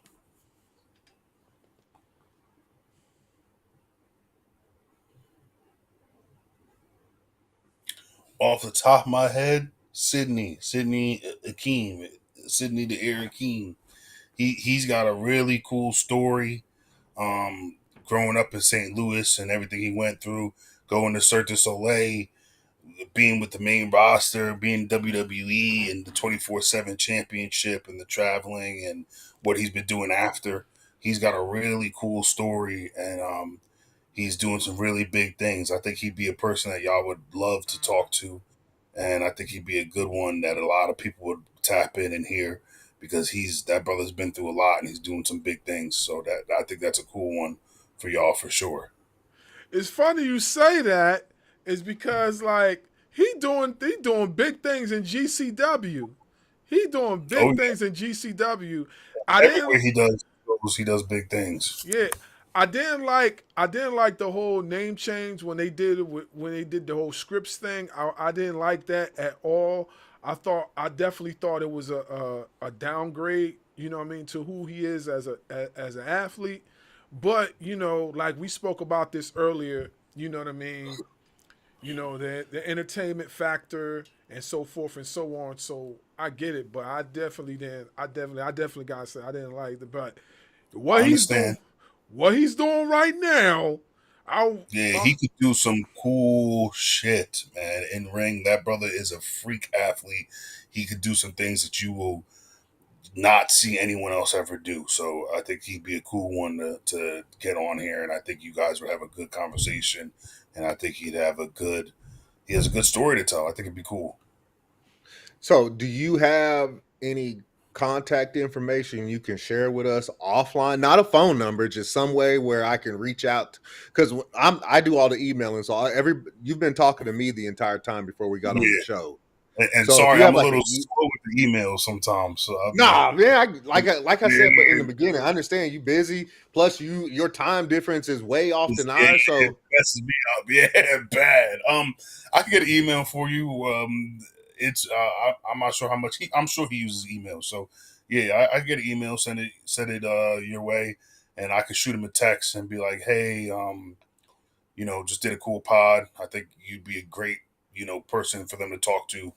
Off the top of my head, Sydney Akeem, Sydney the Air Akeem. He's got a really cool story. Growing up in St. Louis and everything he went through, going to Cirque du Soleil, being with the main roster, being WWE and the 24/7 championship and the traveling and what he's been doing after. He's got a really cool story and he's doing some really big things. I think he'd be a person that y'all would love to talk to. And I think he'd be a good one that a lot of people would tap in and hear because that brother's been through a lot and he's doing some big things. So that I think that's a cool one for y'all for sure. It's funny you say that, is because like he doing big things in GCW. He doing Oh big yeah, things in GCW. I everywhere didn't he does big things. yeah, I didn't like the whole name change when they did it when they did the whole scripts thing. I didn't like that at all. I definitely thought it was a downgrade, you know what I mean, to who he is as an athlete. But, like we spoke about this earlier, you know what I mean? The entertainment factor and so forth and so on. So I get it, but I definitely gotta say I didn't like it. But I what he's doing understand. what he's doing right now, Yeah, I he could do some cool shit, man. In ring, that brother is a freak athlete. He could do some things that not see anyone else ever do. So I think he'd be a cool one to get on here, and I think you guys would have a good conversation, and I think he has a good story to tell. I think it'd be cool. So, do you have any contact information you can share with us offline? Not a phone number, just some way where I can reach out, because I do all the emailing. So you've been talking to me the entire time before we got on the show. And So sorry, I'm a little slow with the email sometimes. So man, like I said, but in the beginning, I understand you busy. Plus, your time difference is way off than ours. So it messes me up. Yeah, bad. I can get an email for you. It's I'm not sure how much I'm sure he uses email. So yeah, I can get an email, send it your way, and I can shoot him a text and be like, hey, just did a cool pod. I think you'd be a great person for them to talk to,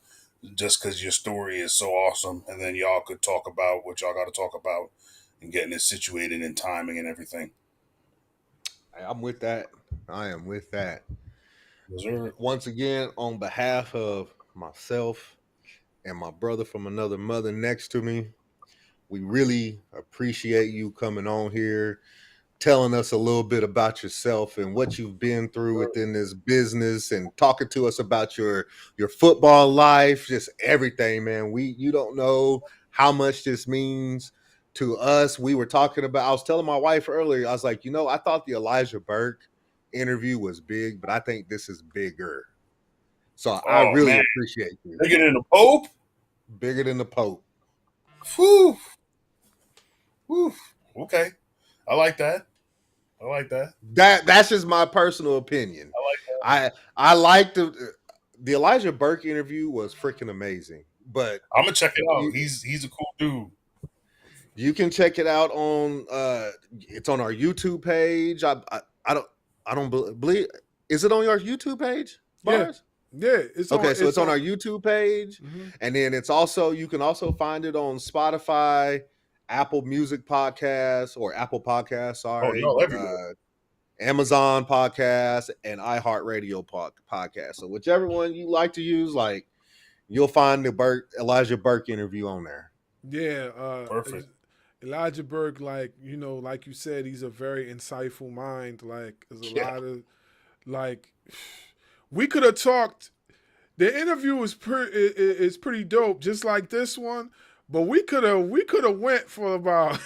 just because your story is so awesome, and then y'all could talk about what y'all got to talk about and getting it situated and timing and everything. I'm with that. I am with that. Yes, sir. Once again, on behalf of myself and my brother from another mother next to me, we really appreciate you coming on here, telling us a little bit about yourself and what you've been through within this business, and talking to us about your football life, just everything, man. You don't know how much this means to us. I was telling my wife earlier, I was like, I thought the Elijah Burke interview was big, but I think this is bigger. So I really appreciate you. Bigger than the Pope? Bigger than the Pope. Whew. Okay. I like that. That's just my personal opinion. I like the Elijah Burke interview was freaking amazing. But I'm gonna check it out. He's a cool dude. You can check it out on it's on our YouTube page. I don't believe, is it on your YouTube page, Bars? Yeah, it's on our YouTube page, and then you can also find it on Spotify, Apple Music Podcasts, or Apple Podcasts, Amazon Podcasts, and iHeartRadio podcast. So whichever one you like to use, you'll find the Elijah Burke interview on there. Yeah, perfect. Elijah Burke, like you said, he's a very insightful mind. There's a lot of we could have talked. The interview is pretty dope, just like this one. But we could have went for about.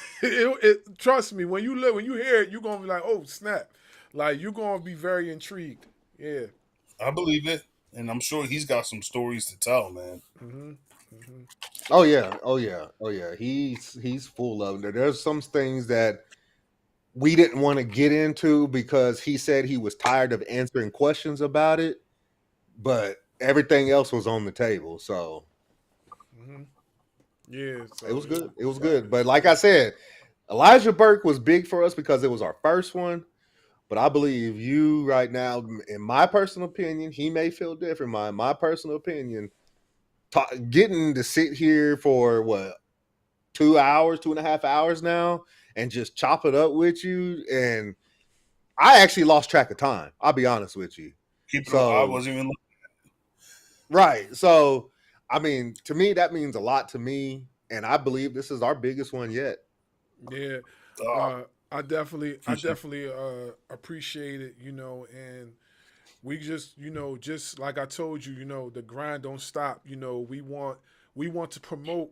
Trust me, when you hear it, you're gonna be like, oh snap! You're gonna be very intrigued. Yeah, I believe it, and I'm sure he's got some stories to tell, man. Oh yeah. He's full of it. There's some things that we didn't want to get into because he said he was tired of answering questions about it, but everything else was on the table. So yeah, it was good. It was good. But like I said, Elijah Burke was big for us because it was our first one. But I believe you right now, in my personal opinion, he may feel different. My personal opinion, getting to sit here for 2.5 hours now and just chop it up with you, and I actually lost track of time. I'll be honest with you. I wasn't even looking at it. Right. So, I mean, to me, that means a lot to me, and I believe this is our biggest one yet. Yeah. I definitely appreciate it, and we just, just like I told you, the grind don't stop. We want to promote,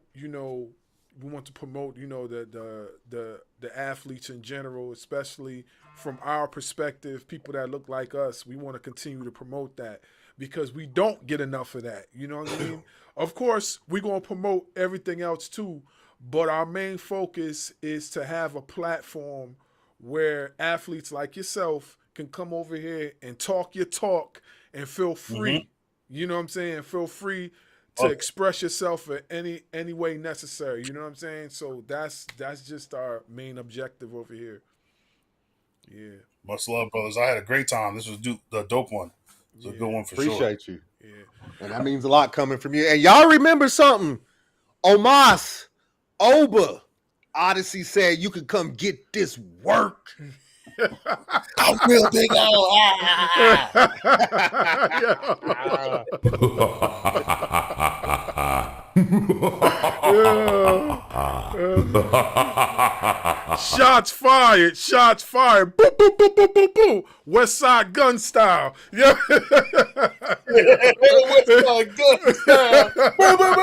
the athletes in general, especially from our perspective, people that look like us. We want to continue to promote that because we don't get enough of that. You know what I mean? Of course, we're going to promote everything else too, but our main focus is to have a platform where athletes like yourself can come over here and talk your talk and feel free. You know what I'm saying? Feel free to express yourself in any way necessary. You know what I'm saying? So that's just our main objective over here. Yeah. Much love, brothers. I had a great time. This was the dope one. It's a good one for sure. Appreciate you. Yeah. And that means a lot coming from you. And y'all remember something? Omas, Oba, Oddyssey said you could come get this work. I'm real big old. Shots fired. Shots fired. Boo, boo, boo, boo, boo, boo. West Side Gun style. Yeah. West Side Gun style. Boo, boo,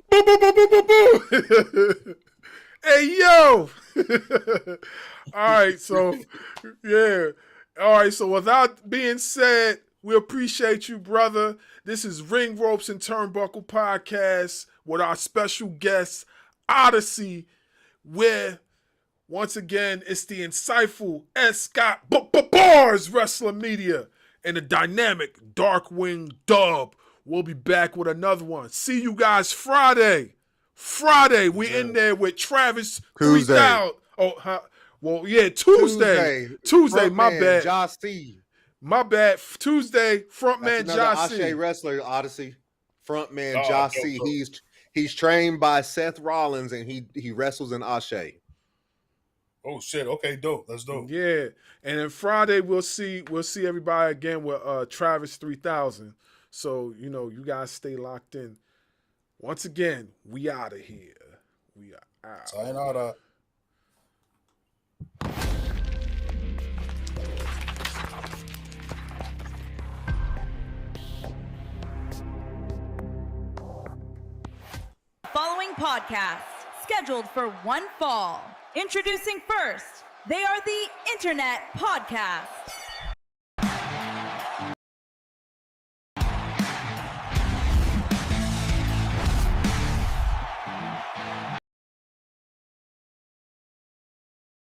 boo, boo, boo, boo. Hey, yo. All right. So, yeah. All right. So, without being said, we appreciate you, brother. This is Ring Ropes and Turnbuckle Podcast with our special guest, Oddyssey, where, once again, it's the insightful S. Scott Bars Wrestling Media and the dynamic Darkwing Dub. We'll be back with another one. See you guys Friday. We in there with Travis Tuesday. 3000. Oh, well, yeah, Tuesday, my bad. Josh C. My bad. Tuesday, frontman Josh C. Ashe wrestler, Odyssey. Frontman Oh, Josh dope, C. dope. He's trained by Seth Rollins and he wrestles in Ashe. Oh shit! Okay, dope. That's dope. Yeah, and then Friday we'll see everybody again with Travis 3000. So you guys stay locked in. Once again, we out of here. We are out. Sayonara. Following podcast scheduled for one fall. Introducing first, they are the Internet Podcast.